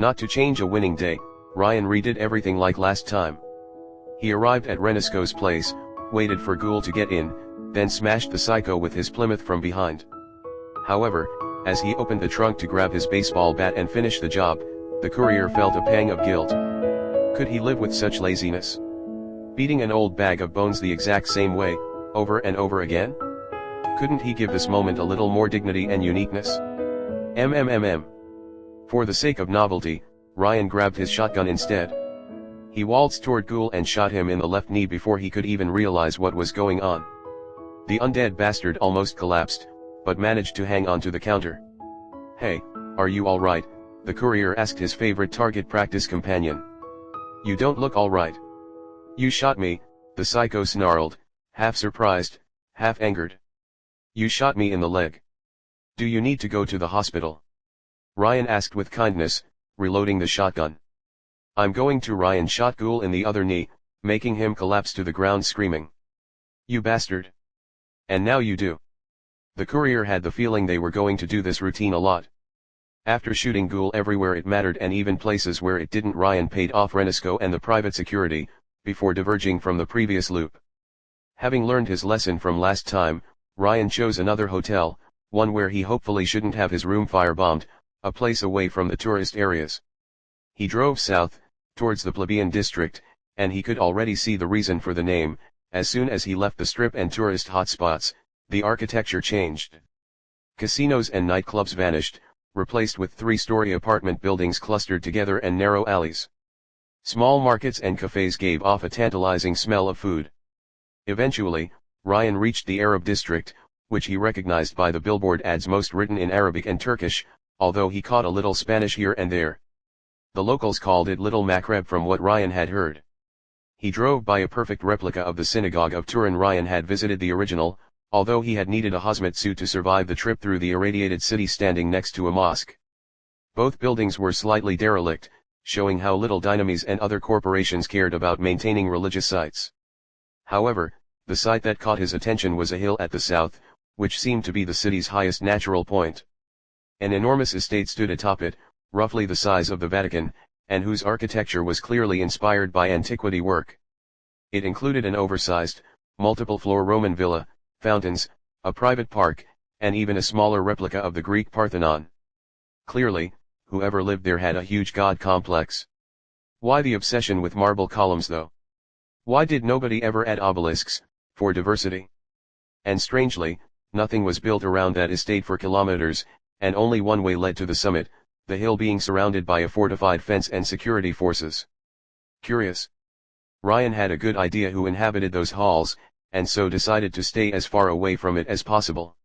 Not to change a winning day, Ryan redid everything like last time. He arrived at Renisco's place, waited for Ghoul to get in, then smashed the psycho with his Plymouth from behind. However, as he opened the trunk to grab his baseball bat and finish the job, the courier felt a pang of guilt. Could he live with such laziness? Beating an old bag of bones the exact same way, over and over again? Couldn't he give this moment a little more dignity and uniqueness? For the sake of novelty, Ryan grabbed his shotgun instead. He waltzed toward Ghoul and shot him in the left knee before he could even realize what was going on. The undead bastard almost collapsed, but managed to hang onto the counter. "Hey, are you alright?" the courier asked his favorite target practice companion. "You don't look alright." "You shot me," the psycho snarled, half surprised, half angered. "You shot me in the leg. Do you need to go to the hospital?" Ryan asked with kindness, reloading the shotgun. "I'm going to." Ryan shot Ghoul in the other knee, making him collapse to the ground screaming. "You bastard. And now you do." The courier had the feeling they were going to do this routine a lot. After shooting Ghoul everywhere it mattered and even places where it didn't, Ryan paid off Renisco and the private security, before diverging from the previous loop. Having learned his lesson from last time, Ryan chose another hotel, one where he hopefully shouldn't have his room firebombed, a place away from the tourist areas. He drove south, towards the plebeian district, and he could already see the reason for the name. As soon as he left the strip and tourist hotspots, the architecture changed. Casinos and nightclubs vanished, replaced with three-story apartment buildings clustered together and narrow alleys. Small markets and cafes gave off a tantalizing smell of food. Eventually, Ryan reached the Arab district, which he recognized by the billboard ads most written in Arabic and Turkish, although he caught a little Spanish here and there. The locals called it Little Maghreb from what Ryan had heard. He drove by a perfect replica of the synagogue of Turin. Ryan had visited the original, although he had needed a hazmat suit to survive the trip through the irradiated city standing next to a mosque. Both buildings were slightly derelict, showing how little Dynamis and other corporations cared about maintaining religious sites. However, the site that caught his attention was a hill at the south, which seemed to be the city's highest natural point. An enormous estate stood atop it, roughly the size of the Vatican, and whose architecture was clearly inspired by antiquity work. It included an oversized, multiple-floor Roman villa, fountains, a private park, and even a smaller replica of the Greek Parthenon. Clearly, whoever lived there had a huge god complex. Why the obsession with marble columns though? Why did nobody ever add obelisks, for diversity? And strangely, nothing was built around that estate for kilometers, and only one way led to the summit, the hill being surrounded by a fortified fence and security forces. Curious. Ryan had a good idea who inhabited those halls, and so decided to stay as far away from it as possible.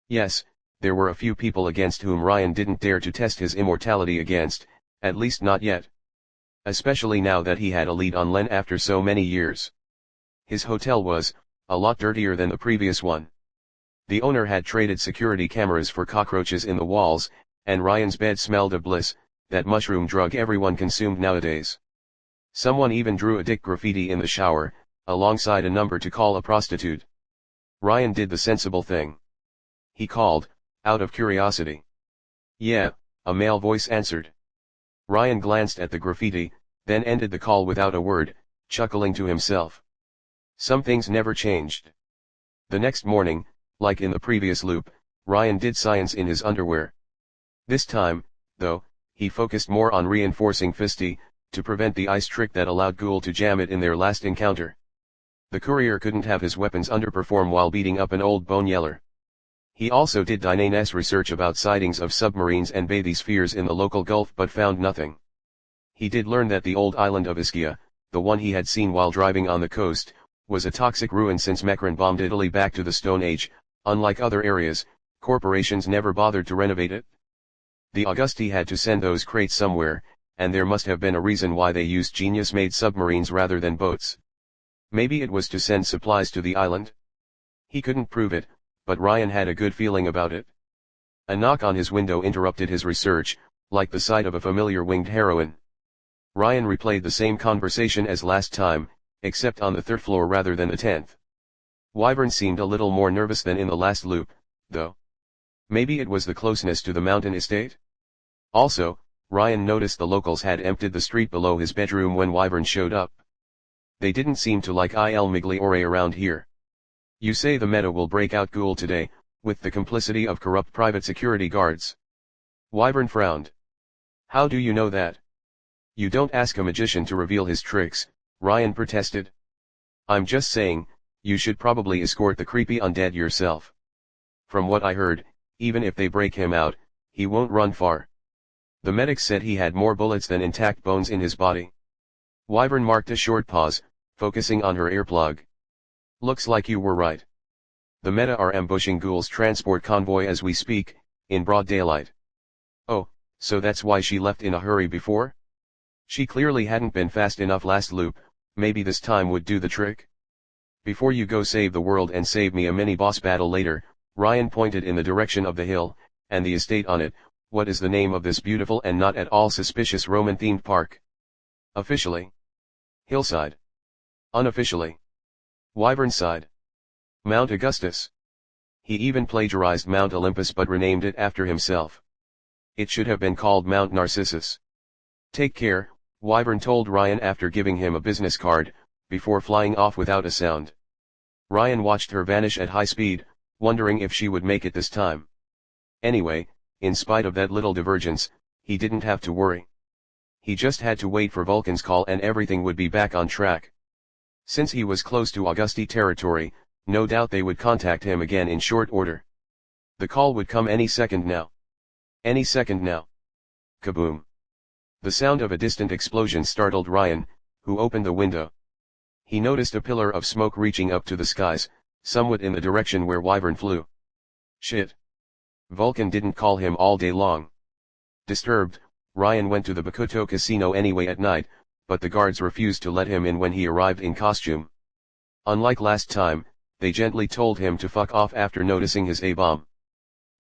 Yes, there were a few people against whom Ryan didn't dare to test his immortality against, at least not yet. Especially now that he had a lead on Len after so many years. His hotel was a lot dirtier than the previous one. The owner had traded security cameras for cockroaches in the walls, and Ryan's bed smelled of bliss, that mushroom drug everyone consumed nowadays. Someone even drew a dick graffiti in the shower, alongside a number to call a prostitute. Ryan did the sensible thing. He called, out of curiosity. "Yeah," a male voice answered. Ryan glanced at the graffiti, then ended the call without a word, chuckling to himself. Some things never changed. The next morning, like in the previous loop, Ryan did science in his underwear. This time, though, he focused more on reinforcing Fisty, to prevent the ice trick that allowed Ghoul to jam it in their last encounter. The courier couldn't have his weapons underperform while beating up an old bone yeller. He also did Dynanes research about sightings of submarines and bathyspheres in the local Gulf but found nothing. He did learn that the old island of Ischia, the one he had seen while driving on the coast, was a toxic ruin since Meccan bombed Italy back to the Stone Age. Unlike other areas, corporations never bothered to renovate it. The Augusti had to send those crates somewhere, and there must have been a reason why they used genius-made submarines rather than boats. Maybe it was to send supplies to the island? He couldn't prove it, but Ryan had a good feeling about it. A knock on his window interrupted his research, like the sight of a familiar winged heroine. Ryan replayed the same conversation as last time, except on the third floor rather than the 10th. Wyvern seemed a little more nervous than in the last loop, though. Maybe it was the closeness to the mountain estate? Also, Ryan noticed the locals had emptied the street below his bedroom when Wyvern showed up. They didn't seem to like Il Migliore around here. You say the meta will break out ghoul today, with the complicity of corrupt private security guards? Wyvern frowned. How do you know that? You don't ask a magician to reveal his tricks, Ryan protested. I'm just saying, you should probably escort the creepy undead yourself. From what I heard, even if they break him out, he won't run far. The medics said he had more bullets than intact bones in his body. Wyvern marked a short pause, focusing on her earplug. Looks like you were right. The meta are ambushing Ghoul's transport convoy as we speak, in broad daylight. Oh, so that's why she left in a hurry before? She clearly hadn't been fast enough last loop, maybe this time would do the trick? Before you go save the world and save me a mini-boss battle later, Ryan pointed in the direction of the hill, and the estate on it. What is the name of this beautiful and not at all suspicious Roman-themed park? Officially, Hillside. Unofficially, Wyvernside. Mount Augustus. He even plagiarized Mount Olympus but renamed it after himself. It should have been called Mount Narcissus. Take care, Wyvern told Ryan after giving him a business card, before flying off without a sound. Ryan watched her vanish at high speed, wondering if she would make it this time. Anyway, in spite of that little divergence, he didn't have to worry. He just had to wait for Vulcan's call and everything would be back on track. Since he was close to Augusti territory, no doubt they would contact him again in short order. The call would come any second now. Any second now. Kaboom. The sound of a distant explosion startled Ryan, who opened the window. He noticed a pillar of smoke reaching up to the skies, somewhat in the direction where Wyvern flew. Shit. Vulcan didn't call him all day long. Disturbed, Ryan went to the Bakuto casino anyway at night, but the guards refused to let him in when he arrived in costume. Unlike last time, they gently told him to fuck off after noticing his A-bomb.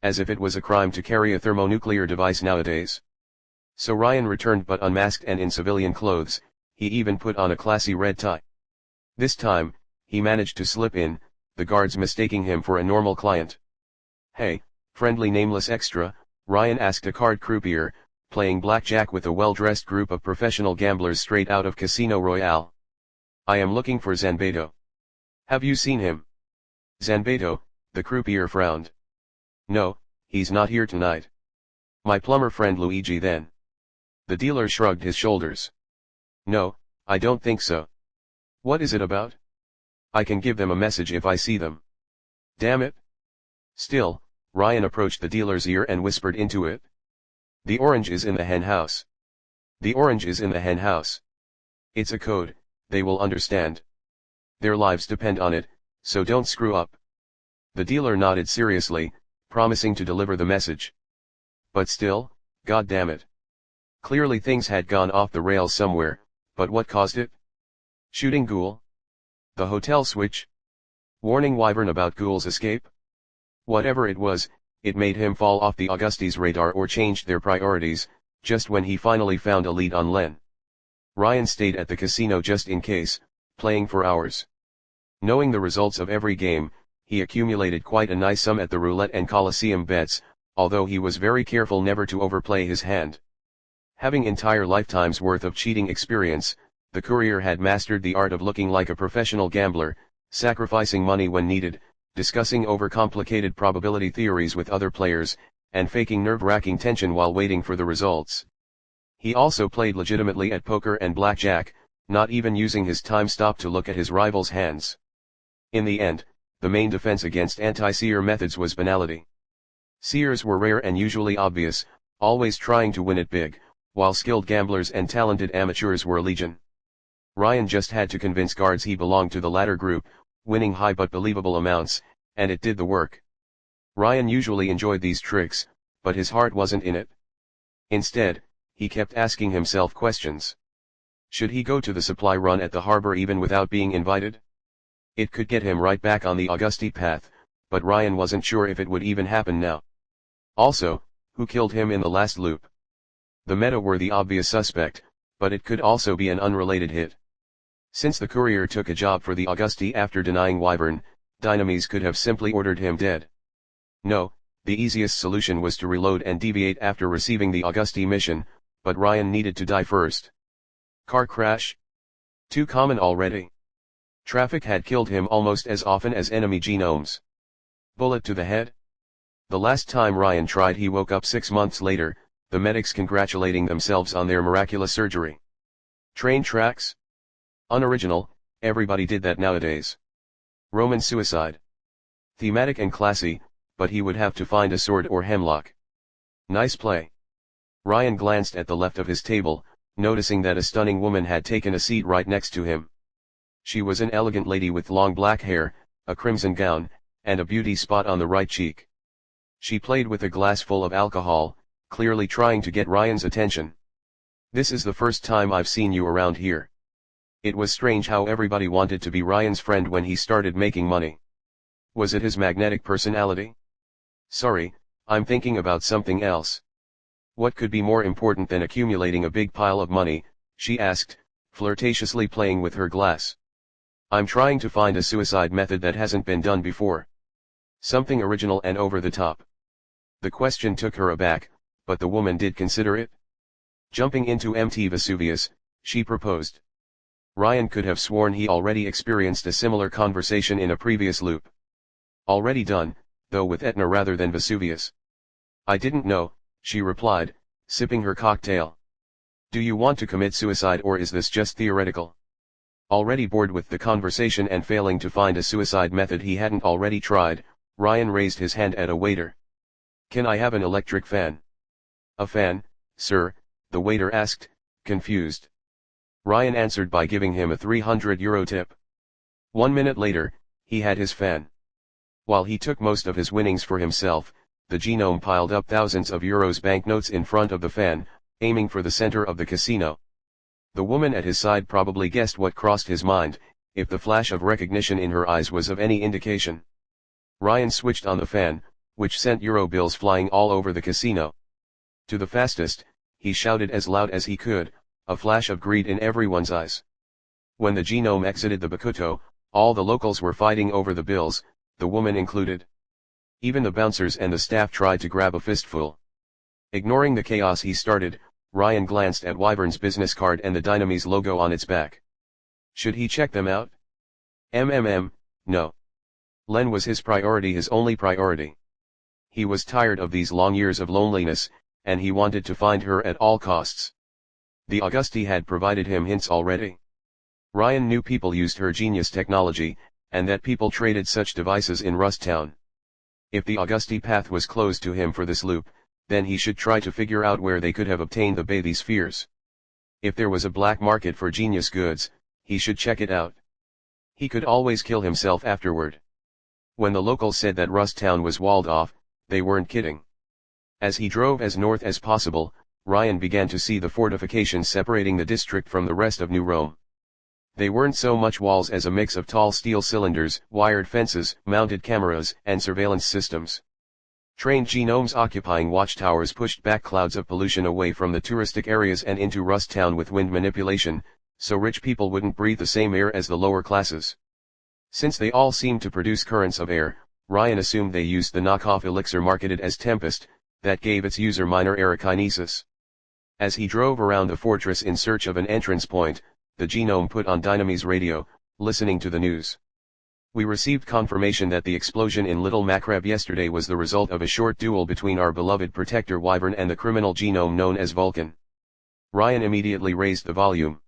As if it was a crime to carry a thermonuclear device nowadays. So Ryan returned but unmasked and in civilian clothes, he even put on a classy red tie. This time, he managed to slip in, the guards mistaking him for a normal client. Hey, friendly nameless extra, Ryan asked a card croupier, playing blackjack with a well-dressed group of professional gamblers straight out of Casino Royale. I am looking for Zanbeto. Have you seen him? Zanbeto, the croupier frowned. No, he's not here tonight. My plumber friend Luigi then. The dealer shrugged his shoulders. No, I don't think so. What is it about? I can give them a message if I see them. Damn it. Still, Ryan approached the dealer's ear and whispered into it. The orange is in the hen house. The orange is in the hen house. It's a code, they will understand. Their lives depend on it, so don't screw up. The dealer nodded seriously, promising to deliver the message. But still, god damn it. Clearly things had gone off the rails somewhere, but what caused it? Shooting ghoul? The hotel switch? Warning Wyvern about ghoul's escape? Whatever it was, it made him fall off the Augusti's radar or changed their priorities, just when he finally found a lead on Len. Ryan stayed at the casino just in case, playing for hours. Knowing the results of every game, he accumulated quite a nice sum at the roulette and Coliseum bets, although he was very careful never to overplay his hand. Having entire lifetime's worth of cheating experience, the courier had mastered the art of looking like a professional gambler, sacrificing money when needed, discussing overcomplicated probability theories with other players, and faking nerve-wracking tension while waiting for the results. He also played legitimately at poker and blackjack, not even using his time stop to look at his rival's hands. In the end, the main defense against anti-seer methods was banality. Seers were rare and usually obvious, always trying to win it big, while skilled gamblers and talented amateurs were legion. Ryan just had to convince guards he belonged to the latter group, winning high but believable amounts, and it did the work. Ryan usually enjoyed these tricks, but his heart wasn't in it. Instead, he kept asking himself questions. Should he go to the supply run at the harbor even without being invited? It could get him right back on the Augusti path, but Ryan wasn't sure if it would even happen now. Also, who killed him in the last loop? The meta were the obvious suspect, but it could also be an unrelated hit. Since the courier took a job for the Augusti after denying Wyvern, Dynames could have simply ordered him dead. No, the easiest solution was to reload and deviate after receiving the Augusti mission, But Ryan needed to die first. Car crash? Too common already. Traffic had killed him almost as often as enemy genomes. Bullet to the head? The last time Ryan tried, he woke up 6 months later, the medics congratulating themselves on their miraculous surgery. Train tracks? Unoriginal, everybody did that nowadays. Roman suicide. Thematic and classy, but he would have to find a sword or hemlock. Nice play. Ryan glanced at the left of his table, noticing that a stunning woman had taken a seat right next to him. She was an elegant lady with long black hair, a crimson gown, and a beauty spot on the right cheek. She played with a glass full of alcohol, clearly trying to get Ryan's attention. "This is the first time I've seen you around here." It was strange how everybody wanted to be Ryan's friend when he started making money. Was it his magnetic personality? "Sorry, I'm thinking about something else." "What could be more important than accumulating a big pile of money?" she asked, flirtatiously playing with her glass. "I'm trying to find a suicide method that hasn't been done before. Something original and over the top." The question took her aback, but the woman did consider it. Jumping into Mt. Vesuvius, she proposed. Ryan could have sworn he already experienced a similar conversation in a previous loop. Already done, though with Etna rather than Vesuvius. "I didn't know," she replied, sipping her cocktail. "Do you want to commit suicide, or is this just theoretical?" Already bored with the conversation and failing to find a suicide method he hadn't already tried, Ryan raised his hand at a waiter. "Can I have an electric fan?" "A fan, sir?" the waiter asked, confused. Ryan answered by giving him a €300 tip. 1 minute later, he had his fan. While he took most of his winnings for himself, the genome piled up thousands of euros banknotes in front of the fan, aiming for the center of the casino. The woman at his side probably guessed what crossed his mind, if the flash of recognition in her eyes was of any indication. Ryan switched on the fan, which sent euro bills flying all over the casino. "To the fastest," he shouted as loud as he could, a flash of greed in everyone's eyes. When the genome exited the Bakuto, all the locals were fighting over the bills, the woman included. Even the bouncers and the staff tried to grab a fistful. Ignoring the chaos he started, Ryan glanced at Wyvern's business card and the Dynamis logo on its back. Should he check them out? No. Len was his priority, his only priority. He was tired of these long years of loneliness, and he wanted to find her at all costs. The Augusti had provided him hints already. Ryan knew people used her genius technology, and that people traded such devices in Rust Town. If the Augusti path was closed to him for this loop, then he should try to figure out where they could have obtained the Baby spheres. If there was a black market for genius goods, he should check it out. He could always kill himself afterward. When the locals said that Rust Town was walled off, they weren't kidding. As he drove as north as possible, Ryan began to see the fortifications separating the district from the rest of New Rome. They weren't so much walls as a mix of tall steel cylinders, wired fences, mounted cameras, and surveillance systems. Trained genomes occupying watchtowers pushed back clouds of pollution away from the touristic areas and into Rust Town with wind manipulation, so rich people wouldn't breathe the same air as the lower classes. Since they all seemed to produce currents of air, Ryan assumed they used the knockoff elixir marketed as Tempest, that gave its user minor aerokinesis. As he drove around the fortress in search of an entrance point, the genome put on Dynamis radio, listening to the news. "We received confirmation that the explosion in Little Macrab yesterday was the result of a short duel between our beloved protector Wyvern and the criminal genome known as Vulcan." Ryan immediately raised the volume.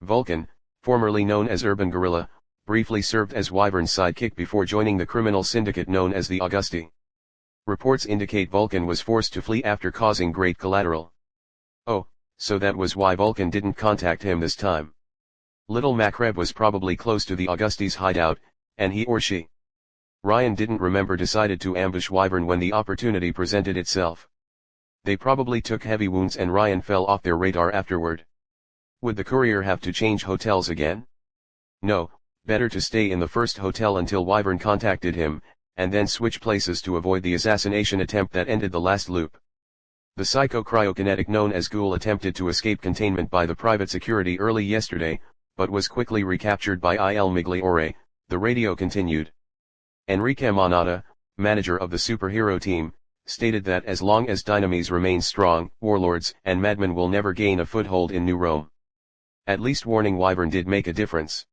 Vulcan, formerly known as Urban Gorilla, briefly served as Wyvern's sidekick before joining the criminal syndicate known as the Augusti. Reports indicate Vulcan was forced to flee after causing great collateral. Oh, so that was why Vulcan didn't contact him this time. Little Macrab was probably close to the Augusti's hideout, and he or she, Ryan didn't remember, decided to ambush Wyvern when the opportunity presented itself. They probably took heavy wounds and Ryan fell off their radar afterward. Would the courier have to change hotels again? No, better to stay in the first hotel until Wyvern contacted him, and then switch places to avoid the assassination attempt that ended the last loop. The psycho-cryokinetic known as Ghoul attempted to escape containment by the private security early yesterday, but was quickly recaptured by Il Migliore, the radio continued. Enrique Monada, manager of the superhero team, stated that as long as dynamis remain strong, warlords and madmen will never gain a foothold in New Rome. At least warning Wyvern did make a difference.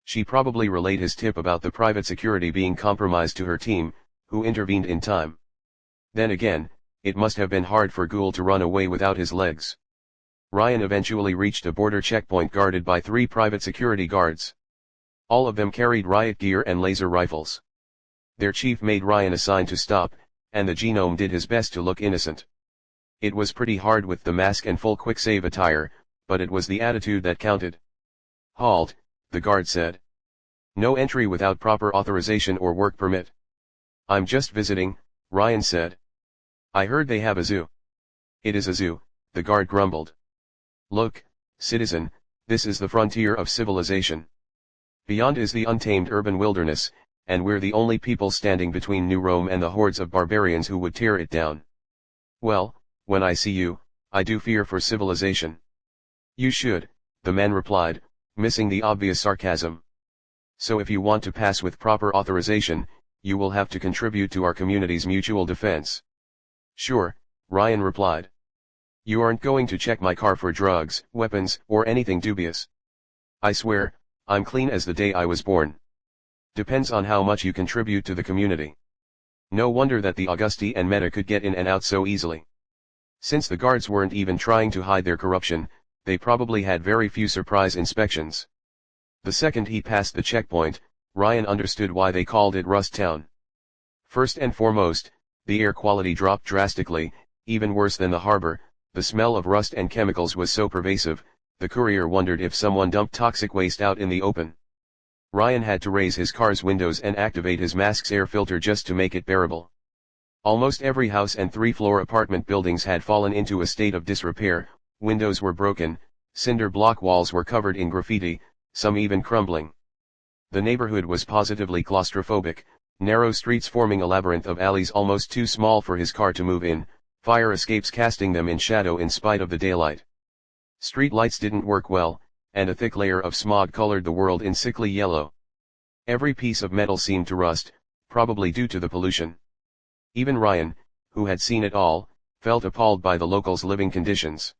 She probably relayed his tip about the private security being compromised to her team, who intervened in time. Then again, it must have been hard for Ghoul to run away without his legs. Ryan eventually reached a border checkpoint guarded by 3 private security guards. All of them carried riot gear and laser rifles. Their chief made Ryan a sign to stop, and the genome did his best to look innocent. It was pretty hard with the mask and full quick-save attire, but it was the attitude that counted. "Halt," the guard said. "No entry without proper authorization or work permit." "I'm just visiting," Ryan said. "I heard they have a zoo." "It is a zoo," the guard grumbled. "Look, citizen, this is the frontier of civilization. Beyond is the untamed urban wilderness, and we're the only people standing between New Rome and the hordes of barbarians who would tear it down. Well, when I see you, I do fear for civilization." "You should," the man replied, missing the obvious sarcasm. "So if you want to pass with proper authorization, you will have to contribute to our community's mutual defense." "Sure," Ryan replied. "You aren't going to check my car for drugs, weapons, or anything dubious." "I swear, I'm clean as the day I was born." "Depends on how much you contribute to the community." No wonder that the Augusti and Meta could get in and out so easily. Since the guards weren't even trying to hide their corruption, they probably had very few surprise inspections. The second he passed the checkpoint, Ryan understood why they called it Rust Town. First and foremost, the air quality dropped drastically, even worse than the harbor. The smell of rust and chemicals was so pervasive, the courier wondered if someone dumped toxic waste out in the open. Ryan had to raise his car's windows and activate his mask's air filter just to make it bearable. Almost every house and 3-floor apartment buildings had fallen into a state of disrepair. Windows were broken, cinder block walls were covered in graffiti, some even crumbling. The neighborhood was positively claustrophobic, narrow streets forming a labyrinth of alleys almost too small for his car to move in, fire escapes casting them in shadow in spite of the daylight. Street lights didn't work well, and a thick layer of smog colored the world in sickly yellow. Every piece of metal seemed to rust, probably due to the pollution. Even Ryan, who had seen it all, felt appalled by the locals' living conditions.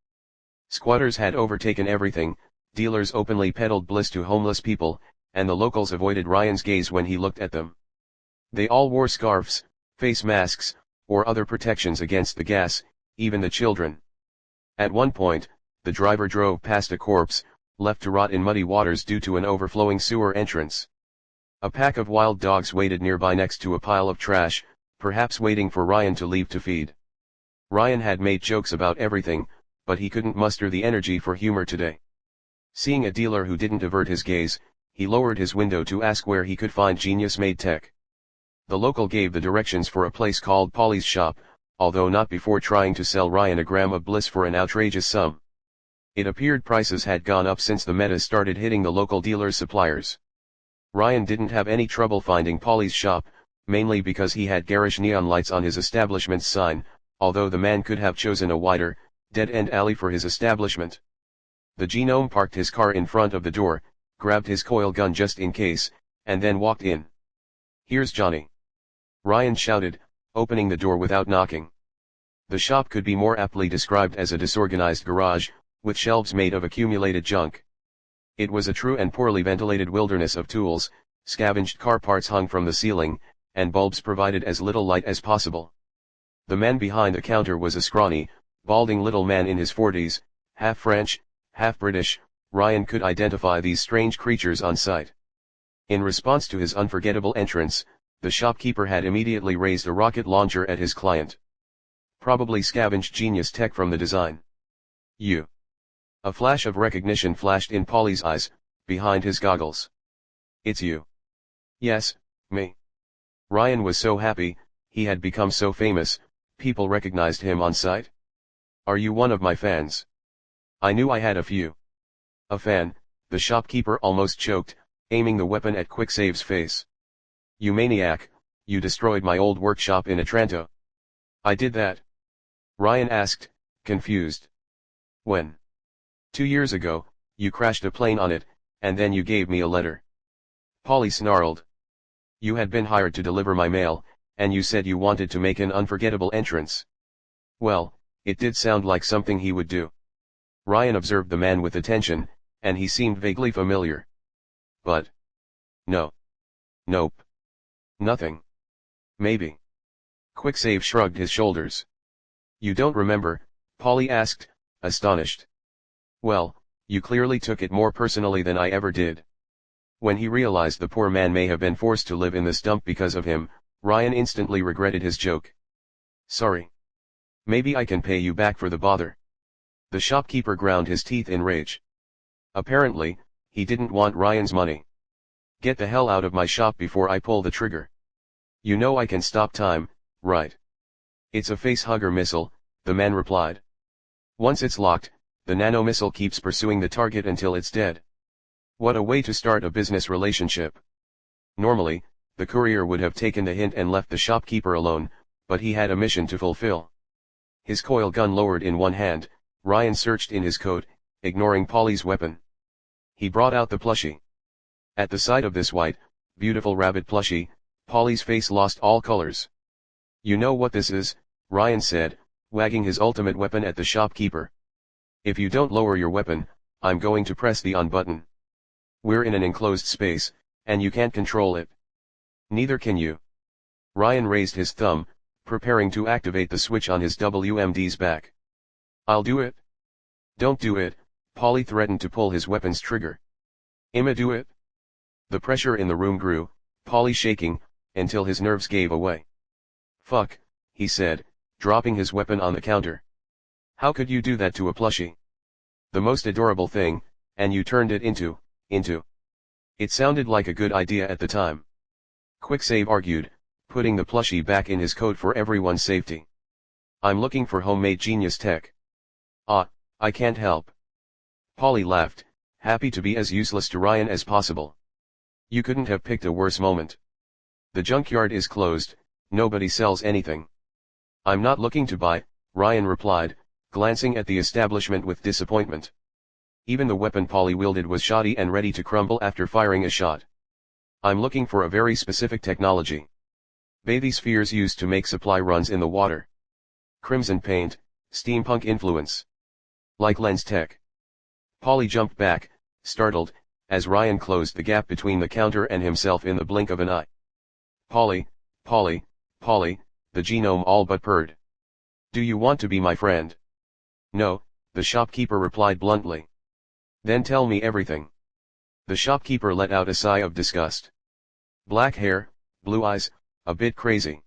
Squatters had overtaken everything, dealers openly peddled bliss to homeless people, and the locals avoided Ryan's gaze when he looked at them. They all wore scarves, face masks, or other protections against the gas, even the children. At one point, the driver drove past a corpse, left to rot in muddy waters due to an overflowing sewer entrance. A pack of wild dogs waited nearby next to a pile of trash, perhaps waiting for Ryan to leave to feed. Ryan had made jokes about everything, but he couldn't muster the energy for humor today. Seeing a dealer who didn't avert his gaze, he lowered his window to ask where he could find genius-made tech. The local gave the directions for a place called Polly's shop, although not before trying to sell Ryan a gram of bliss for an outrageous sum. It appeared prices had gone up since the Metas started hitting the local dealers' suppliers. Ryan didn't have any trouble finding Polly's shop, mainly because he had garish neon lights on his establishment's sign, although the man could have chosen a wider, dead-end alley for his establishment. The genome parked his car in front of the door, grabbed his coil gun just in case, and then walked in. "Here's Johnny," Ryan shouted, opening the door without knocking. The shop could be more aptly described as a disorganized garage, with shelves made of accumulated junk. It was a true and poorly ventilated wilderness of tools, scavenged car parts hung from the ceiling, and bulbs provided as little light as possible. The man behind the counter was a scrawny, balding little man in his 40s, half French, half British. Ryan could identify these strange creatures on sight. In response to his unforgettable entrance, the shopkeeper had immediately raised a rocket launcher at his client. Probably scavenged genius tech from the design. "You." A flash of recognition flashed in Polly's eyes, behind his goggles. "It's you." "Yes, me." Ryan was so happy, he had become so famous, people recognized him on sight. "Are you one of my fans?" "I knew I had a few." "A fan?" the shopkeeper almost choked, aiming the weapon at Quicksave's face. "You maniac, you destroyed my old workshop in Otranto." "I did that?" Ryan asked, confused. "When?" "2 years ago, you crashed a plane on it, and then you gave me a letter." Polly snarled. "You had been hired to deliver my mail, and you said you wanted to make an unforgettable entrance. Well, it did sound like something he would do. Ryan observed the man with attention, and he seemed vaguely familiar. But... no. Nope. Nothing. Maybe. Quicksave shrugged his shoulders. You don't remember? Polly asked, astonished. Well, you clearly took it more personally than I ever did. When he realized the poor man may have been forced to live in this dump because of him, Ryan instantly regretted his joke. Sorry. Maybe I can pay you back for the bother. The shopkeeper ground his teeth in rage. Apparently, he didn't want Ryan's money. Get the hell out of my shop before I pull the trigger. You know I can stop time, right? It's a face-hugger missile, the man replied. Once it's locked, the nano-missile keeps pursuing the target until it's dead. What a way to start a business relationship. Normally, the courier would have taken the hint and left the shopkeeper alone, but he had a mission to fulfill. His coil gun lowered in one hand, Ryan searched in his coat, ignoring Polly's weapon. He brought out the plushie. At the sight of this white, beautiful rabbit plushie, Polly's face lost all colors. You know what this is, Ryan said, wagging his ultimate weapon at the shopkeeper. If you don't lower your weapon, I'm going to press the on button. We're in an enclosed space, and you can't control it. Neither can you. Ryan raised his thumb, preparing to activate the switch on his WMD's back. I'll do it. Don't do it, Polly threatened to pull his weapon's trigger. I'ma do it. The pressure in the room grew, Polly shaking, until his nerves gave away. Fuck, he said, dropping his weapon on the counter. How could you do that to a plushie? The most adorable thing, and you turned it into. It sounded like a good idea at the time. Quicksave argued, putting the plushie back in his coat for everyone's safety. I'm looking for homemade genius tech. Ah, I can't help. Polly laughed, happy to be as useless to Ryan as possible. You couldn't have picked a worse moment. The junkyard is closed, nobody sells anything. I'm not looking to buy, Ryan replied, glancing at the establishment with disappointment. Even the weapon Polly wielded was shoddy and ready to crumble after firing a shot. I'm looking for a very specific technology. Bathyspheres used to make supply runs in the water. Crimson paint, steampunk influence. Like lens tech. Polly jumped back, startled, as Ryan closed the gap between the counter and himself in the blink of an eye. Polly, Polly, Polly, the genome all but purred. Do you want to be my friend? No, the shopkeeper replied bluntly. Then tell me everything. The shopkeeper let out a sigh of disgust. Black hair, blue eyes, a bit crazy.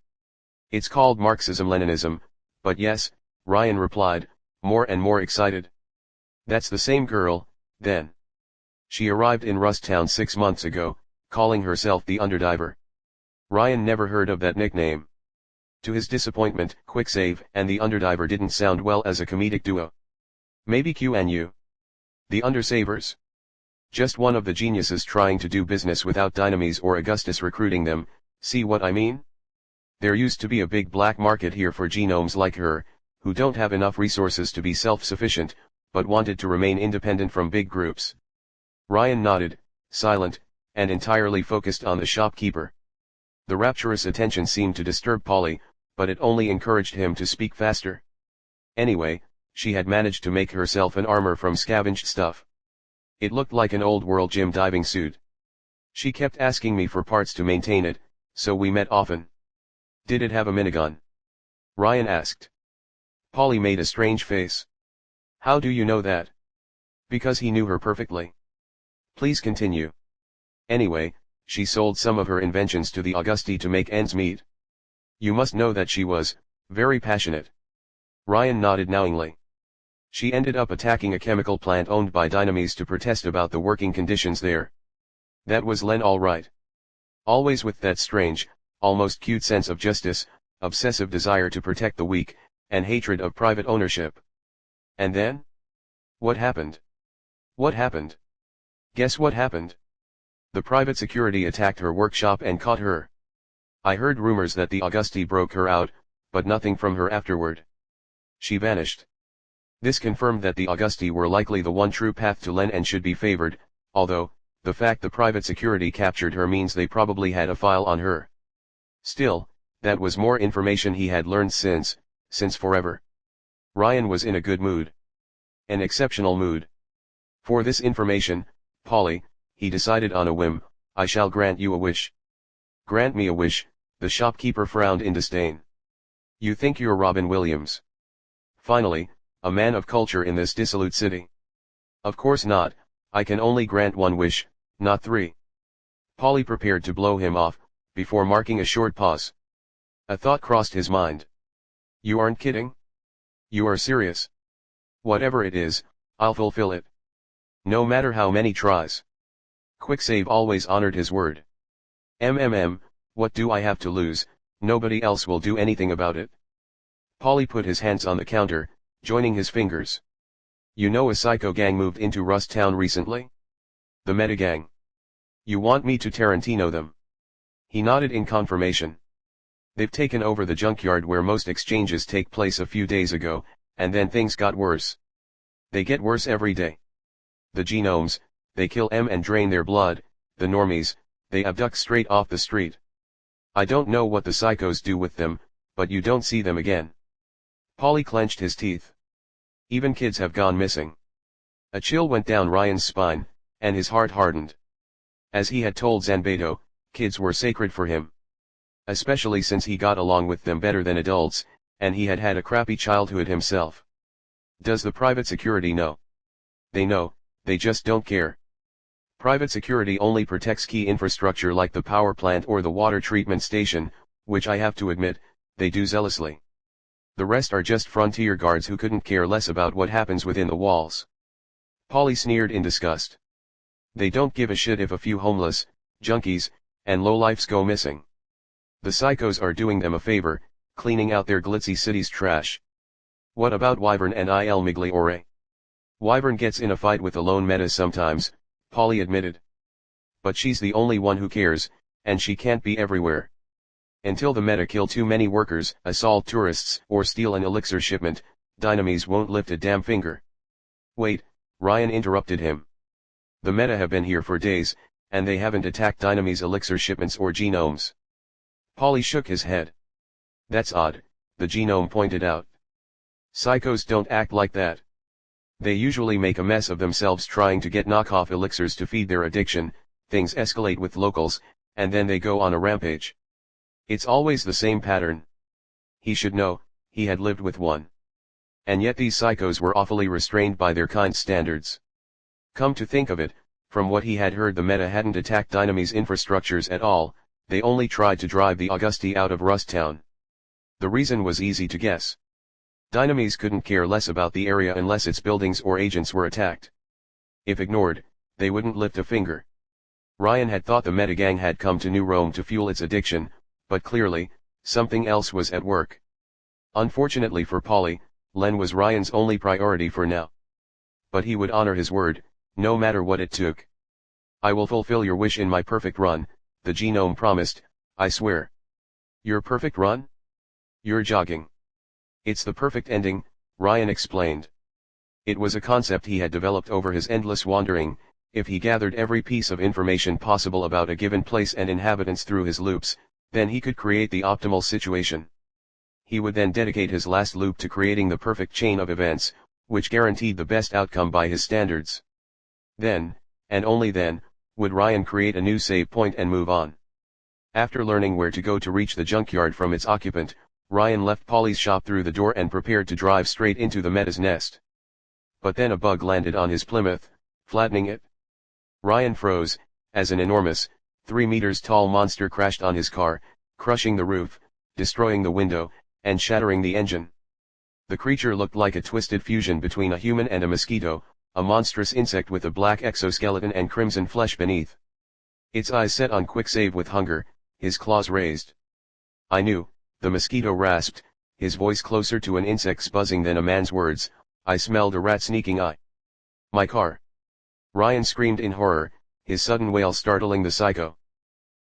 It's called Marxism-Leninism, but yes, Ryan replied, more and more excited. That's the same girl, then. She arrived in Rusttown 6 months ago, calling herself the Underdiver. Ryan never heard of that nickname. To his disappointment, Quicksave and the Underdiver didn't sound well as a comedic duo. Maybe Q and U. The Undersavers? Just one of the geniuses trying to do business without Dynamis or Augustus recruiting them, see what I mean? There used to be a big black market here for genomes like her, who don't have enough resources to be self-sufficient, but wanted to remain independent from big groups. Ryan nodded, silent, and entirely focused on the shopkeeper. The rapturous attention seemed to disturb Polly, but it only encouraged him to speak faster. Anyway, she had managed to make herself an armor from scavenged stuff. It looked like an old-world gym diving suit. She kept asking me for parts to maintain it, so we met often. Did it have a minigun? Ryan asked. Polly made a strange face. How do you know that? Because he knew her perfectly. Please continue. Anyway, she sold some of her inventions to the Augusti to make ends meet. You must know that she was very passionate. Ryan nodded knowingly. She ended up attacking a chemical plant owned by Dynamis to protest about the working conditions there. That was Len all right. Always with that strange, almost cute sense of justice, obsessive desire to protect the weak, and hatred of private ownership. And then? What happened? What happened? Guess what happened? The private security attacked her workshop and caught her. I heard rumors that the Augusti broke her out, but nothing from her afterward. She vanished. This confirmed that the Augusti were likely the one true path to Len and should be favored, although, the fact the private security captured her means they probably had a file on her. Still, That was more information he had learned since forever. Ryan was in a good mood. An exceptional mood. For this information, Polly, he decided on a whim, I shall grant you a wish. Grant me a wish, the shopkeeper frowned in disdain. You think you're Robin Williams? Finally, a man of culture in this dissolute city. Of course not, I can only grant one wish, not three. Polly prepared to blow him off, before marking a short pause. A thought crossed his mind. You aren't kidding? You are serious? Whatever it is, I'll fulfill it. No matter how many tries. Quicksave always honored his word. What do I have to lose? Nobody else will do anything about it. Polly put his hands on the counter, joining his fingers. You know a psycho gang moved into Rust Town recently? The Meta Gang. You want me to Tarantino them? He nodded in confirmation. They've taken over the junkyard where most exchanges take place a few days ago, and then things got worse. They get worse every day. The genomes, they kill them and drain their blood, the normies, they abduct straight off the street. I don't know what the psychos do with them, but you don't see them again. Polly clenched his teeth. Even kids have gone missing. A chill went down Ryan's spine, and his heart hardened. As he had told Zanbedo, kids were sacred for him. Especially since he got along with them better than adults, and he had had a crappy childhood himself. Does the private security know? They know, they just don't care. Private security only protects key infrastructure like the power plant or the water treatment station, which I have to admit, they do zealously. The rest are just frontier guards who couldn't care less about what happens within the walls. Polly sneered in disgust. They don't give a shit if a few homeless, junkies, and lowlifes go missing. The psychos are doing them a favor, cleaning out their glitzy city's trash. What about Wyvern and Il Migliore? Wyvern gets in a fight with the lone meta sometimes, Polly admitted. But she's the only one who cares, and she can't be everywhere. Until the meta kill too many workers, assault tourists, or steal an elixir shipment, Dynamis won't lift a damn finger. Wait, Ryan interrupted him. The meta have been here for days, and they haven't attacked Dynamis elixir shipments or genomes. Polly shook his head. That's odd, the genome pointed out. Psychos don't act like that. They usually make a mess of themselves trying to get knockoff elixirs to feed their addiction, things escalate with locals, and then they go on a rampage. It's always the same pattern. He should know, he had lived with one. And yet these psychos were awfully restrained by their kind standards. Come to think of it, from what he had heard the meta hadn't attacked Dynamis infrastructures at all, they only tried to drive the Augusti out of Rust Town. The reason was easy to guess. Dynamis couldn't care less about the area unless its buildings or agents were attacked. If ignored, they wouldn't lift a finger. Ryan had thought the Metagang had come to New Rome to fuel its addiction, but clearly, something else was at work. Unfortunately for Polly, Len was Ryan's only priority for now. But he would honor his word, no matter what it took. I will fulfill your wish in my perfect run, the genome promised, I swear. Your perfect run? You're jogging. It's the perfect ending, Ryan explained. It was a concept he had developed over his endless wandering. If he gathered every piece of information possible about a given place and inhabitants through his loops, then he could create the optimal situation. He would then dedicate his last loop to creating the perfect chain of events, which guaranteed the best outcome by his standards. Then, and only then, would Ryan create a new save point and move on. After learning where to go to reach the junkyard from its occupant, Ryan left Polly's shop through the door and prepared to drive straight into the meta's nest. But then a bug landed on his Plymouth, flattening it. Ryan froze, as an enormous, 3 meters tall monster crashed on his car, crushing the roof, destroying the window, and shattering the engine. The creature looked like a twisted fusion between a human and a mosquito, a monstrous insect with a black exoskeleton and crimson flesh beneath. Its eyes set on Quicksave with hunger, his claws raised. I knew, the mosquito rasped, his voice closer to an insect's buzzing than a man's words, I smelled a rat sneaking. My car. Ryan screamed in horror, his sudden wail startling the psycho.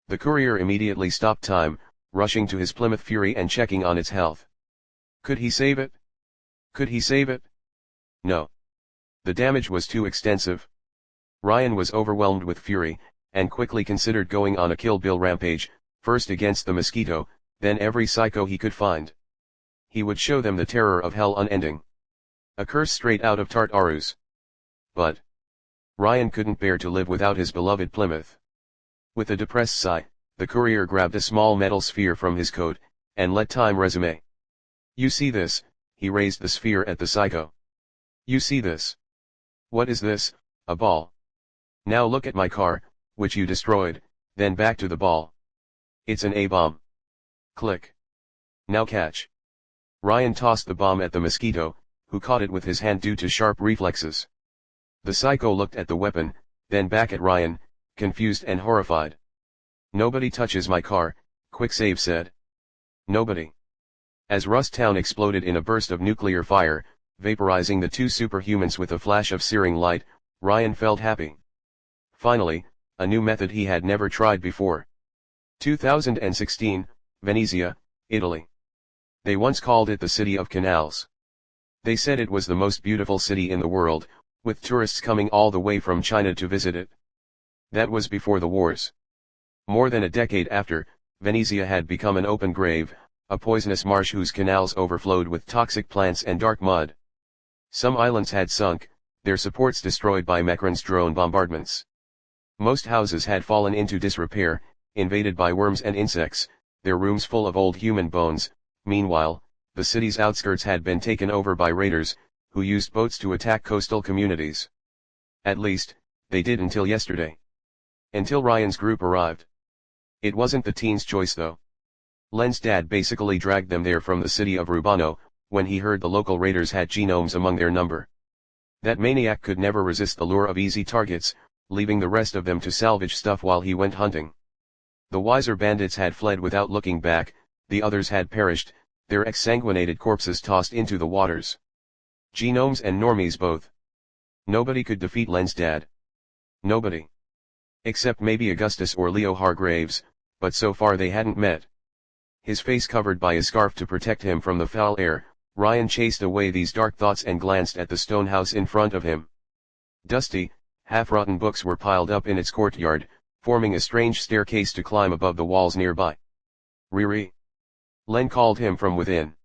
The courier immediately stopped time, rushing to his Plymouth Fury and checking on its health. Could he save it? Could he save it? No. The damage was too extensive. Ryan was overwhelmed with fury, and quickly considered going on a Kill Bill rampage, first against the mosquito, Then every psycho he could find. He would show them the terror of hell unending. A curse straight out of Tartarus. But Ryan couldn't bear to live without his beloved Plymouth. With a depressed sigh, the courier grabbed a small metal sphere from his coat, and let time resume. You see this? He raised the sphere at the psycho. You see this? What is this? A ball. Now look at my car, which you destroyed, then back to the ball. It's an A-bomb. Click. Now catch. Ryan tossed the bomb at the mosquito, who caught it with his hand due to sharp reflexes. The psycho looked at the weapon, then back at Ryan, confused and horrified. Nobody touches my car, Quicksave said. Nobody. As Rust Town exploded in a burst of nuclear fire, vaporizing the two superhumans with a flash of searing light, Ryan felt happy. Finally, a new method he had never tried before. 2016, Venezia, Italy. They once called it the City of Canals. They said it was the most beautiful city in the world, with tourists coming all the way from China to visit it. That was before the wars. More than a decade after, Venezia had become an open grave, a poisonous marsh whose canals overflowed with toxic plants and dark mud. Some islands had sunk, their supports destroyed by Macron's drone bombardments. Most houses had fallen into disrepair, invaded by worms and insects, their rooms full of old human bones. Meanwhile, the city's outskirts had been taken over by raiders, who used boats to attack coastal communities. At least, they did until yesterday. Until Ryan's group arrived. It wasn't the teens' choice though. Len's dad basically dragged them there from the city of Rubano, when he heard the local raiders had genomes among their number. That maniac could never resist the lure of easy targets, leaving the rest of them to salvage stuff while he went hunting. The wiser bandits had fled without looking back, the others had perished, their exsanguinated corpses tossed into the waters. Genomes and normies both. Nobody could defeat Len's dad. Nobody. Except maybe Augustus or Leo Hargraves, but so far they hadn't met. His face covered by a scarf to protect him from the foul air, Ryan chased away these dark thoughts and glanced at the stone house in front of him. Dusty, half-rotten books were piled up in its courtyard, forming a strange staircase to climb above the walls nearby. Riri. Len called him from within.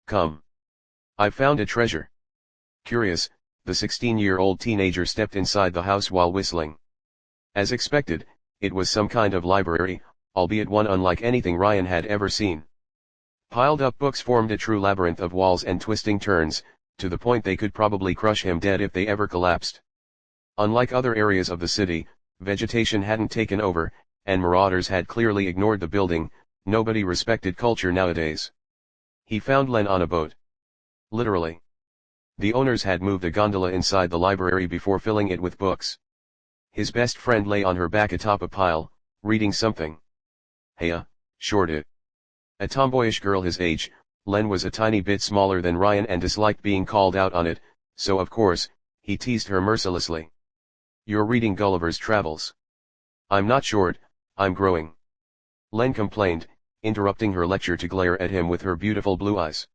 Come. I've found a treasure. Curious, the 16-year-old teenager stepped inside the house while whistling. As expected, it was some kind of library, albeit one unlike anything Ryan had ever seen. Piled up books formed a true labyrinth of walls and twisting turns, to the point they could probably crush him dead if they ever collapsed. Unlike other areas of the city, vegetation hadn't taken over, and marauders had clearly ignored the building. Nobody respected culture nowadays. He found Len on a boat. Literally. The owners had moved a gondola inside the library before filling it with books. His best friend lay on her back atop a pile, reading something. Heya, short it. A tomboyish girl his age, Len was a tiny bit smaller than Ryan and disliked being called out on it, so of course, he teased her mercilessly. You're reading Gulliver's Travels. I'm not short, I'm growing. Len complained, interrupting her lecture to glare at him with her beautiful blue eyes.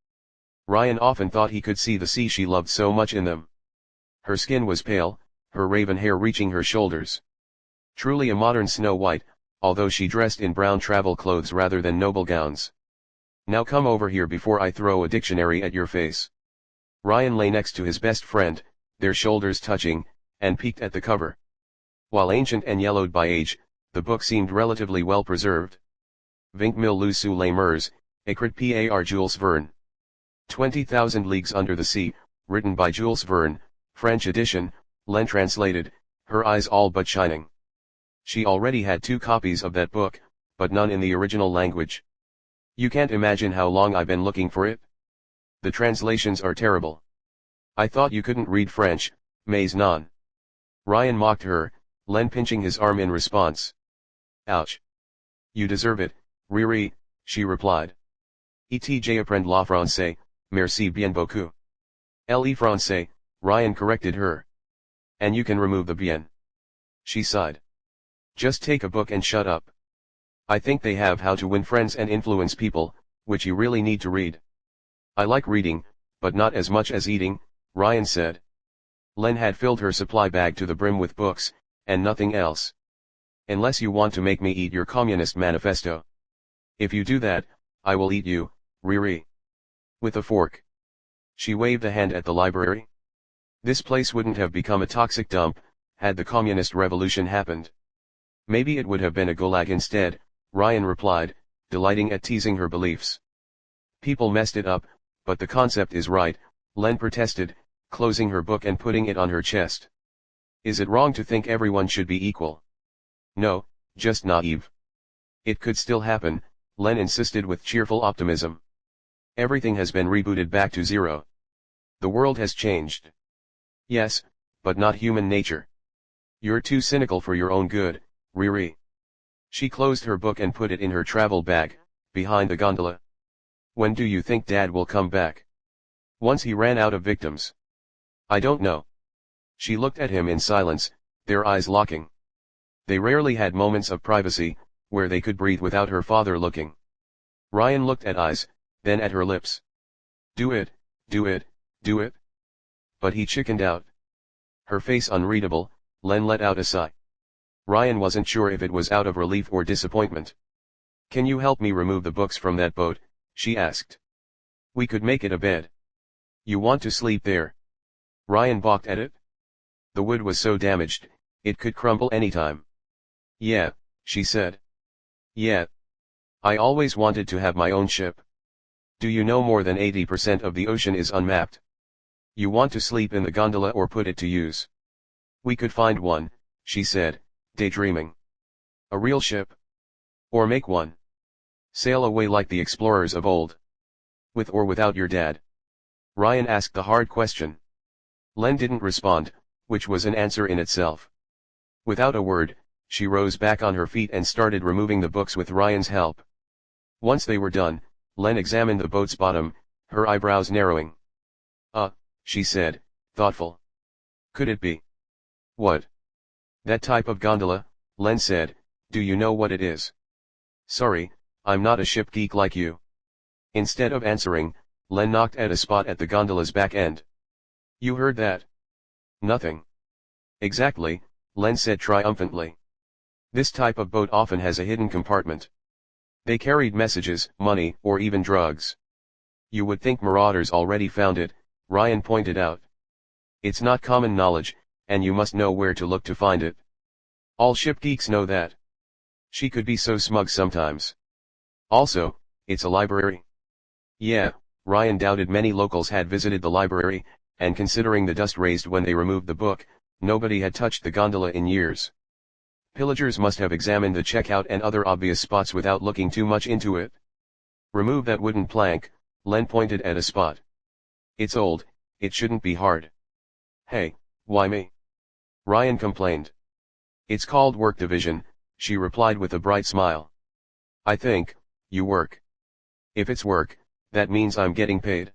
Ryan often thought he could see the sea she loved so much in them. Her skin was pale, her raven hair reaching her shoulders. Truly a modern Snow White, although she dressed in brown travel clothes rather than noble gowns. Now come over here before I throw a dictionary at your face. Ryan lay next to his best friend, their shoulders touching, and peeked at the cover. While ancient and yellowed by age, the book seemed relatively well preserved. Vingt mille lieues sous les mers, écrit par Jules Verne. 20,000 Leagues Under the Sea, written by Jules Verne, French edition, Len translated, her eyes all but shining. She already had 2 copies of that book, but none in the original language. You can't imagine how long I've been looking for it. The translations are terrible. I thought you couldn't read French, mais non. Ryan mocked her, Len pinching his arm in response. Ouch. You deserve it, Riri, she replied. Et apprendre la français, merci bien beaucoup. Le français, Ryan corrected her. And you can remove the bien. She sighed. Just take a book and shut up. I think they have How to Win Friends and Influence People, which you really need to read. I like reading, but not as much as eating, Ryan said. Len had filled her supply bag to the brim with books, and nothing else. Unless you want to make me eat your communist manifesto. If you do that, I will eat you, Riri. With a fork. She waved a hand at the library. This place wouldn't have become a toxic dump, had the communist revolution happened. Maybe it would have been a gulag instead, Ryan replied, delighting at teasing her beliefs. People messed it up, but the concept is right, Len protested, closing her book and putting it on her chest. Is it wrong to think everyone should be equal? No, just naive. It could still happen, Len insisted with cheerful optimism. Everything has been rebooted back to zero. The world has changed. Yes, but not human nature. You're too cynical for your own good, Riri. She closed her book and put it in her travel bag, behind the gondola. When do you think Dad will come back? Once he ran out of victims. I don't know. She looked at him in silence, their eyes locking. They rarely had moments of privacy, where they could breathe without her father looking. Ryan looked at eyes, then at her lips. Do it, do it, do it. But he chickened out. Her face unreadable, Len let out a sigh. Ryan wasn't sure if it was out of relief or disappointment. Can you help me remove the books from that boat? She asked. We could make it a bed. You want to sleep there? Ryan balked at it. The wood was so damaged, it could crumble anytime. Yeah, she said. Yeah. I always wanted to have my own ship. Do you know more than 80% of the ocean is unmapped? You want to sleep in the gondola or put it to use? We could find one, she said, daydreaming. A real ship? Or make one? Sail away like the explorers of old. With or without your dad? Ryan asked the hard question. Len didn't respond, which was an answer in itself. Without a word, she rose back on her feet and started removing the books with Ryan's help. Once they were done, Len examined the boat's bottom, her eyebrows narrowing. She said, thoughtful. Could it be? What? That type of gondola, Len said, do you know what it is? Sorry, I'm not a ship geek like you. Instead of answering, Len knocked at a spot at the gondola's back end. You heard that? Nothing. Exactly, Len said triumphantly. This type of boat often has a hidden compartment. They carried messages, money, or even drugs. You would think marauders already found it, Ryan pointed out. It's not common knowledge, and you must know where to look to find it. All ship geeks know that. She could be so smug sometimes. Also, it's a library. Yeah, Ryan doubted many locals had visited the library, and considering the dust raised when they removed the book, nobody had touched the gondola in years. Pillagers must have examined the checkout and other obvious spots without looking too much into it. Remove that wooden plank, Len pointed at a spot. It's old, it shouldn't be hard. Hey, why me? Ryan complained. It's called work division, she replied with a bright smile. I think, you work. If it's work, that means I'm getting paid.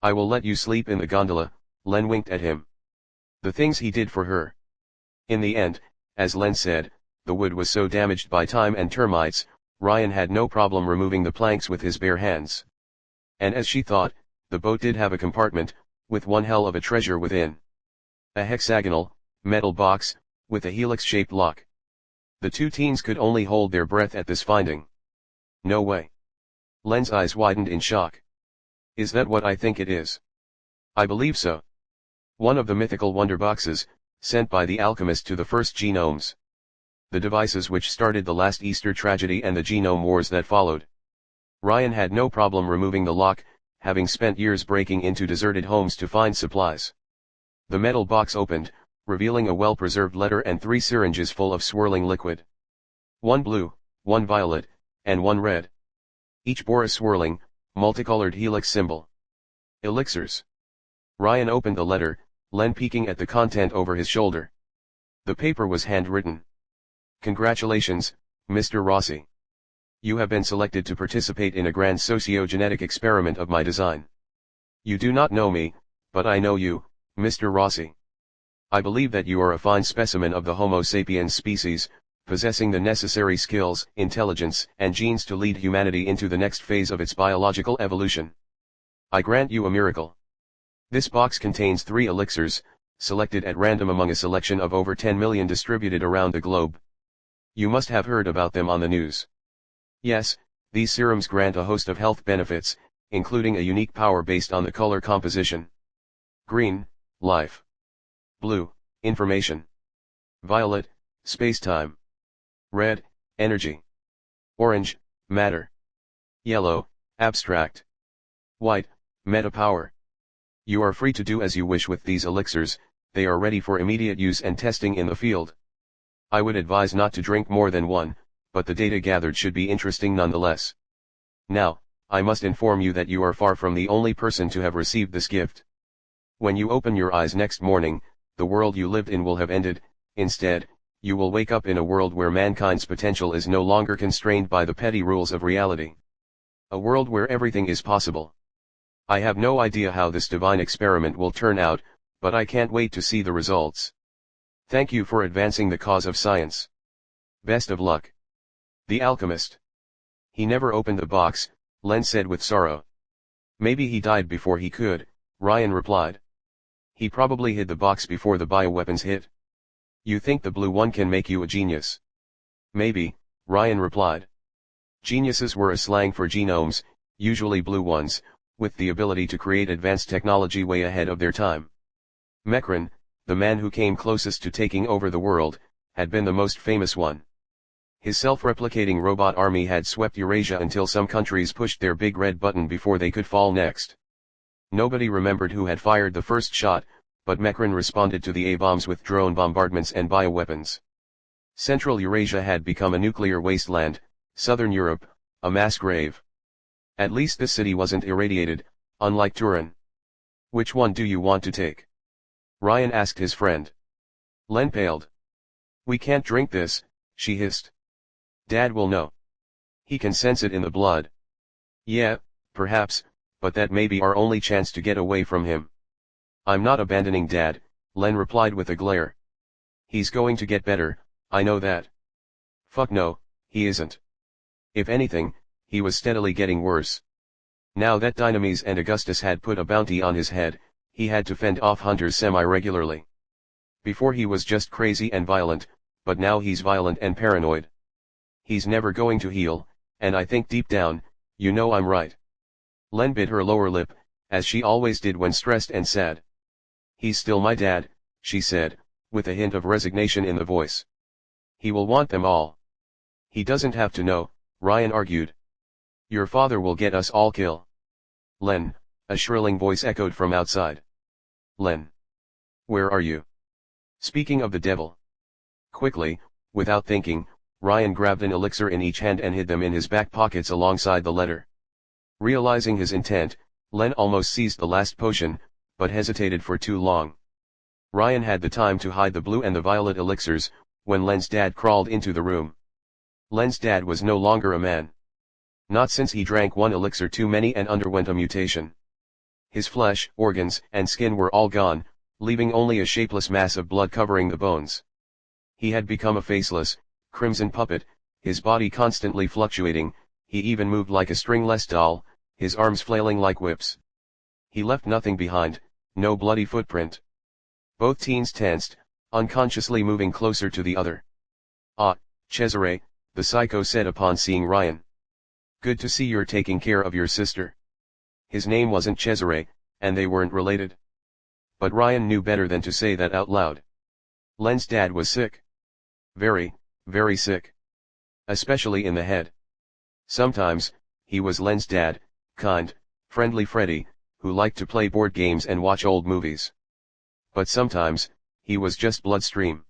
I will let you sleep in the gondola, Len winked at him. The things he did for her. In the end, as Len said, the wood was so damaged by time and termites, Ryan had no problem removing the planks with his bare hands. And as she thought, the boat did have a compartment, with one hell of a treasure within. A hexagonal, metal box, with a helix-shaped lock. The two teens could only hold their breath at this finding. No way. Len's eyes widened in shock. Is that what I think it is? I believe so. One of the mythical wonder boxes, sent by the alchemist to the first genomes. The devices which started the last Easter tragedy and the genome wars that followed. Ryan had no problem removing the lock, having spent years breaking into deserted homes to find supplies. The metal box opened, revealing a well-preserved letter and 3 syringes full of swirling liquid. One blue, one violet, and one red. Each bore a swirling, multicolored helix symbol. Elixirs. Ryan opened the letter, Len peeking at the content over his shoulder. The paper was handwritten. Congratulations, Mr. Rossi. You have been selected to participate in a grand socio-genetic experiment of my design. You do not know me, but I know you, Mr. Rossi. I believe that you are a fine specimen of the Homo sapiens species, possessing the necessary skills, intelligence, and genes to lead humanity into the next phase of its biological evolution. I grant you a miracle. This box contains 3 elixirs, selected at random among a selection of over 10 million distributed around the globe. You must have heard about them on the news. Yes, These serums grant a host of health benefits, including a unique power based on the color composition. Green, life. Blue, information. Violet, space-time. Red, energy. Orange, matter. Yellow, abstract. White, meta power. You are free to do as you wish with these elixirs, they are ready for immediate use and testing in the field. I would advise not to drink more than one, but the data gathered should be interesting nonetheless. Now, I must inform you that you are far from the only person to have received this gift. When you open your eyes next morning, the world you lived in will have ended. Instead, you will wake up in a world where mankind's potential is no longer constrained by the petty rules of reality. A world where everything is possible. I have no idea how this divine experiment will turn out, but I can't wait to see the results. Thank you for advancing the cause of science. Best of luck. The alchemist. He never opened the box, Len said with sorrow. Maybe he died before he could, Ryan replied. He probably hid the box before the bioweapons hit. You think the blue one can make you a genius? Maybe, Ryan replied. Geniuses were a slang for genomes, usually blue ones, with the ability to create advanced technology way ahead of their time. Mekran, the man who came closest to taking over the world, had been the most famous one. His self-replicating robot army had swept Eurasia until some countries pushed their big red button before they could fall next. Nobody remembered who had fired the first shot, but Mekran responded to the A-bombs with drone bombardments and bioweapons. Central Eurasia had become a nuclear wasteland, Southern Europe, a mass grave. At least the city wasn't irradiated, unlike Turin. Which one do you want to take? Ryan asked his friend. Len paled. We can't drink this, she hissed. Dad will know. He can sense it in the blood. Yeah, perhaps, but that may be our only chance to get away from him. I'm not abandoning Dad, Len replied with a glare. He's going to get better, I know that. Fuck no, he isn't. If anything, he was steadily getting worse. Now that Dynamis and Augustus had put a bounty on his head, he had to fend off hunters semi-regularly. Before he was just crazy and violent, but now he's violent and paranoid. He's never going to heal, and I think deep down, you know I'm right. Len bit her lower lip, as she always did when stressed and sad. He's still my dad, she said, with a hint of resignation in the voice. He will want them all. He doesn't have to know, Ryan argued. Your father will get us all killed. Len, a shrilling voice echoed from outside. Len. Where are you? Speaking of the devil. Quickly, without thinking, Ryan grabbed an elixir in each hand and hid them in his back pockets alongside the letter. Realizing his intent, Len almost seized the last potion, but hesitated for too long. Ryan had the time to hide the blue and the violet elixirs, when Len's dad crawled into the room. Len's dad was no longer a man. Not since he drank one elixir too many and underwent a mutation. His flesh, organs, and skin were all gone, leaving only a shapeless mass of blood covering the bones. He had become a faceless, crimson puppet, his body constantly fluctuating, he even moved like a stringless doll, his arms flailing like whips. He left nothing behind, no bloody footprint. Both teens tensed, unconsciously moving closer to the other. Ah, Cesare, the psycho said upon seeing Ryan. Good to see you're taking care of your sister. His name wasn't Cesare, and they weren't related. But Ryan knew better than to say that out loud. Len's dad was sick. Very, very sick. Especially in the head. Sometimes, he was Len's dad, kind, friendly Freddy, who liked to play board games and watch old movies. But sometimes, he was just Bloodstream.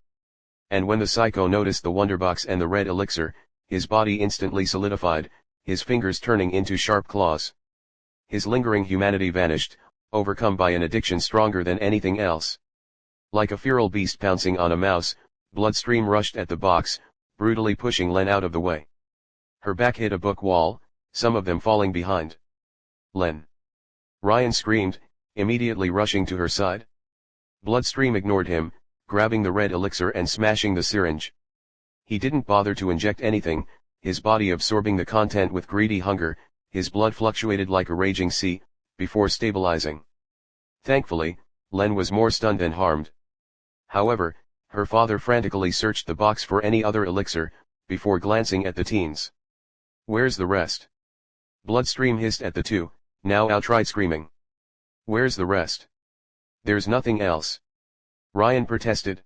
And when the psycho noticed the wonderbox and the red elixir, his body instantly solidified, his fingers turning into sharp claws. His lingering humanity vanished, overcome by an addiction stronger than anything else. Like a feral beast pouncing on a mouse, Bloodstream rushed at the box, brutally pushing Len out of the way. Her back hit a book wall, some of them falling behind. Len. Ryan screamed, immediately rushing to her side. Bloodstream ignored him, grabbing the red elixir and smashing the syringe. He didn't bother to inject anything, his body absorbing the content with greedy hunger, his blood fluctuated like a raging sea, before stabilizing. Thankfully, Len was more stunned than harmed. However, her father frantically searched the box for any other elixir, before glancing at the teens. Where's the rest? Bloodstream hissed at the two, now outright screaming. Where's the rest? There's nothing else. Ryan protested.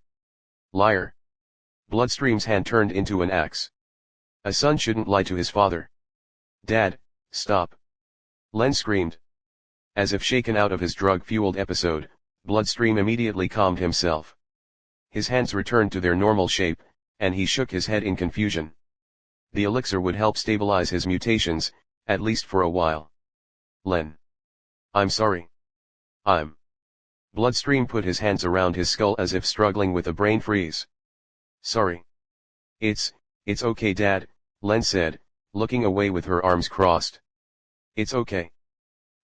Liar. Bloodstream's hand turned into an axe. A son shouldn't lie to his father. Dad, stop. Len screamed. As if shaken out of his drug-fueled episode, Bloodstream immediately calmed himself. His hands returned to their normal shape, and he shook his head in confusion. The elixir would help stabilize his mutations, at least for a while. Len. I'm sorry. Bloodstream put his hands around his skull as if struggling with a brain freeze. Sorry. It's okay, Dad, Len said, looking away with her arms crossed. It's okay.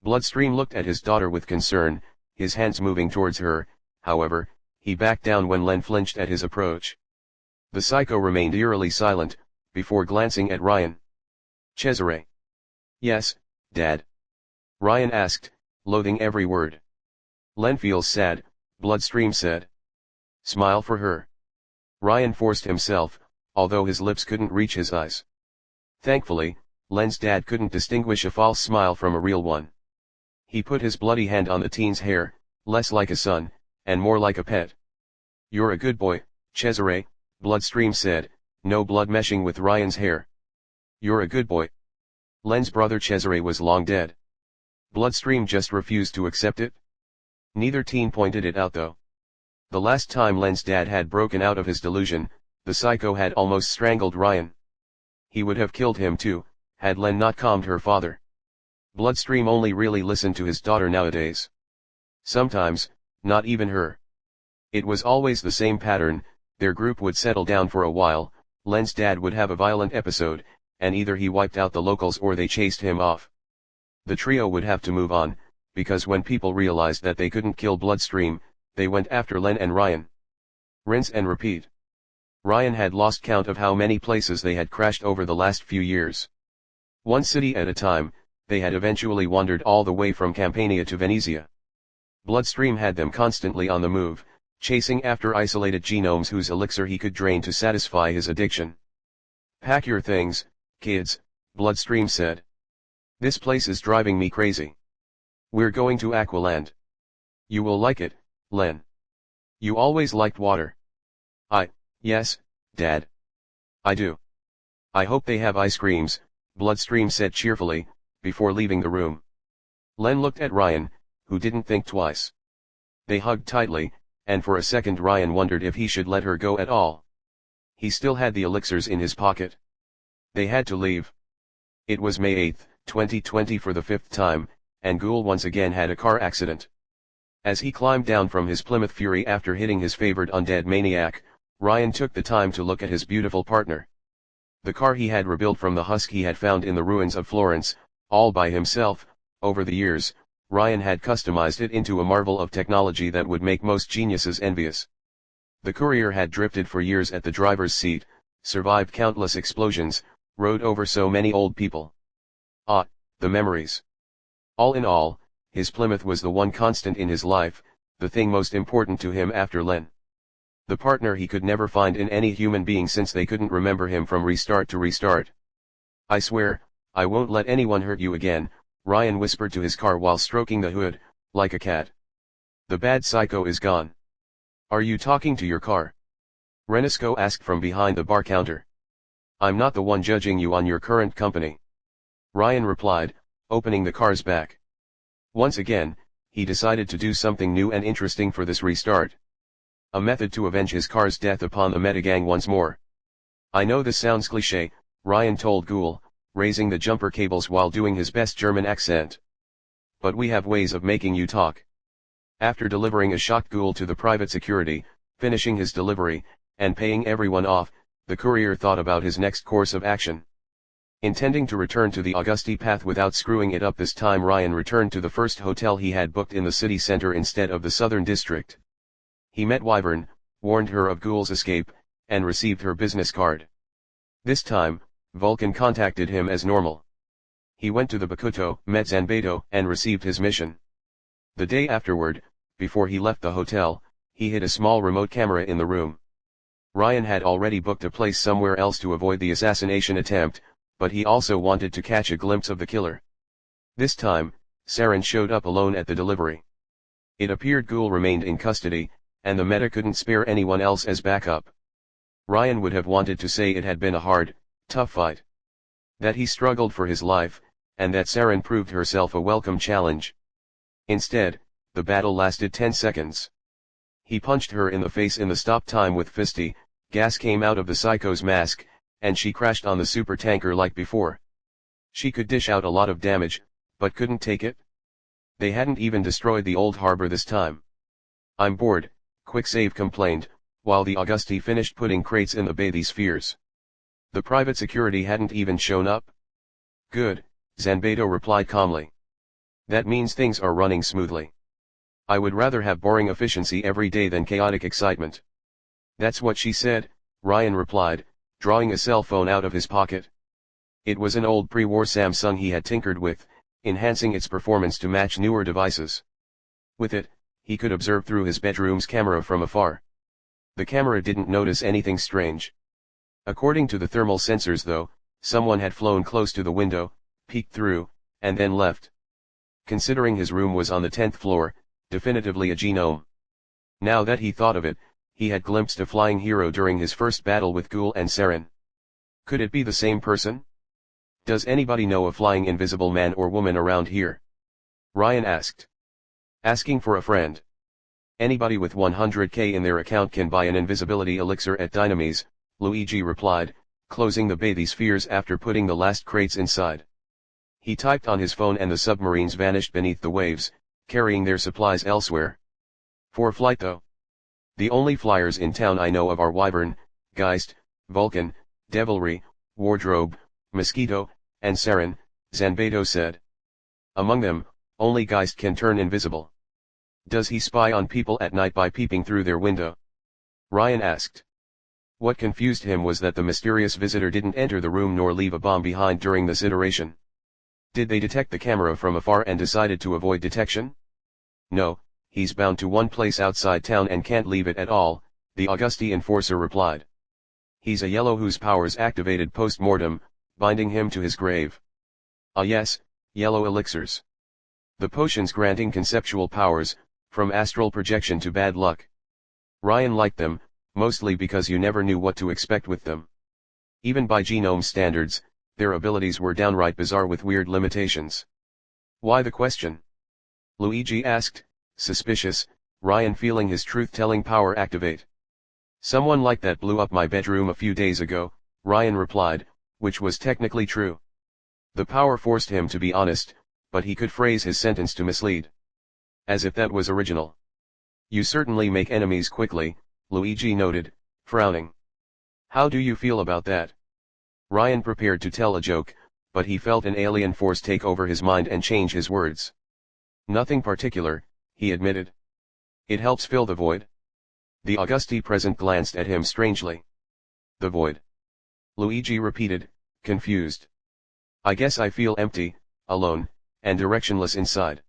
Bloodstream looked at his daughter with concern, his hands moving towards her. However, he backed down when Len flinched at his approach. The psycho remained eerily silent, before glancing at Ryan. Cesare. Yes, Dad. Ryan asked, loathing every word. Len feels sad, Bloodstream said. Smile for her. Ryan forced himself, although his lips couldn't reach his eyes. Thankfully, Len's dad couldn't distinguish a false smile from a real one. He put his bloody hand on the teen's hair, less like a son, and more like a pet. You're a good boy, Cesare, Bloodstream said, no blood meshing with Ryan's hair. You're a good boy. Len's brother Cesare was long dead. Bloodstream just refused to accept it. Neither teen pointed it out though. The last time Len's dad had broken out of his delusion, the psycho had almost strangled Ryan. He would have killed him too, had Len not calmed her father. Bloodstream only really listened to his daughter nowadays. Sometimes, not even her. It was always the same pattern, their group would settle down for a while, Len's dad would have a violent episode, and either he wiped out the locals or they chased him off. The trio would have to move on, because when people realized that they couldn't kill Bloodstream, they went after Len and Ryan. Rinse and repeat. Ryan had lost count of how many places they had crashed over the last few years. One city at a time, they had eventually wandered all the way from Campania to Venezia. Bloodstream had them constantly on the move, chasing after isolated genomes whose elixir he could drain to satisfy his addiction. Pack your things, kids, Bloodstream said. This place is driving me crazy. We're going to Aqualand. You will like it, Len. You always liked water. Yes, Dad. I do. I hope they have ice creams, Bloodstream said cheerfully, before leaving the room. Len looked at Ryan, who didn't think twice. They hugged tightly, and for a second Ryan wondered if he should let her go at all. He still had the elixirs in his pocket. They had to leave. It was May 8, 2020 for the fifth time, and Ghoul once again had a car accident. As he climbed down from his Plymouth Fury after hitting his favored undead maniac, Ryan took the time to look at his beautiful partner. The car he had rebuilt from the husk he had found in the ruins of Florence, all by himself. Over the years, Ryan had customized it into a marvel of technology that would make most geniuses envious. The courier had drifted for years at the driver's seat, survived countless explosions, rode over so many old people. Ah, the memories. All in all, his Plymouth was the one constant in his life, the thing most important to him after Len. The partner he could never find in any human being since they couldn't remember him from restart to restart. I swear, I won't let anyone hurt you again, Ryan whispered to his car while stroking the hood, like a cat. The bad psycho is gone. Are you talking to your car? Renisco asked from behind the bar counter. I'm not the one judging you on your current company. Ryan replied, opening the car's back. Once again, he decided to do something new and interesting for this restart. A method to avenge his car's death upon the Metagang once more. I know this sounds cliché, Ryan told Ghoul, raising the jumper cables while doing his best German accent. But we have ways of making you talk. After delivering a shocked Ghoul to the private security, finishing his delivery, and paying everyone off, the courier thought about his next course of action. Intending to return to the Augusti path without screwing it up this time, Ryan returned to the first hotel he had booked in the city center instead of the southern district. He met Wyvern, warned her of Ghoul's escape, and received her business card. This time, Vulcan contacted him as normal. He went to the Bakuto, met Zanbeto, and received his mission. The day afterward, before he left the hotel, he hid a small remote camera in the room. Ryan had already booked a place somewhere else to avoid the assassination attempt, but he also wanted to catch a glimpse of the killer. This time, Saren showed up alone at the delivery. It appeared Ghoul remained in custody, and the meta couldn't spare anyone else as backup. Ryan would have wanted to say it had been a hard, tough fight. That he struggled for his life, and that Saren proved herself a welcome challenge. Instead, the battle lasted 10 seconds. He punched her in the face in the stop time with Fisty, gas came out of the Psycho's mask, and she crashed on the super tanker like before. She could dish out a lot of damage, but couldn't take it. They hadn't even destroyed the old harbor this time. I'm bored, Quicksave complained, while the Augusti finished putting crates in the bathyspheres. The private security hadn't even shown up? Good, Zanbedo replied calmly. That means things are running smoothly. I would rather have boring efficiency every day than chaotic excitement. That's what she said, Ryan replied, drawing a cell phone out of his pocket. It was an old pre-war Samsung he had tinkered with, enhancing its performance to match newer devices. With it, he could observe through his bedroom's camera from afar. The camera didn't notice anything strange. According to the thermal sensors though, someone had flown close to the window, peeked through, and then left. Considering his room was on the 10th floor, definitively a genome. Now that he thought of it, he had glimpsed a flying hero during his first battle with Ghoul and Saren. Could it be the same person? Does anybody know a flying invisible man or woman around here? Ryan asked. Asking for a friend. Anybody with 100k in their account can buy an invisibility elixir at Dynamis, Luigi replied, closing the bathyspheres after putting the last crates inside. He typed on his phone and the submarines vanished beneath the waves, carrying their supplies elsewhere. For flight though. The only flyers in town I know of are Wyvern, Geist, Vulcan, Devilry, Wardrobe, Mosquito, and Saren, Zanbedo said. Among them, only Geist can turn invisible. Does he spy on people at night by peeping through their window? Ryan asked. What confused him was that the mysterious visitor didn't enter the room nor leave a bomb behind during this iteration. Did they detect the camera from afar and decided to avoid detection? No, he's bound to one place outside town and can't leave it at all, the Augusti enforcer replied. He's a yellow whose powers activated post-mortem, binding him to his grave. Ah yes, yellow elixirs. The potions granting conceptual powers, from astral projection to bad luck. Ryan liked them, mostly because you never knew what to expect with them. Even by genome standards, their abilities were downright bizarre with weird limitations. Why the question? Luigi asked, suspicious, Ryan feeling his truth-telling power activate. Someone like that blew up my bedroom a few days ago, Ryan replied, which was technically true. The power forced him to be honest, but he could phrase his sentence to mislead. As if that was original. You certainly make enemies quickly, Luigi noted, frowning. How do you feel about that? Ryan prepared to tell a joke, but he felt an alien force take over his mind and change his words. Nothing particular, he admitted. It helps fill the void. The Augusti present glanced at him strangely. The void. Luigi repeated, confused. I guess I feel empty, alone, and directionless inside.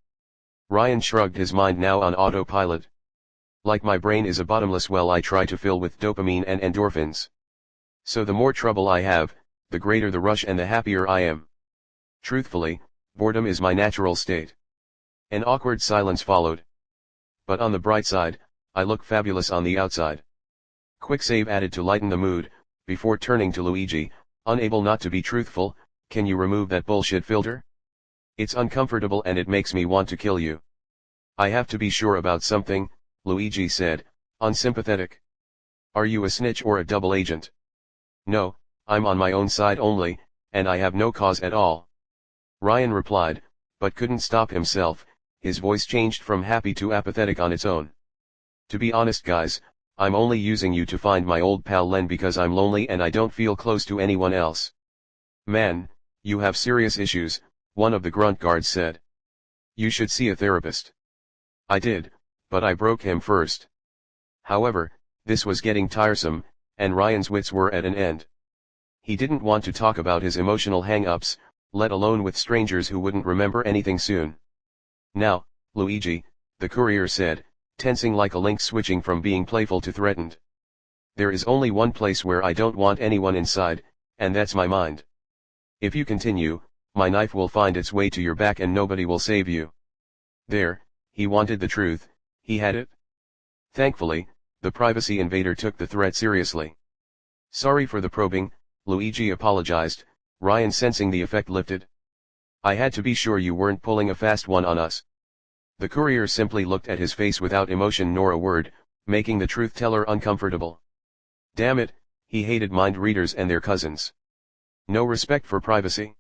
Ryan shrugged his mind now on autopilot. Like my brain is a bottomless well I try to fill with dopamine and endorphins. So the more trouble I have, the greater the rush and the happier I am. Truthfully, boredom is my natural state. An awkward silence followed. But on the bright side, I look fabulous on the outside. Quicksave added to lighten the mood, before turning to Luigi, unable not to be truthful, can you remove that bullshit filter? It's uncomfortable and it makes me want to kill you. I have to be sure about something, Luigi said, unsympathetic. Are you a snitch or a double agent? No, I'm on my own side only, and I have no cause at all. Ryan replied, but couldn't stop himself, his voice changed from happy to apathetic on its own. To be honest guys, I'm only using you to find my old pal Len because I'm lonely and I don't feel close to anyone else. Man, you have serious issues, one of the grunt guards said. You should see a therapist. I did, but I broke him first. However, this was getting tiresome, and Ryan's wits were at an end. He didn't want to talk about his emotional hang-ups, let alone with strangers who wouldn't remember anything soon. Now, Luigi, the courier said, tensing like a lynx switching from being playful to threatened. There is only one place where I don't want anyone inside, and that's my mind. If you continue, my knife will find its way to your back and nobody will save you. There, he wanted the truth, he had it. Thankfully, the privacy invader took the threat seriously. Sorry for the probing, Luigi apologized, Ryan sensing the effect lifted. I had to be sure you weren't pulling a fast one on us. The courier simply looked at his face without emotion nor a word, making the truth-teller uncomfortable. Damn it, he hated mind readers and their cousins. No respect for privacy.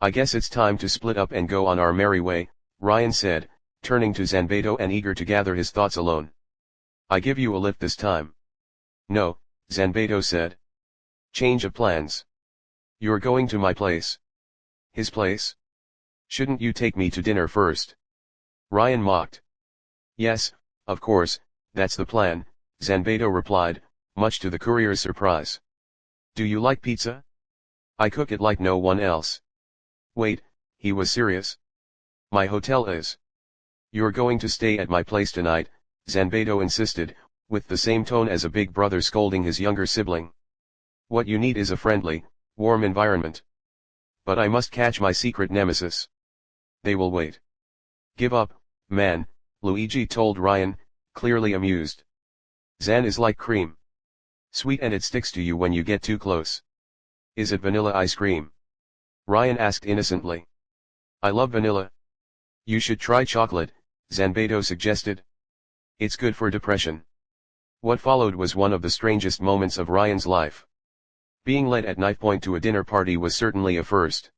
I guess it's time to split up and go on our merry way, Ryan said, turning to Zanbedo and eager to gather his thoughts alone. I give you a lift this time. No, Zanbedo said. Change of plans. You're going to my place. His place? Shouldn't you take me to dinner first? Ryan mocked. Yes, of course, that's the plan, Zanbedo replied, much to the courier's surprise. Do you like pizza? I cook it like no one else. Wait, he was serious. My hotel is. You're going to stay at my place tonight, Zanbedo insisted, with the same tone as a big brother scolding his younger sibling. What you need is a friendly, warm environment. But I must catch my secret nemesis. They will wait. Give up, man, Luigi told Ryan, clearly amused. Zan is like cream. Sweet and it sticks to you when you get too close. Is it vanilla ice cream? Ryan asked innocently. I love vanilla. You should try chocolate, Zanbedo suggested. It's good for depression. What followed was one of the strangest moments of Ryan's life. Being led at knife point to a dinner party was certainly a first.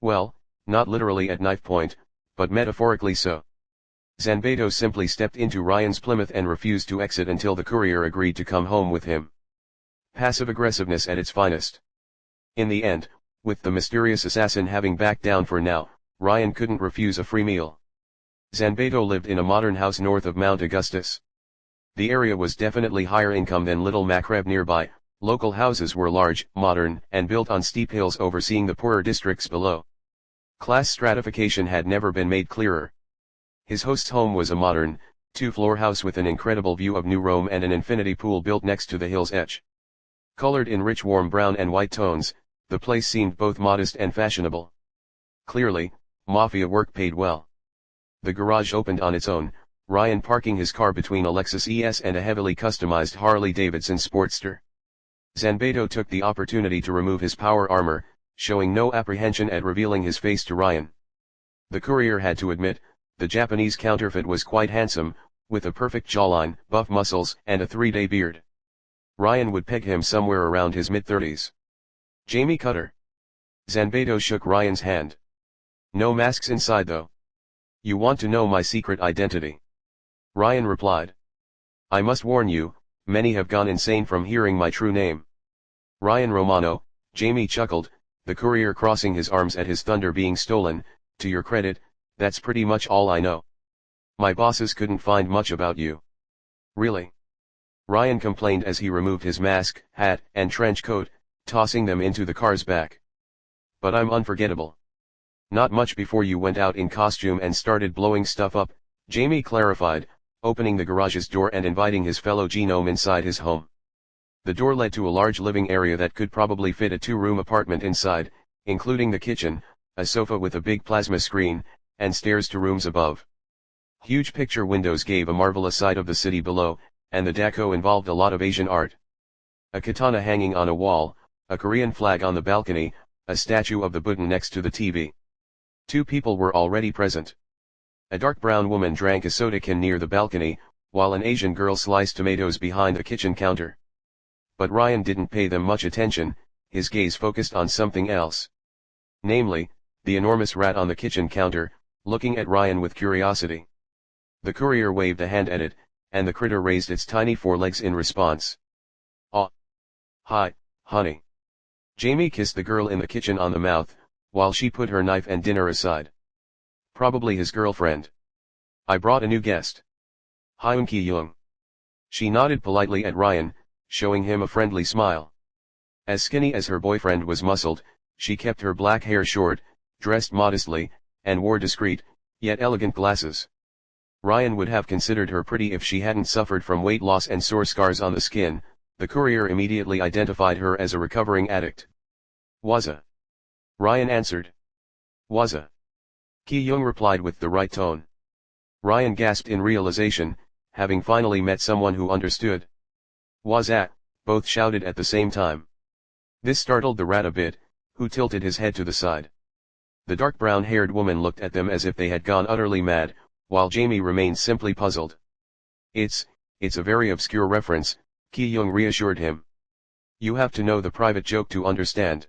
Well, not literally at knife point, but metaphorically so. Zanbedo simply stepped into Ryan's Plymouth and refused to exit until the courier agreed to come home with him. Passive aggressiveness at its finest. In the end, with the mysterious assassin having backed down for now, Ryan couldn't refuse a free meal. Zanbedo lived in a modern house north of Mount Augustus. The area was definitely higher income than Little Macreb nearby. Local houses were large, modern, and built on steep hills overseeing the poorer districts below. Class stratification had never been made clearer. His host's home was a modern, two-floor house with an incredible view of New Rome and an infinity pool built next to the hill's edge. Colored in rich warm brown and white tones, the place seemed both modest and fashionable. Clearly, mafia work paid well. The garage opened on its own, Ryan parking his car between a Lexus ES and a heavily customized Harley-Davidson Sportster. Zanbedo took the opportunity to remove his power armor, showing no apprehension at revealing his face to Ryan. The courier had to admit, the Japanese counterfeit was quite handsome, with a perfect jawline, buff muscles, and a 3-day beard. Ryan would peg him somewhere around his mid-30s. Jamie Cutter. Zanbedo shook Ryan's hand. No masks inside though. You want to know my secret identity? Ryan replied. I must warn you, many have gone insane from hearing my true name. Ryan Romano, Jamie chuckled, the courier crossing his arms at his thunder being stolen. To your credit, that's pretty much all I know. My bosses couldn't find much about you. Really? Ryan complained as he removed his mask, hat, and trench coat, tossing them into the car's back. But I'm unforgettable. Not much before you went out in costume and started blowing stuff up, Jamie clarified, opening the garage's door and inviting his fellow genome inside his home. The door led to a large living area that could probably fit a 2-room apartment inside, including the kitchen, a sofa with a big plasma screen, and stairs to rooms above. Huge picture windows gave a marvelous sight of the city below, and the deco involved a lot of Asian art. A katana hanging on a wall, a Korean flag on the balcony, a statue of the Buddha next to the TV. 2 people were already present. A dark brown woman drank a soda can near the balcony, while an Asian girl sliced tomatoes behind the kitchen counter. But Ryan didn't pay them much attention, his gaze focused on something else. Namely, the enormous rat on the kitchen counter, looking at Ryan with curiosity. The courier waved a hand at it, and the critter raised its tiny forelegs in response. "Aw. Hi, honey." Jamie kissed the girl in the kitchen on the mouth, while she put her knife and dinner aside. Probably his girlfriend. "I brought a new guest. Hyun Ki-young." She nodded politely at Ryan, showing him a friendly smile. As skinny as her boyfriend was muscled, she kept her black hair short, dressed modestly, and wore discreet, yet elegant glasses. Ryan would have considered her pretty if she hadn't suffered from weight loss and sore scars on the skin. The courier immediately identified her as a recovering addict. Waza. Ryan answered. Waza. Ki-young replied with the right tone. Ryan gasped in realization, having finally met someone who understood. Waza, both shouted at the same time. This startled the rat a bit, who tilted his head to the side. The dark brown-haired woman looked at them as if they had gone utterly mad, while Jamie remained simply puzzled. It's a very obscure reference, Ki-young reassured him. You have to know the private joke to understand.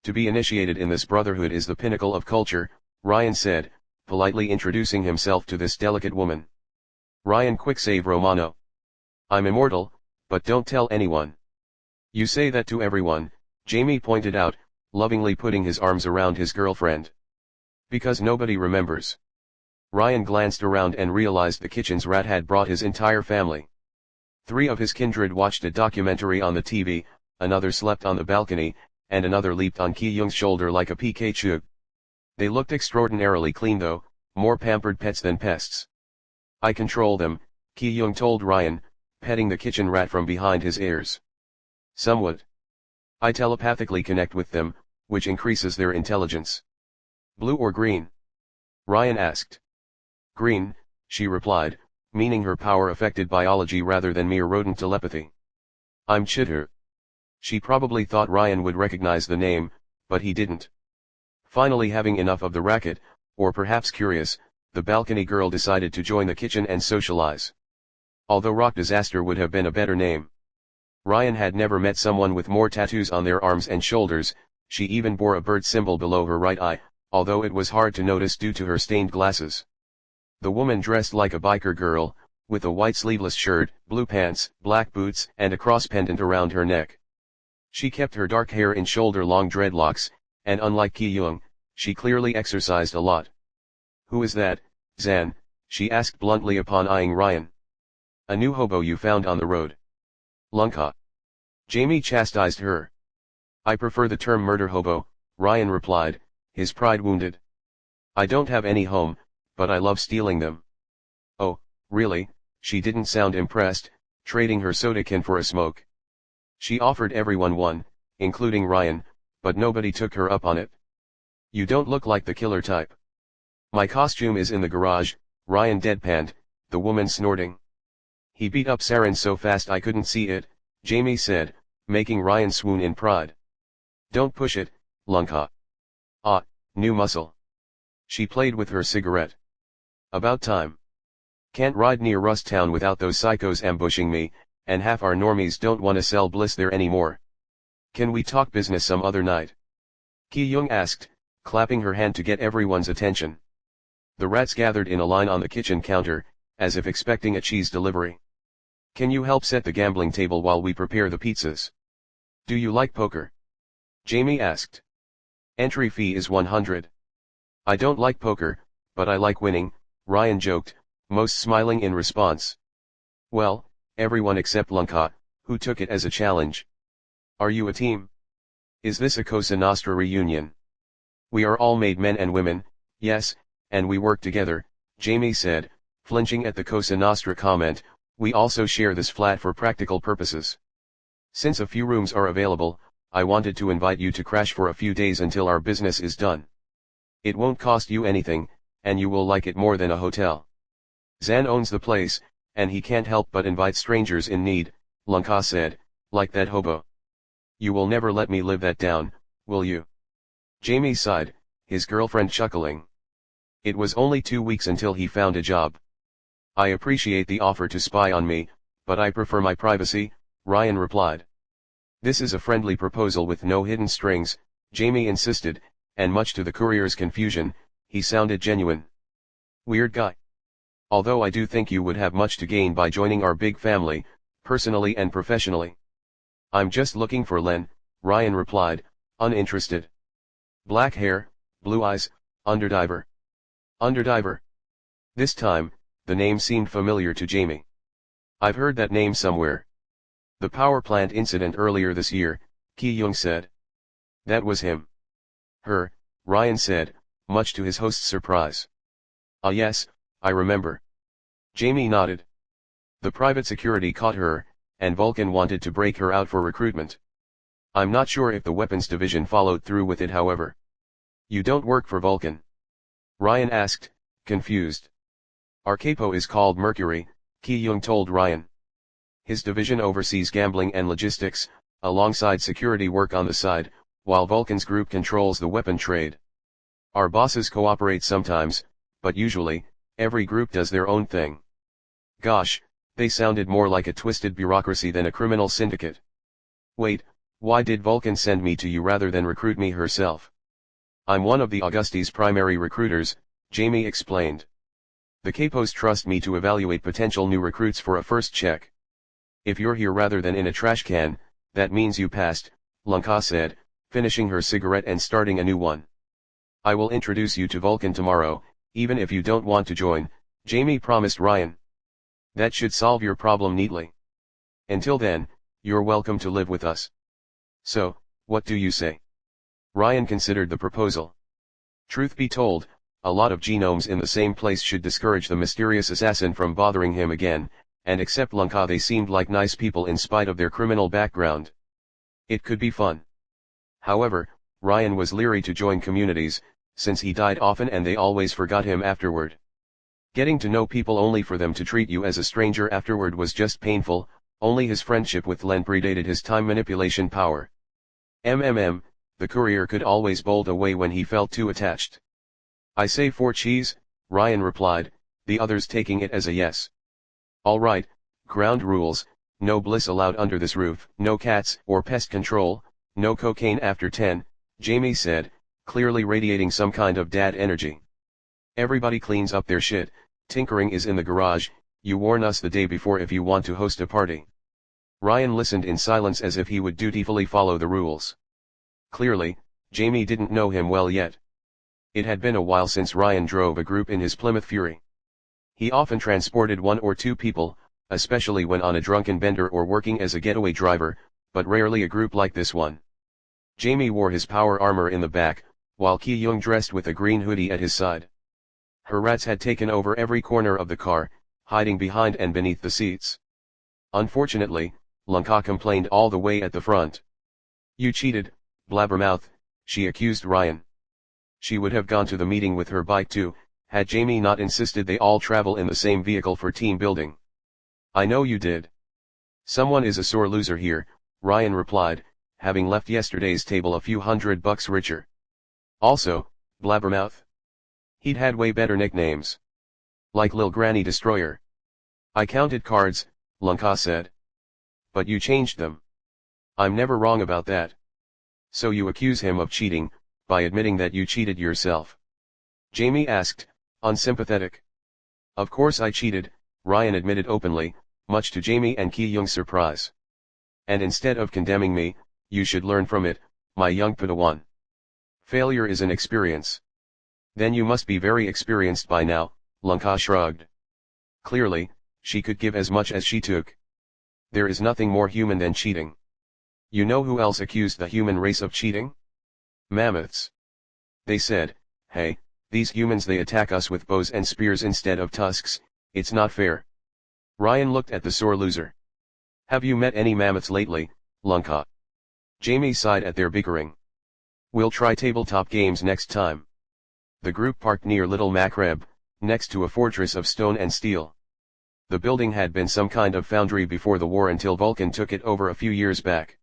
To be initiated in this brotherhood is the pinnacle of culture, Ryan said, politely introducing himself to this delicate woman. Ryan quick save Romano. I'm immortal, but don't tell anyone. You say that to everyone, Jamie pointed out, lovingly putting his arms around his girlfriend. Because nobody remembers. Ryan glanced around and realized the kitchen's rat had brought his entire family. 3 of his kindred watched a documentary on the TV, another slept on the balcony, and another leaped on Ki-young's shoulder like a P6-12. They looked extraordinarily clean though, more pampered pets than pests. I control them, Ki-young told Ryan, petting the kitchen rat from behind his ears. Somewhat. I telepathically connect with them, which increases their intelligence. Blue or green? Ryan asked. Green, she replied, meaning her power affected biology rather than mere rodent telepathy. I'm Chitter. She probably thought Ryan would recognize the name, but he didn't. Finally having enough of the racket, or perhaps curious, the balcony girl decided to join the kitchen and socialize. Although Rock Disaster would have been a better name. Ryan had never met someone with more tattoos on their arms and shoulders, she even bore a bird symbol below her right eye, although it was hard to notice due to her stained glasses. The woman dressed like a biker girl, with a white sleeveless shirt, blue pants, black boots and a cross pendant around her neck. She kept her dark hair in shoulder-long dreadlocks, and unlike Ki-young, she clearly exercised a lot. Who is that, Zan? She asked bluntly upon eyeing Ryan. A new hobo you found on the road. Lunka. Jamie chastised her. I prefer the term murder hobo, Ryan replied, his pride wounded. I don't have any home, but I love stealing them. Oh, really? She didn't sound impressed, trading her soda can for a smoke. She offered everyone one, including Ryan, but nobody took her up on it. You don't look like the killer type. My costume is in the garage, Ryan deadpanned, the woman snorting. He beat up Saren so fast I couldn't see it, Jamie said, making Ryan swoon in pride. Don't push it, Lunka. Ah, new muscle. She played with her cigarette. About time. Can't ride near Rust Town without those psychos ambushing me, and half our normies don't wanna sell bliss there anymore. Can we talk business some other night? Ki-young asked, clapping her hand to get everyone's attention. The rats gathered in a line on the kitchen counter, as if expecting a cheese delivery. Can you help set the gambling table while we prepare the pizzas? Do you like poker? Jamie asked. Entry fee is 100. I don't like poker, but I like winning, Ryan joked, most smiling in response. Well, everyone except Lunka, who took it as a challenge. Are you a team? Is this a Cosa Nostra reunion? We are all made men and women, yes, and we work together, Jamie said, flinching at the Cosa Nostra comment. We also share this flat for practical purposes. Since a few rooms are available, I wanted to invite you to crash for a few days until our business is done. It won't cost you anything, and you will like it more than a hotel. Zan owns the place, and he can't help but invite strangers in need, Lunka said, like that hobo. You will never let me live that down, will you? Jamie sighed, his girlfriend chuckling. It was only 2 weeks until he found a job. I appreciate the offer to spy on me, but I prefer my privacy, Ryan replied. This is a friendly proposal with no hidden strings, Jamie insisted, and much to the courier's confusion, he sounded genuine. Weird guy. Although I do think you would have much to gain by joining our big family, personally and professionally. I'm just looking for Len, Ryan replied, uninterested. Black hair, blue eyes, underdiver. Underdiver. This time, the name seemed familiar to Jamie. I've heard that name somewhere. The power plant incident earlier this year, Ki-young said. That was him. Her, Ryan said, much to his host's surprise. Ah yes, I remember. Jamie nodded. The private security caught her, and Vulcan wanted to break her out for recruitment. I'm not sure if the weapons division followed through with it however. You don't work for Vulcan? Ryan asked, confused. Our capo is called Mercury, Ki-young told Ryan. His division oversees gambling and logistics, alongside security work on the side, while Vulcan's group controls the weapon trade. Our bosses cooperate sometimes, but usually, every group does their own thing. Gosh, they sounded more like a twisted bureaucracy than a criminal syndicate. Wait, why did Vulcan send me to you rather than recruit me herself? I'm one of the Auguste's primary recruiters, Jamie explained. The capos trust me to evaluate potential new recruits for a first check. If you're here rather than in a trash can, that means you passed, Lunka said, finishing her cigarette and starting a new one. I will introduce you to Vulcan tomorrow, even if you don't want to join, Jamie promised Ryan. That should solve your problem neatly. Until then, you're welcome to live with us. So, what do you say? Ryan considered the proposal. Truth be told, a lot of genomes in the same place should discourage the mysterious assassin from bothering him again, and except Lunka they seemed like nice people in spite of their criminal background. It could be fun. However, Ryan was leery to join communities, since he died often and they always forgot him afterward. Getting to know people only for them to treat you as a stranger afterward was just painful. Only his friendship with Len predated his time manipulation power. The courier could always bolt away when he felt too attached. I say 4 cheese, Ryan replied, the others taking it as a yes. All right, ground rules, no bliss allowed under this roof, no cats or pest control, no cocaine after 10, Jamie said, clearly radiating some kind of dad energy. Everybody cleans up their shit, tinkering is in the garage, you warn us the day before if you want to host a party. Ryan listened in silence as if he would dutifully follow the rules. Clearly, Jamie didn't know him well yet. It had been a while since Ryan drove a group in his Plymouth Fury. He often transported 1 or 2 people, especially when on a drunken bender or working as a getaway driver, but rarely a group like this one. Jamie wore his power armor in the back, while Ki-young dressed with a green hoodie at his side. Her rats had taken over every corner of the car, hiding behind and beneath the seats. Unfortunately, Lunka complained all the way at the front. You cheated, blabbermouth, she accused Ryan. She would have gone to the meeting with her bike too, had Jamie not insisted they all travel in the same vehicle for team building. I know you did. Someone is a sore loser here, Ryan replied, having left yesterday's table a few $100 richer. Also, blabbermouth. He'd had way better nicknames. Like Lil Granny Destroyer. I counted cards, Lunka said. But you changed them. I'm never wrong about that. So you accuse him of cheating, by admitting that you cheated yourself? Jamie asked, unsympathetic. Of course I cheated, Ryan admitted openly, much to Jamie and Ki-young's surprise. And instead of condemning me, you should learn from it, my young Padawan. Failure is an experience. Then you must be very experienced by now, Lunka shrugged. Clearly, she could give as much as she took. There is nothing more human than cheating. You know who else accused the human race of cheating? Mammoths. They said, hey, these humans they attack us with bows and spears instead of tusks, it's not fair. Ryan looked at the sore loser. Have you met any mammoths lately, Lunka? Jamie sighed at their bickering. We'll try tabletop games next time. The group parked near Little Makreb, next to a fortress of stone and steel. The building had been some kind of foundry before the war until Vulcan took it over a few years back.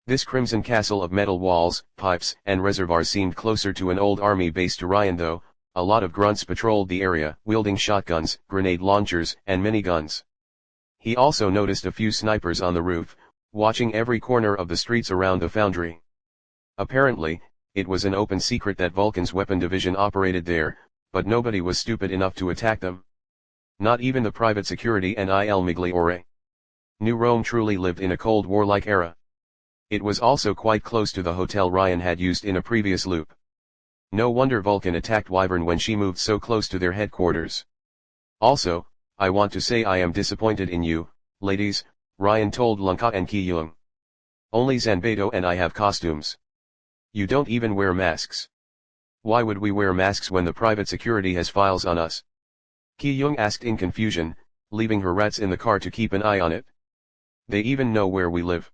This crimson castle of metal walls, pipes, and reservoirs seemed closer to an old army base to Ryan though. A lot of grunts patrolled the area, wielding shotguns, grenade launchers, and miniguns. He also noticed a few snipers on the roof, watching every corner of the streets around the foundry. Apparently, it was an open secret that Vulcan's weapon division operated there, but nobody was stupid enough to attack them. Not even the private security and Il Migliore. New Rome truly lived in a Cold War-like era. It was also quite close to the hotel Ryan had used in a previous loop. No wonder Vulcan attacked Wyvern when she moved so close to their headquarters. Also, I want to say I am disappointed in you, ladies, Ryan told Lunka and Ki-young. Only Zanbeto and I have costumes. You don't even wear masks. Why would we wear masks when the private security has files on us? Ki-young asked in confusion, leaving her rats in the car to keep an eye on it. They even know where we live.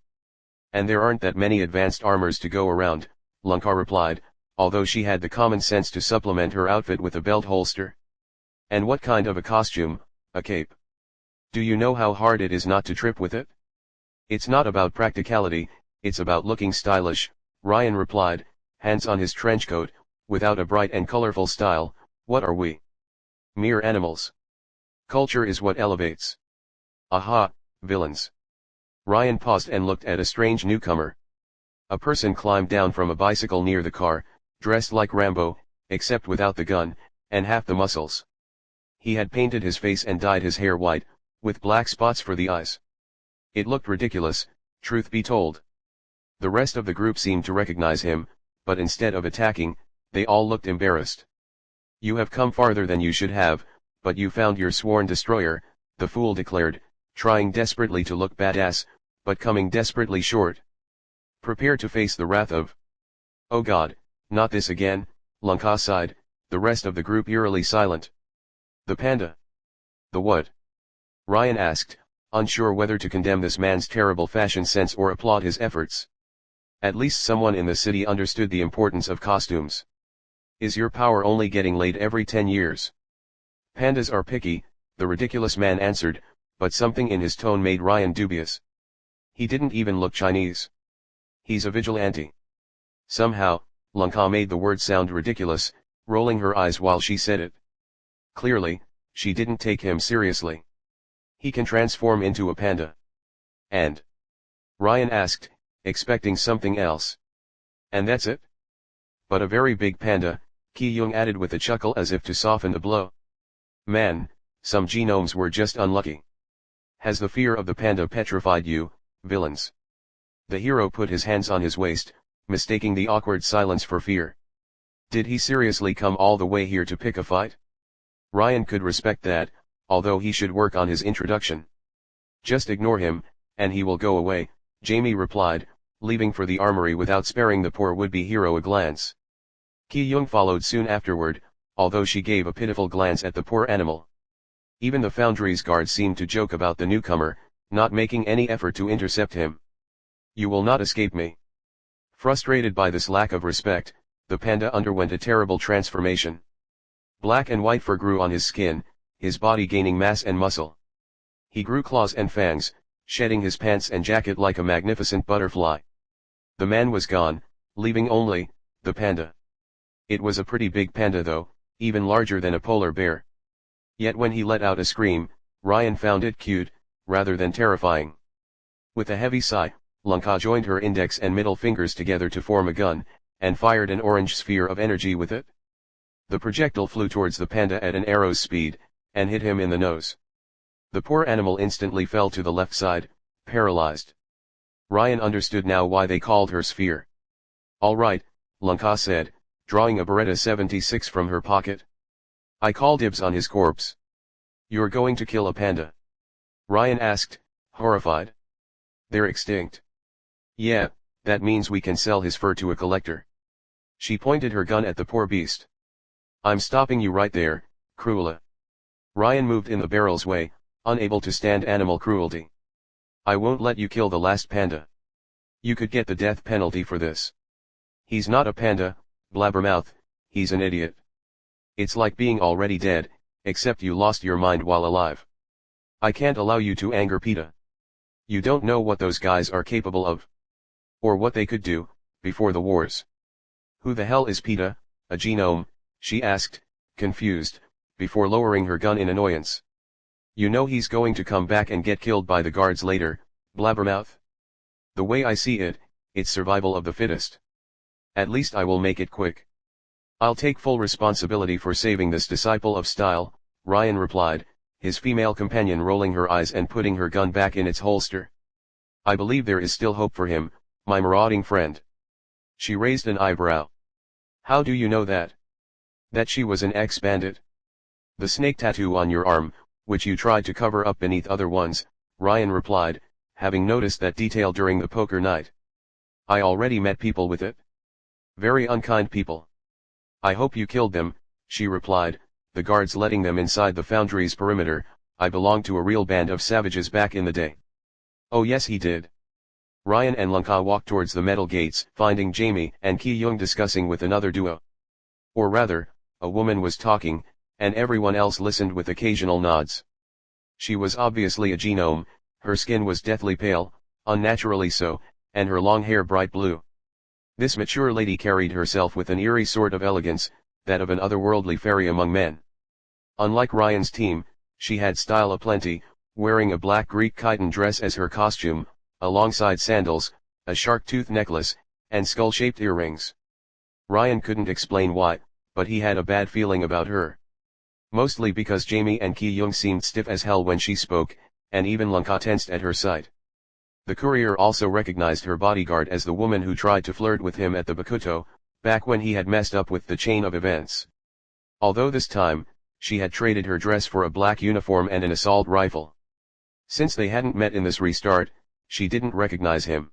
And there aren't that many advanced armors to go around, Lunka replied, although she had the common sense to supplement her outfit with a belt holster. And what kind of a costume? A cape. Do you know how hard it is not to trip with it? It's not about practicality, it's about looking stylish, Ryan replied, hands on his trench coat. Without a bright and colorful style, what are we? Mere animals. Culture is what elevates. Aha, villains. Ryan paused and looked at a strange newcomer. A person climbed down from a bicycle near the car, dressed like Rambo, except without the gun, and half the muscles. He had painted his face and dyed his hair white, with black spots for the eyes. It looked ridiculous, truth be told. The rest of the group seemed to recognize him, but instead of attacking, they all looked embarrassed. You have come farther than you should have, but you found your sworn destroyer, the fool declared, trying desperately to look badass, but coming desperately short. Prepare to face the wrath of... Oh God, not this again, Lanka sighed, the rest of the group eerily silent. The panda. The what? Ryan asked, unsure whether to condemn this man's terrible fashion sense or applaud his efforts. At least someone in the city understood the importance of costumes. Is your power only getting laid every 10 years? Pandas are picky, the ridiculous man answered, but something in his tone made Ryan dubious. He didn't even look Chinese. He's a vigilante. Somehow, Lanka made the word sound ridiculous, rolling her eyes while she said it. Clearly, she didn't take him seriously. He can transform into a panda. And? Ryan asked, expecting something else. And that's it? But a very big panda, Ki-young added with a chuckle as if to soften the blow. Man, some genomes were just unlucky. Has the fear of the panda petrified you, villains? The hero put his hands on his waist, mistaking the awkward silence for fear. Did he seriously come all the way here to pick a fight? Ryan could respect that, although he should work on his introduction. Just ignore him, and he will go away, Jamie replied, leaving for the armory without sparing the poor would-be hero a glance. Ki-young followed soon afterward, although she gave a pitiful glance at the poor animal. Even the foundry's guards seemed to joke about the newcomer, not making any effort to intercept him. You will not escape me. Frustrated by this lack of respect, the panda underwent a terrible transformation. Black and white fur grew on his skin, his body gaining mass and muscle. He grew claws and fangs, shedding his pants and jacket like a magnificent butterfly. The man was gone, leaving only the panda. It was a pretty big panda though, even larger than a polar bear. Yet when he let out a scream, Ryan found it cute, rather than terrifying. With a heavy sigh, Lanka joined her index and middle fingers together to form a gun, and fired an orange sphere of energy with it. The projectile flew towards the panda at an arrow's speed, and hit him in the nose. The poor animal instantly fell to the left side, paralyzed. Ryan understood now why they called her sphere. All right, Lanka said, drawing a Beretta 76 from her pocket. I call dibs on his corpse. You're going to kill a panda? Ryan asked, horrified. They're extinct. Yeah, that means we can sell his fur to a collector. She pointed her gun at the poor beast. I'm stopping you right there, Cruella. Ryan moved in the barrel's way, unable to stand animal cruelty. I won't let you kill the last panda. You could get the death penalty for this. He's not a panda, blabbermouth, he's an idiot. It's like being already dead, except you lost your mind while alive. I can't allow you to anger PETA. You don't know what those guys are capable of. Or what they could do, before the wars. Who the hell is PETA, a genome? She asked, confused, before lowering her gun in annoyance. You know he's going to come back and get killed by the guards later, blabbermouth. The way I see it, it's survival of the fittest. At least I will make it quick. I'll take full responsibility for saving this disciple of style, Ryan replied, his female companion rolling her eyes and putting her gun back in its holster. I believe there is still hope for him, my marauding friend. She raised an eyebrow. How do you know that? That she was an ex-bandit? The snake tattoo on your arm, which you tried to cover up beneath other ones, Ryan replied, having noticed that detail during the poker night. I already met people with it. Very unkind people. I hope you killed them, she replied, the guards letting them inside the foundry's perimeter. I belonged to a real band of savages back in the day. Oh yes he did. Ryan and Lanka walked towards the metal gates, finding Jamie and Ki-young discussing with another duo. Or rather, a woman was talking, and everyone else listened with occasional nods. She was obviously a genome, her skin was deathly pale, unnaturally so, and her long hair bright blue. This mature lady carried herself with an eerie sort of elegance, that of an otherworldly fairy among men. Unlike Ryan's team, she had style aplenty, wearing a black Greek chiton dress as her costume, alongside sandals, a shark-tooth necklace, and skull-shaped earrings. Ryan couldn't explain why, but he had a bad feeling about her. Mostly because Jamie and Ki-young seemed stiff as hell when she spoke, and even Lanka tensed at her sight. The courier also recognized her bodyguard as the woman who tried to flirt with him at the Bakuto, back when he had messed up with the chain of events. Although this time, she had traded her dress for a black uniform and an assault rifle. Since they hadn't met in this restart, she didn't recognize him.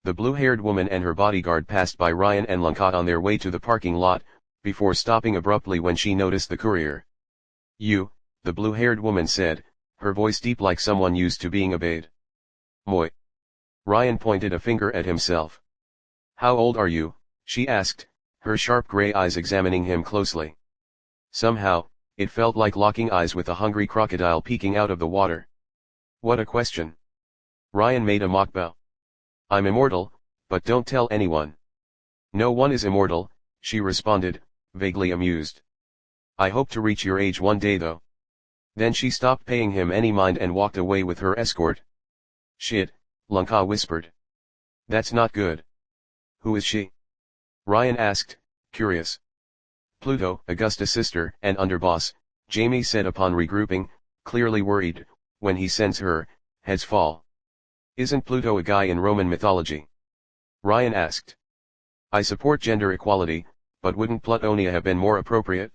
The blue-haired woman and her bodyguard passed by Ryan and Lanka on their way to the parking lot, before stopping abruptly when she noticed the courier. "You," the blue-haired woman said, her voice deep like someone used to being obeyed. "Moi." Ryan pointed a finger at himself. "How old are you?" she asked, her sharp gray eyes examining him closely. Somehow, it felt like locking eyes with a hungry crocodile peeking out of the water. What a question. Ryan made a mock bow. "I'm immortal, but don't tell anyone." "No one is immortal," she responded, vaguely amused. "I hope to reach your age one day though." Then she stopped paying him any mind and walked away with her escort. "Shit," Lanka whispered. "That's not good." "Who is she?" Ryan asked, curious. "Pluto, Augusta's sister and underboss," Jamie said upon regrouping, clearly worried. "When he sends her, heads fall." "Isn't Pluto a guy in Roman mythology?" Ryan asked. "I support gender equality, but wouldn't Plutonia have been more appropriate?"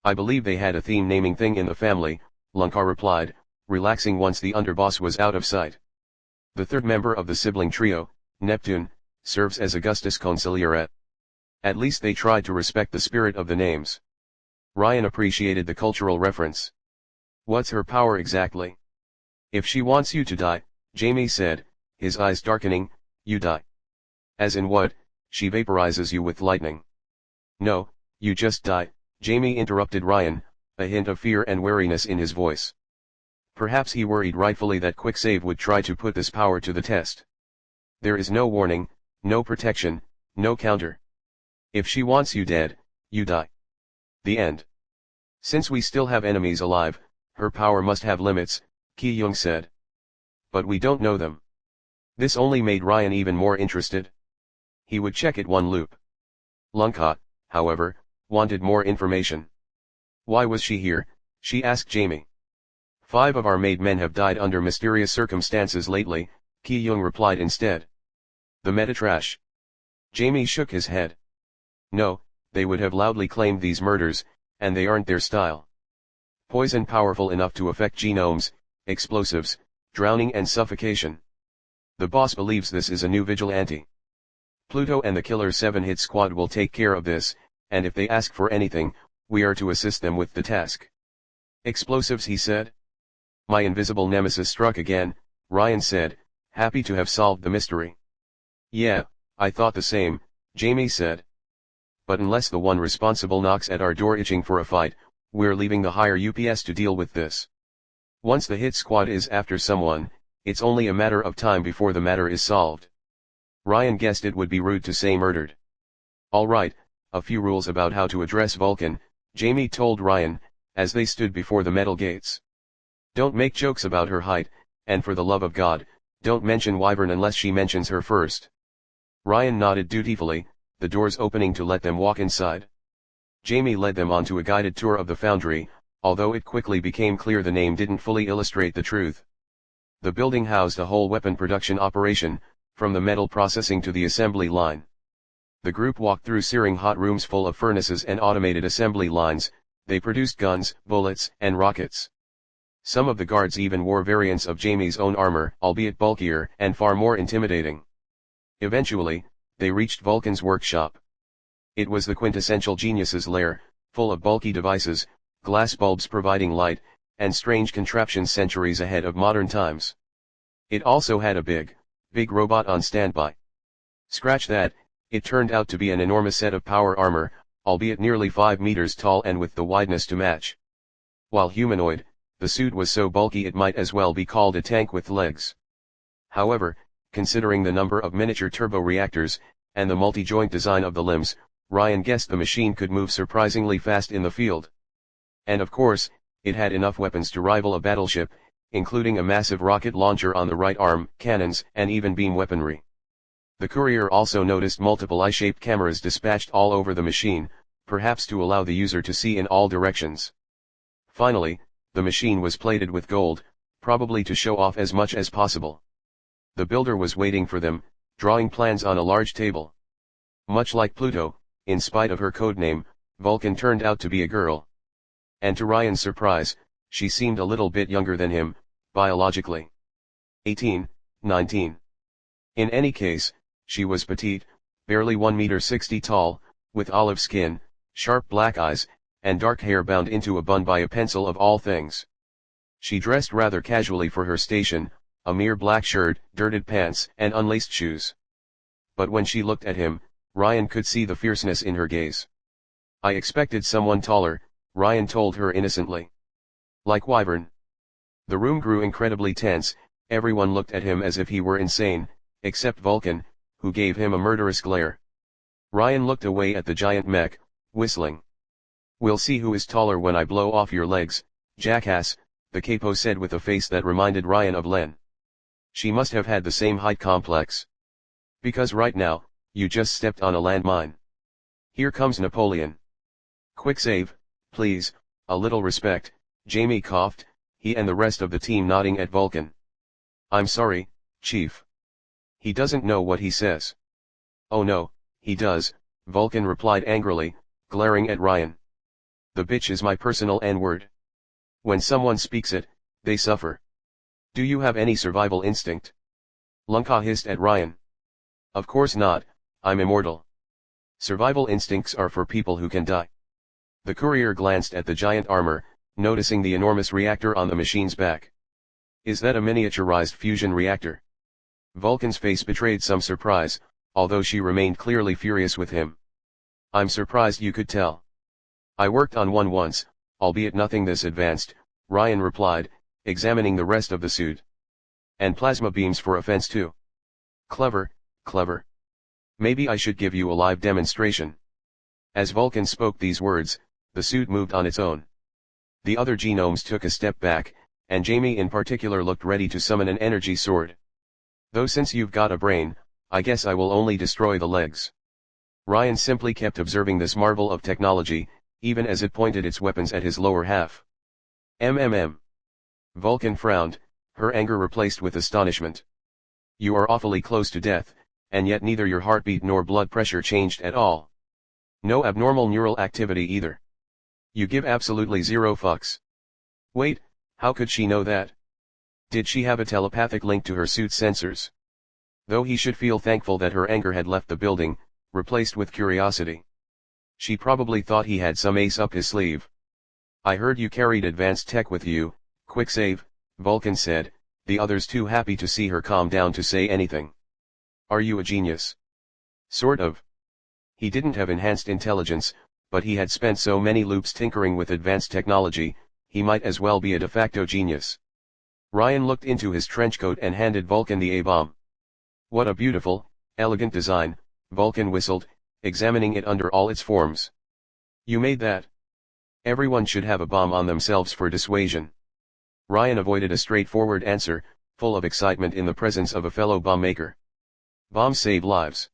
"I believe they had a theme naming thing in the family," Lanka replied, relaxing once the underboss was out of sight. "The third member of the sibling trio, Neptune, serves as Augustus Consigliere. At least they tried to respect the spirit of the names." Ryan appreciated the cultural reference. "What's her power exactly?" "If she wants you to die," Jamie said, his eyes darkening, "you die." "As in what? She vaporizes you with lightning." "No, you just die," Jamie interrupted Ryan, a hint of fear and wariness in his voice. Perhaps he worried rightfully that Quicksave would try to put this power to the test. "There is no warning, no protection, no counter. If she wants you dead, you die. The end." "Since we still have enemies alive, her power must have limits," Ki-young said. "But we don't know them." This only made Ryan even more interested. He would check it one loop. Lanka, however, wanted more information. "Why was she here?" she asked Jamie. "5 of our made men have died under mysterious circumstances lately," Ki-young replied instead. "The meta-trash?" Jamie shook his head. "No, they would have loudly claimed these murders, and they aren't their style. Poison powerful enough to affect genomes, explosives, drowning and suffocation. The boss believes this is a new vigilante. Pluto and the Killer 7 Hit Squad will take care of this, and if they ask for anything, we are to assist them with the task." "Explosives," he said. "My invisible nemesis struck again," Ryan said, happy to have solved the mystery. "Yeah, I thought the same," Jamie said. "But unless the one responsible knocks at our door itching for a fight, we're leaving the higher UPS to deal with this. Once the hit squad is after someone, it's only a matter of time before the matter is solved." Ryan guessed it would be rude to say murdered. "All right, a few rules about how to address Vulcan," Jamie told Ryan, as they stood before the metal gates. "Don't make jokes about her height, and for the love of God, don't mention Wyvern unless she mentions her first." Ryan nodded dutifully, the doors opening to let them walk inside. Jamie led them onto a guided tour of the foundry, although it quickly became clear the name didn't fully illustrate the truth. The building housed a whole weapon production operation, from the metal processing to the assembly line. The group walked through searing hot rooms full of furnaces and automated assembly lines. They produced guns, bullets, and rockets. Some of the guards even wore variants of Jamie's own armor, albeit bulkier and far more intimidating. Eventually, they reached Vulcan's workshop. It was the quintessential genius's lair, full of bulky devices, glass bulbs providing light, and strange contraptions centuries ahead of modern times. It also had a big, Big robot on standby. Scratch that, it turned out to be an enormous set of power armor, albeit nearly 5 meters tall and with the wideness to match. While humanoid, the suit was so bulky it might as well be called a tank with legs. However, considering the number of miniature turbo reactors, and the multi-joint design of the limbs, Ryan guessed the machine could move surprisingly fast in the field. And of course, it had enough weapons to rival a battleship, including a massive rocket launcher on the right arm, cannons, and even beam weaponry. The courier also noticed multiple eye-shaped cameras dispatched all over the machine, perhaps to allow the user to see in all directions. Finally, the machine was plated with gold, probably to show off as much as possible. The builder was waiting for them, drawing plans on a large table. Much like Pluto, in spite of her codename, Vulcan turned out to be a girl. And to Ryan's surprise, she seemed a little bit younger than him, biologically. 18, 19. In any case, she was petite, barely 1 meter 60 tall, with olive skin, sharp black eyes, and dark hair bound into a bun by a pencil of all things. She dressed rather casually for her station, a mere black shirt, dirted pants, and unlaced shoes. But when she looked at him, Ryan could see the fierceness in her gaze. I expected someone taller, Ryan told her innocently. Like Wyvern. The room grew incredibly tense, everyone looked at him as if he were insane, except Vulcan, who gave him a murderous glare. Ryan looked away at the giant mech, whistling. "We'll see who is taller when I blow off your legs, jackass," the capo said with a face that reminded Ryan of Len. She must have had the same height complex. Because right now, you just stepped on a landmine. Here comes Napoleon. Quick save, please, a little respect, Jamie coughed, he and the rest of the team nodding at Vulcan. "I'm sorry, Chief. He doesn't know what he says." "Oh no, he does," Vulcan replied angrily, glaring at Ryan. "The bitch is my personal N-word. When someone speaks it, they suffer. Do you have any survival instinct?" Lunka hissed at Ryan. "Of course not, I'm immortal. Survival instincts are for people who can die." The courier glanced at the giant armor, noticing the enormous reactor on the machine's back. "Is that a miniaturized fusion reactor?" Vulcan's face betrayed some surprise, although she remained clearly furious with him. "I'm surprised you could tell. I worked on one once, albeit nothing this advanced," Ryan replied, examining the rest of the suit. "And plasma beams for offense too. Clever, clever. Maybe I should give you a live demonstration." As Vulcan spoke these words, the suit moved on its own. The other genomes took a step back, and Jamie in particular looked ready to summon an energy sword. "Though since you've got a brain, I guess I will only destroy the legs." Ryan simply kept observing this marvel of technology, even as it pointed its weapons at his lower half. "MMM." Vulcan frowned, her anger replaced with astonishment. "You are awfully close to death, and yet neither your heartbeat nor blood pressure changed at all. No abnormal neural activity either. You give absolutely zero fucks." Wait, how could she know that? Did she have a telepathic link to her suit's sensors? Though he should feel thankful that her anger had left the building, replaced with curiosity. She probably thought he had some ace up his sleeve. "I heard you carried advanced tech with you, quick save," Vulcan said, the others too happy to see her calm down to say anything. "Are you a genius?" "Sort of." He didn't have enhanced intelligence, but he had spent so many loops tinkering with advanced technology, he might as well be a de facto genius. Ryan looked into his trenchcoat and handed Vulcan the A-bomb. "What a beautiful, elegant design," Vulcan whistled, examining it under all its forms. "You made that? Everyone should have a bomb on themselves for dissuasion." Ryan avoided a straightforward answer, full of excitement in the presence of a fellow bomb maker. "Bombs save lives."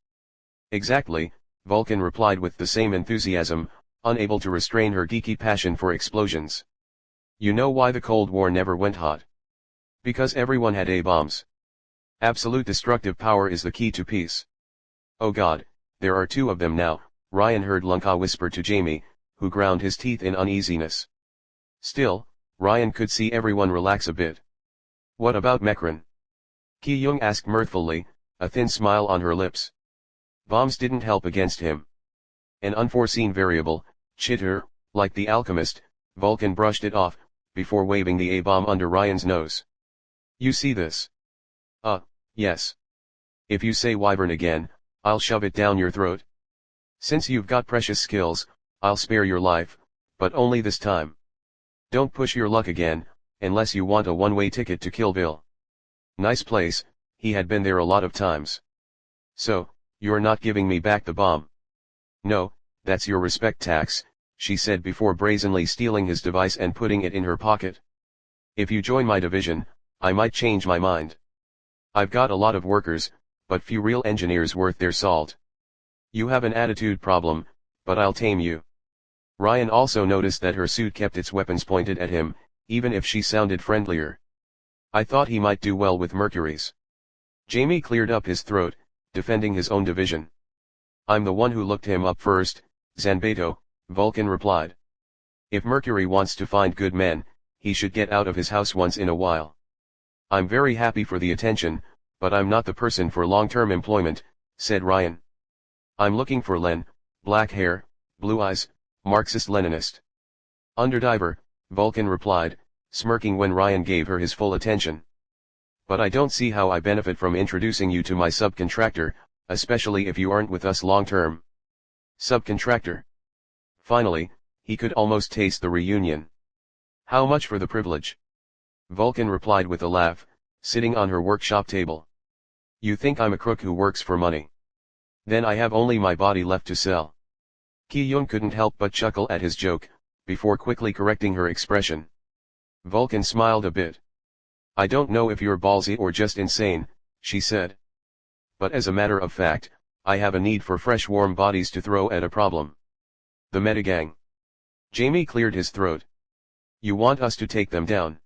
"Exactly," Vulcan replied with the same enthusiasm, unable to restrain her geeky passion for explosions. "You know why the Cold War never went hot? Because everyone had A-bombs. Absolute destructive power is the key to peace." "Oh God, there are 2 of them now," Ryan heard Lunka whisper to Jamie, who ground his teeth in uneasiness. Still, Ryan could see everyone relax a bit. "What about Mekran?" Ki-young asked mirthfully, a thin smile on her lips. "Bombs didn't help against him. An unforeseen variable, chitter, like the alchemist," Vulcan brushed it off, before waving the A-bomb under Ryan's nose. "You see this?" Yes. If you say wyvern again, I'll shove it down your throat. Since you've got precious skills, I'll spare your life, but only this time. Don't push your luck again, unless you want a one-way ticket to Killville. Nice place, he had been there a lot of times. So, you're not giving me back the bomb. No, that's your respect tax, she said before brazenly stealing his device and putting it in her pocket. If you join my division, I might change my mind. I've got a lot of workers, but few real engineers worth their salt. You have an attitude problem, but I'll tame you. Ryan also noticed that her suit kept its weapons pointed at him, even if she sounded friendlier. I thought he might do well with Mercury's. Jamie cleared up his throat, defending his own division. I'm the one who looked him up first, Zanbato, Vulcan replied. If Mercury wants to find good men, he should get out of his house once in a while. I'm very happy for the attention, but I'm not the person for long-term employment, said Ryan. I'm looking for Len, black hair, blue eyes, Marxist-Leninist. Underdiver, Vulcan replied, smirking when Ryan gave her his full attention. But I don't see how I benefit from introducing you to my subcontractor, especially if you aren't with us long-term. Subcontractor. Finally, he could almost taste the reunion. How much for the privilege? Vulcan replied with a laugh, sitting on her workshop table. You think I'm a crook who works for money? Then I have only my body left to sell. Ki-young couldn't help but chuckle at his joke, before quickly correcting her expression. Vulcan smiled a bit. I don't know if you're ballsy or just insane, she said. But as a matter of fact, I have a need for fresh warm bodies to throw at a problem. The Metagang. Jamie cleared his throat. You want us to take them down?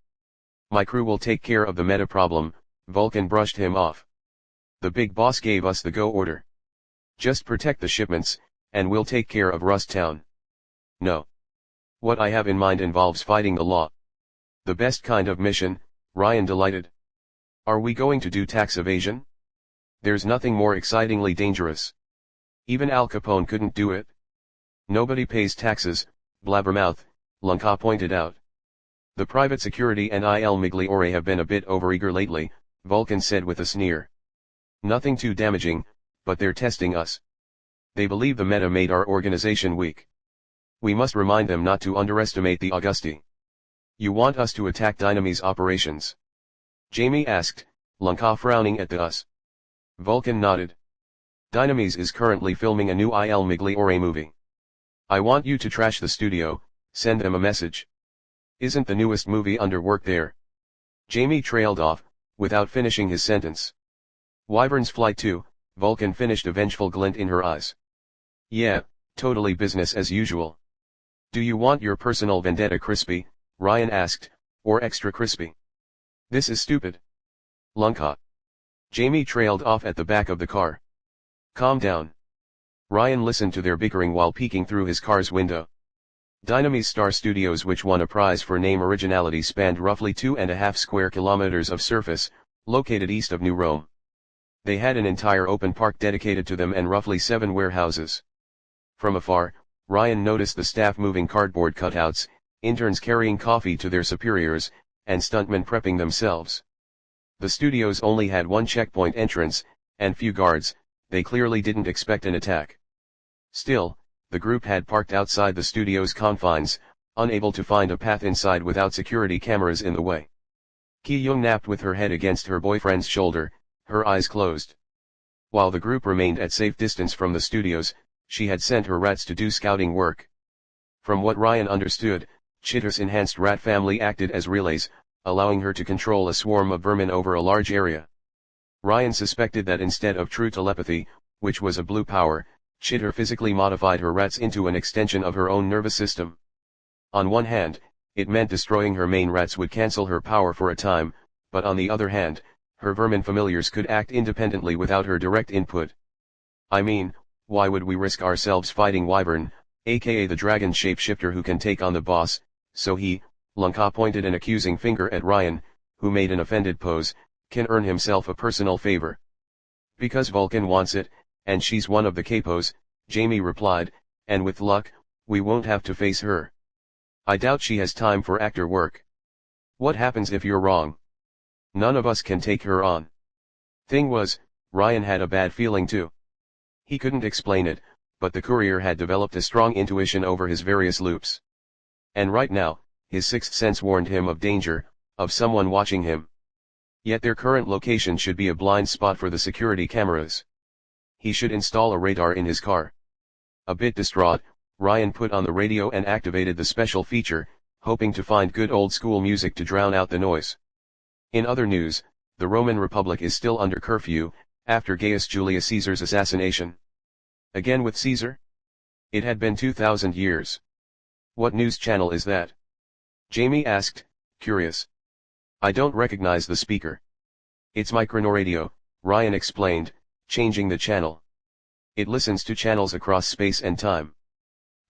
My crew will take care of the meta problem, Vulcan brushed him off. The big boss gave us the go order. Just protect the shipments, and we'll take care of Rust Town. No. What I have in mind involves fighting the law. The best kind of mission, Ryan delighted. Are we going to do tax evasion? There's nothing more excitingly dangerous. Even Al Capone couldn't do it. Nobody pays taxes, blabbermouth, Lunka pointed out. The private security and Il Migliore have been a bit overeager lately, Vulcan said with a sneer. Nothing too damaging, but they're testing us. They believe the meta made our organization weak. We must remind them not to underestimate the Augusti. You want us to attack Dynamy's operations? Jamie asked, Lunka frowning at us. Vulcan nodded. Dynamy's is currently filming a new Il Migliore movie. I want you to trash the studio, send them a message. Isn't the newest movie under work there? Jamie trailed off, without finishing his sentence. Wyvern's Flight 2, Vulcan finished, a vengeful glint in her eyes. Yeah, totally business as usual. Do you want your personal vendetta crispy, Ryan asked, or extra crispy? This is stupid. Lunka. Jamie trailed off at the back of the car. Calm down. Ryan listened to their bickering while peeking through his car's window. Dynamy's Star Studios, which won a prize for name originality, spanned roughly 2.5 square kilometers of surface, located east of New Rome. They had an entire open park dedicated to them and roughly 7 warehouses. From afar, Ryan noticed the staff moving cardboard cutouts, interns carrying coffee to their superiors, and stuntmen prepping themselves. The studios only had one checkpoint entrance, and few guards. They clearly didn't expect an attack. Still, the group had parked outside the studio's confines, unable to find a path inside without security cameras in the way. Ki-young napped with her head against her boyfriend's shoulder, her eyes closed. While the group remained at safe distance from the studios, she had sent her rats to do scouting work. From what Ryan understood, Chitter's enhanced rat family acted as relays, allowing her to control a swarm of vermin over a large area. Ryan suspected that instead of true telepathy, which was a blue power, Chitter physically modified her rats into an extension of her own nervous system. On one hand, it meant destroying her main rats would cancel her power for a time, but on the other hand, her vermin familiars could act independently without her direct input. I mean, why would we risk ourselves fighting Wyvern, aka the dragon shapeshifter who can take on the boss? So he, Lunka pointed an accusing finger at Ryan, who made an offended pose, can earn himself a personal favor. Because Vulcan wants it, and she's one of the capos, Jamie replied, and with luck, we won't have to face her. I doubt she has time for actor work. What happens if you're wrong? None of us can take her on. Thing was, Ryan had a bad feeling too. He couldn't explain it, but the courier had developed a strong intuition over his various loops. And right now, his sixth sense warned him of danger, of someone watching him. Yet their current location should be a blind spot for the security cameras. He should install a radar in his car. A bit distraught, Ryan put on the radio and activated the special feature, hoping to find good old-school music to drown out the noise. In other news, the Roman Republic is still under curfew, after Gaius Julius Caesar's assassination. Again with Caesar? It had been 2,000 years. What news channel is that? Jamie asked, curious. I don't recognize the speaker. It's my chronoradio, Ryan explained, changing the channel. It listens to channels across space and time.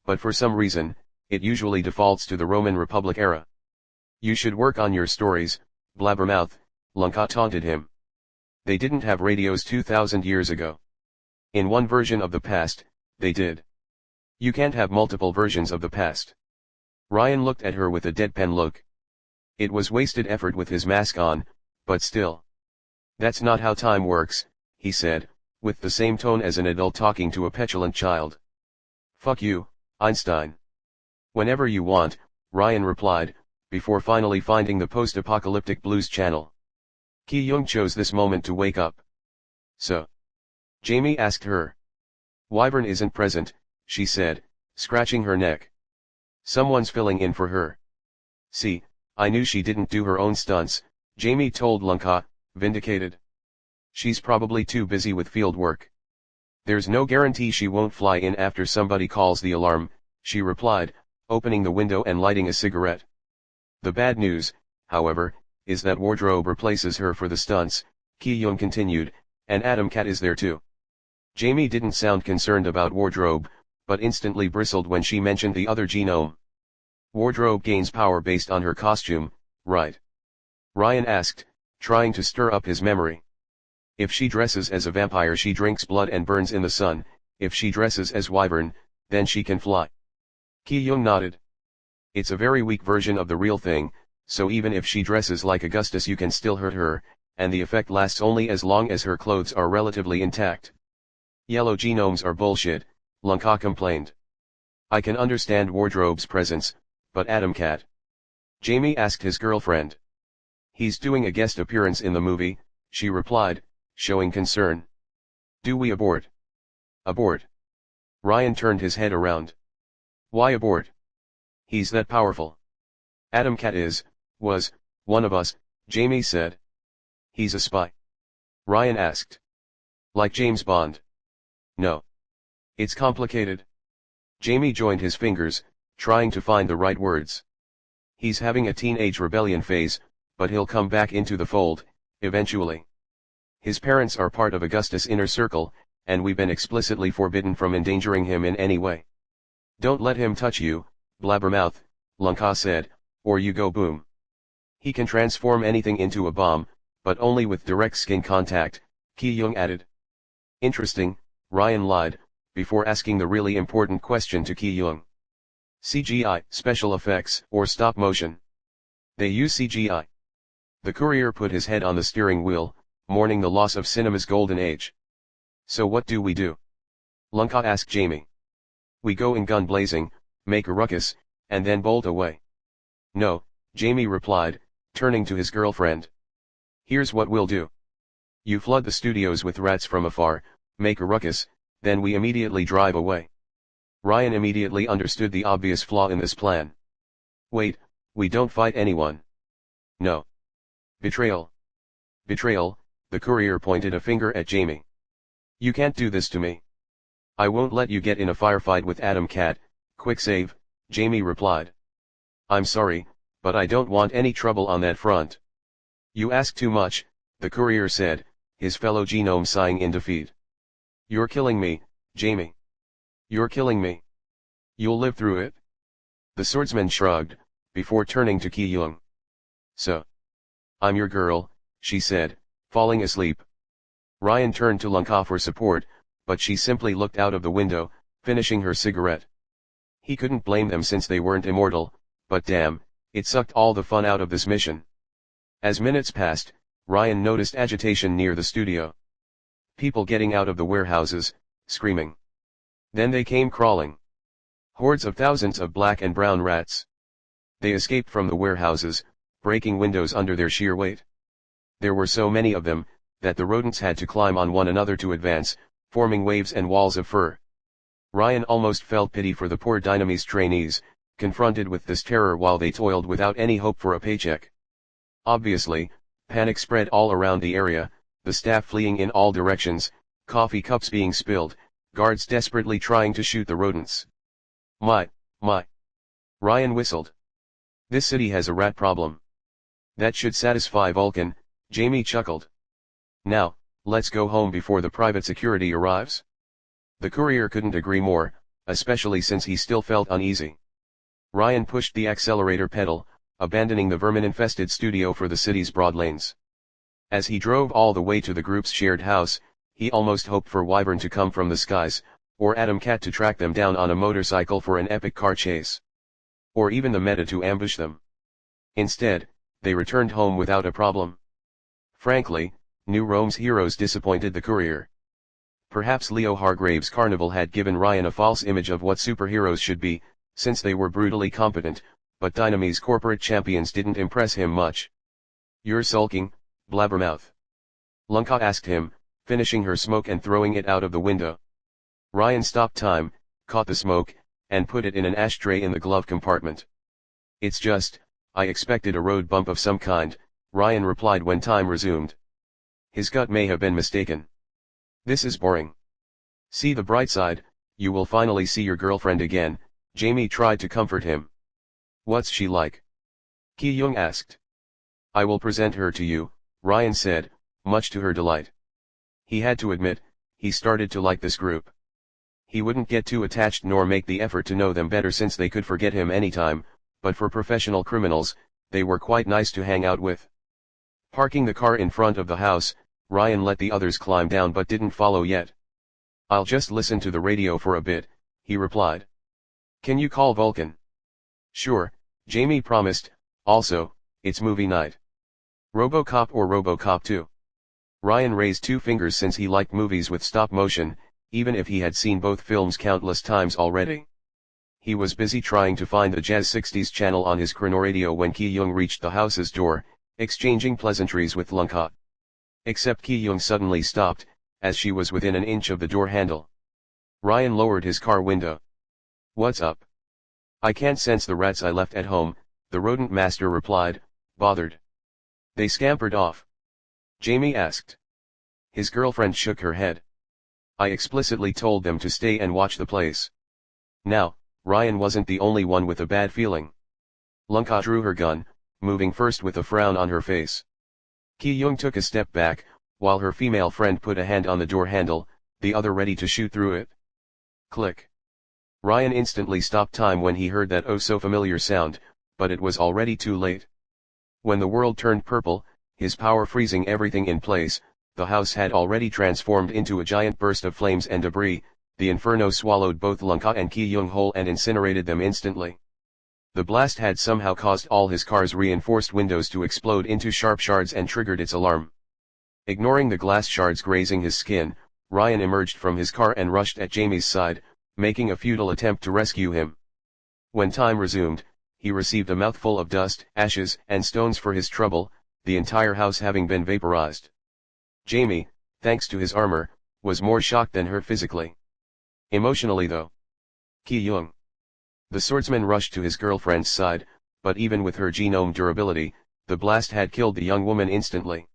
But for some reason, it usually defaults to the Roman Republic era. You should work on your stories, blabbermouth, Lanka taunted him. They didn't have radios 2,000 years ago. In one version of the past, they did. You can't have multiple versions of the past. Ryan looked at her with a deadpan look. It was wasted effort with his mask on, but still. That's not how time works, he said, with the same tone as an adult talking to a petulant child. Fuck you, Einstein. Whenever you want, Ryan replied, before finally finding the post-apocalyptic blues channel. Ki-young chose this moment to wake up. So? Jamie asked her. Wyvern isn't present, she said, scratching her neck. Someone's filling in for her. See, I knew she didn't do her own stunts, Jamie told Lanka, vindicated. She's probably too busy with field work. There's no guarantee she won't fly in after somebody calls the alarm, she replied, opening the window and lighting a cigarette. The bad news, however, is that wardrobe replaces her for the stunts, Ki-young continued, and Adam Cat is there too. Jamie didn't sound concerned about wardrobe, but instantly bristled when she mentioned the other genome. Wardrobe gains power based on her costume, right? Ryan asked, trying to stir up his memory. If she dresses as a vampire she drinks blood and burns in the sun, if she dresses as Wyvern, then she can fly. Ki-young nodded. It's a very weak version of the real thing, so even if she dresses like Augustus you can still hurt her, and the effect lasts only as long as her clothes are relatively intact. Yellow genomes are bullshit, Lanka complained. I can understand wardrobe's presence, but Adam Cat? Jamie asked his girlfriend. He's doing a guest appearance in the movie, she replied, showing concern. Do we abort? Abort? Ryan turned his head around. Why abort? He's that powerful. Adam Cat was, one of us, Jamie said. He's a spy? Ryan asked. Like James Bond? No. It's complicated. Jamie joined his fingers, trying to find the right words. He's having a teenage rebellion phase, but he'll come back into the fold, eventually. His parents are part of Augustus' inner circle, and we've been explicitly forbidden from endangering him in any way. Don't let him touch you, blabbermouth, Lanka said, or you go boom. He can transform anything into a bomb, but only with direct skin contact, Ki-young added. Interesting, Ryan lied, before asking the really important question to Ki-young. CGI, special effects, or stop motion? They use CGI. The courier put his head on the steering wheel, mourning the loss of cinema's golden age. So what do we do? Lanka asked Jamie. We go in gun blazing, make a ruckus, and then bolt away. No, Jamie replied, turning to his girlfriend. Here's what we'll do. You flood the studios with rats from afar, make a ruckus, then we immediately drive away. Ryan immediately understood the obvious flaw in this plan. Wait, we don't fight anyone. No. Betrayal. Betrayal, the courier pointed a finger at Jamie. You can't do this to me. I won't let you get in a firefight with Adam Cat, quick save, Jamie replied. I'm sorry, but I don't want any trouble on that front. You ask too much, the courier said, his fellow genome sighing in defeat. You're killing me, Jamie. You're killing me. You'll live through it. The swordsman shrugged, before turning to Ki-young. So. I'm your girl, she said, falling asleep. Ryan turned to Lanka for support, but she simply looked out of the window, finishing her cigarette. He couldn't blame them since they weren't immortal, but damn, it sucked all the fun out of this mission. As minutes passed, Ryan noticed agitation near the studio. People getting out of the warehouses, screaming. Then they came crawling. Hordes of thousands of black and brown rats. They escaped from the warehouses, breaking windows under their sheer weight. There were so many of them, that the rodents had to climb on one another to advance, forming waves and walls of fur. Ryan almost felt pity for the poor Dynamis trainees, confronted with this terror while they toiled without any hope for a paycheck. Obviously, panic spread all around the area, the staff fleeing in all directions, coffee cups being spilled, guards desperately trying to shoot the rodents. My. Ryan whistled. This city has a rat problem. That should satisfy Vulcan, Jamie chuckled. Now, let's go home before the private security arrives. The courier couldn't agree more, especially since he still felt uneasy. Ryan pushed the accelerator pedal, abandoning the vermin-infested studio for the city's broad lanes. As he drove all the way to the group's shared house, he almost hoped for Wyvern to come from the skies, or Atom Cat to track them down on a motorcycle for an epic car chase. Or even the Meta to ambush them. Instead, they returned home without a problem. Frankly, New Rome's heroes disappointed the courier. Perhaps Leo Hargrave's carnival had given Ryan a false image of what superheroes should be, since they were brutally competent, but Dynamis' corporate champions didn't impress him much. You're sulking, blabbermouth. Lunka asked him, finishing her smoke and throwing it out of the window. Ryan stopped time, caught the smoke, and put it in an ashtray in the glove compartment. It's just, I expected a road bump of some kind, Ryan replied when time resumed. His gut may have been mistaken. This is boring. See the bright side, you will finally see your girlfriend again, Jamie tried to comfort him. What's she like? Ki-young asked. I will present her to you, Ryan said, much to her delight. He had to admit, he started to like this group. He wouldn't get too attached nor make the effort to know them better since they could forget him anytime, but for professional criminals, they were quite nice to hang out with. Parking the car in front of the house, Ryan let the others climb down but didn't follow yet. I'll just listen to the radio for a bit, he replied. Can you call Vulcan? Sure, Jamie promised. Also, it's movie night. RoboCop or RoboCop 2? Ryan raised two fingers since he liked movies with stop motion, even if he had seen both films countless times already. He was busy trying to find the Jazz 60s channel on his chronoradio when Ki-young reached the house's door, exchanging pleasantries with Lunka. Except Ki-young suddenly stopped, as she was within an inch of the door handle. Ryan lowered his car window. What's up? I can't sense the rats I left at home, the rodent master replied, bothered. They scampered off. Jamie asked. His girlfriend shook her head. I explicitly told them to stay and watch the place. Now, Ryan wasn't the only one with a bad feeling. Lunka drew her gun, moving first with a frown on her face. Ki-young took a step back, while her female friend put a hand on the door handle, the other ready to shoot through it. Click. Ryan instantly stopped time when he heard that oh-so-familiar sound, but it was already too late. When the world turned purple, his power freezing everything in place, the house had already transformed into a giant burst of flames and debris. The inferno swallowed both Lunka and Ki-young whole and incinerated them instantly. The blast had somehow caused all his car's reinforced windows to explode into sharp shards and triggered its alarm. Ignoring the glass shards grazing his skin, Ryan emerged from his car and rushed at Jamie's side, making a futile attempt to rescue him. When time resumed, he received a mouthful of dust, ashes, and stones for his trouble, the entire house having been vaporized. Jamie, thanks to his armor, was more shocked than hurt physically. Emotionally though. Ki-young. The swordsman rushed to his girlfriend's side, but even with her genome durability, the blast had killed the young woman instantly.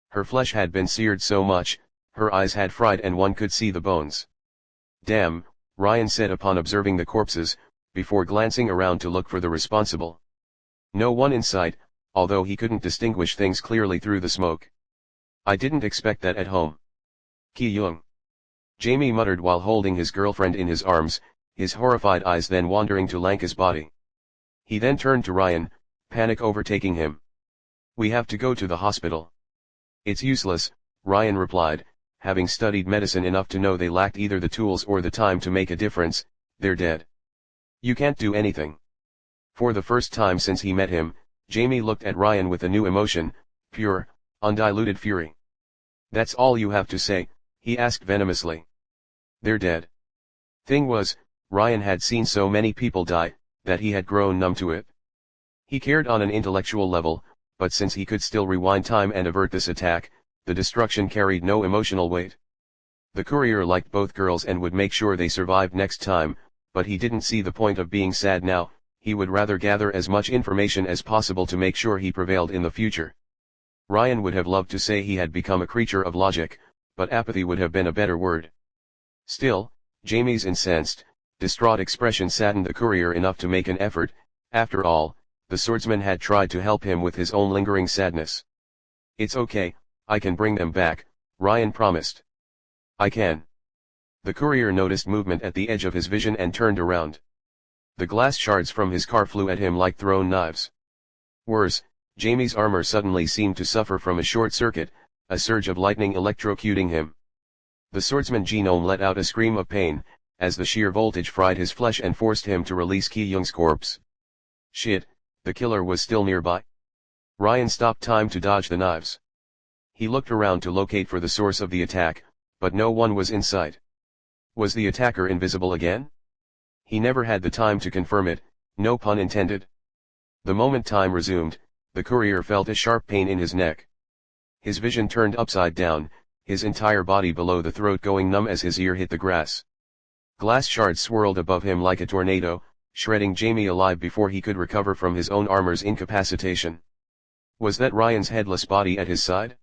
Her flesh had been seared so much, her eyes had fried and one could see the bones. Damn, Ryan said upon observing the corpses, before glancing around to look for the responsible. No one in sight, although he couldn't distinguish things clearly through the smoke. I didn't expect that at home. Ki-young. Jamie muttered while holding his girlfriend in his arms, his horrified eyes then wandering to Lanka's body. He then turned to Ryan, panic overtaking him. We have to go to the hospital. It's useless, Ryan replied, having studied medicine enough to know they lacked either the tools or the time to make a difference. They're dead. You can't do anything. For the first time since he met him, Jamie looked at Ryan with a new emotion, pure, undiluted fury. That's all you have to say, he asked venomously. They're dead. Thing was, Ryan had seen so many people die, that he had grown numb to it. He cared on an intellectual level, but since he could still rewind time and avert this attack, the destruction carried no emotional weight. The courier liked both girls and would make sure they survived next time, but he didn't see the point of being sad now. He would rather gather as much information as possible to make sure he prevailed in the future. Ryan would have loved to say he had become a creature of logic, but apathy would have been a better word. Still, Jamie's incensed, distraught expression saddened the courier enough to make an effort. After all, the swordsman had tried to help him with his own lingering sadness. It's okay, I can bring them back, Ryan promised. I can. The courier noticed movement at the edge of his vision and turned around. The glass shards from his car flew at him like thrown knives. Worse, Jamie's armor suddenly seemed to suffer from a short circuit, a surge of lightning electrocuting him. The swordsman genome let out a scream of pain, as the sheer voltage fried his flesh and forced him to release Ki-young's corpse. Shit, the killer was still nearby. Ryan stopped time to dodge the knives. He looked around to locate for the source of the attack, but no one was in sight. Was the attacker invisible again? He never had the time to confirm it, no pun intended. The moment time resumed, the courier felt a sharp pain in his neck. His vision turned upside down, his entire body below the throat going numb as his ear hit the grass. Glass shards swirled above him like a tornado, shredding Jamie alive before he could recover from his own armor's incapacitation. Was that Ryan's headless body at his side?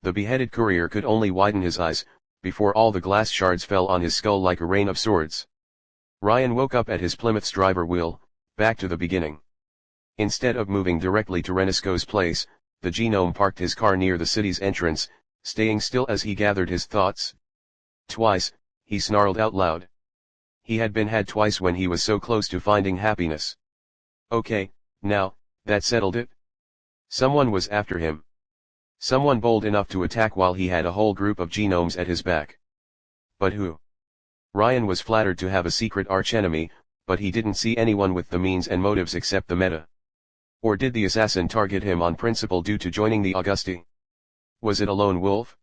The beheaded courier could only widen his eyes, before all the glass shards fell on his skull like a rain of swords. Ryan woke up at his Plymouth's driver wheel, back to the beginning. Instead of moving directly to Renisco's place, the genome parked his car near the city's entrance, staying still as he gathered his thoughts. Twice, he snarled out loud. He had been had twice when he was so close to finding happiness. Okay, now, that settled it. Someone was after him. Someone bold enough to attack while he had a whole group of genomes at his back. But who? Ryan was flattered to have a secret archenemy, but he didn't see anyone with the means and motives except the Meta. Or did the assassin target him on principle due to joining the Augusti? Was it a lone wolf?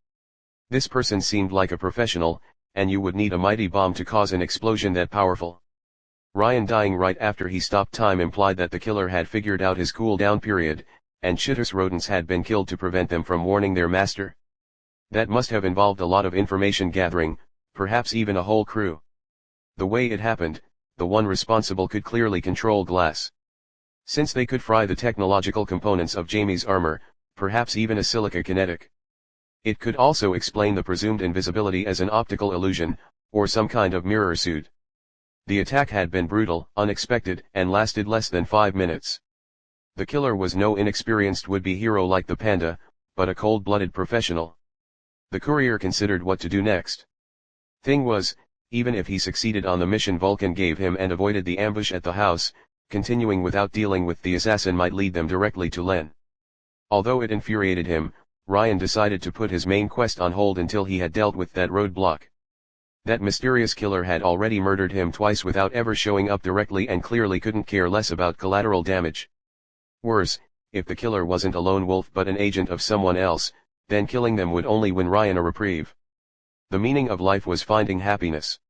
This person seemed like a professional, and you would need a mighty bomb to cause an explosion that powerful. Ryan dying right after he stopped time implied that the killer had figured out his cool-down period, and Shitters rodents had been killed to prevent them from warning their master. That must have involved a lot of information gathering, perhaps even a whole crew. The way it happened, the one responsible could clearly control glass. Since they could fry the technological components of Jamie's armor, perhaps even a silica kinetic. It could also explain the presumed invisibility as an optical illusion, or some kind of mirror suit. The attack had been brutal, unexpected, and lasted less than 5 minutes. The killer was no inexperienced would-be hero like the panda, but a cold-blooded professional. The courier considered what to do next. Thing was, even if he succeeded on the mission Vulcan gave him and avoided the ambush at the house, continuing without dealing with the assassin might lead them directly to Len. Although it infuriated him, Ryan decided to put his main quest on hold until he had dealt with that roadblock. That mysterious killer had already murdered him twice without ever showing up directly and clearly couldn't care less about collateral damage. Worse, if the killer wasn't a lone wolf but an agent of someone else, then killing them would only win Ryan a reprieve. The meaning of life was finding happiness.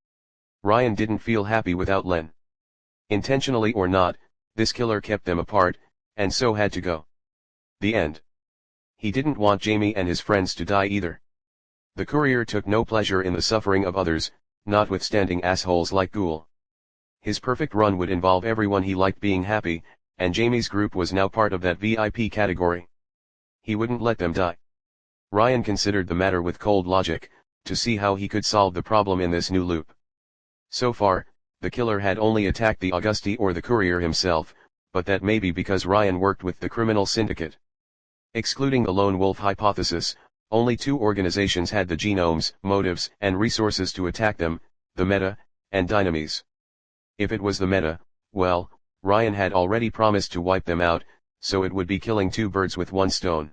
Ryan didn't feel happy without Len. Intentionally or not, this killer kept them apart, and so had to go. The end. He didn't want Jamie and his friends to die either. The courier took no pleasure in the suffering of others, notwithstanding assholes like Ghoul. His perfect run would involve everyone he liked being happy, and Jamie's group was now part of that VIP category. He wouldn't let them die. Ryan considered the matter with cold logic, to see how he could solve the problem in this new loop. So far, the killer had only attacked the Augusti or the courier himself, but that may be because Ryan worked with the criminal syndicate. Excluding the lone wolf hypothesis, only 2 organizations had the genomes, motives, and resources to attack them, the Meta, and Dynamis. If it was the Meta, well, Ryan had already promised to wipe them out, so it would be killing 2 birds with 1 stone.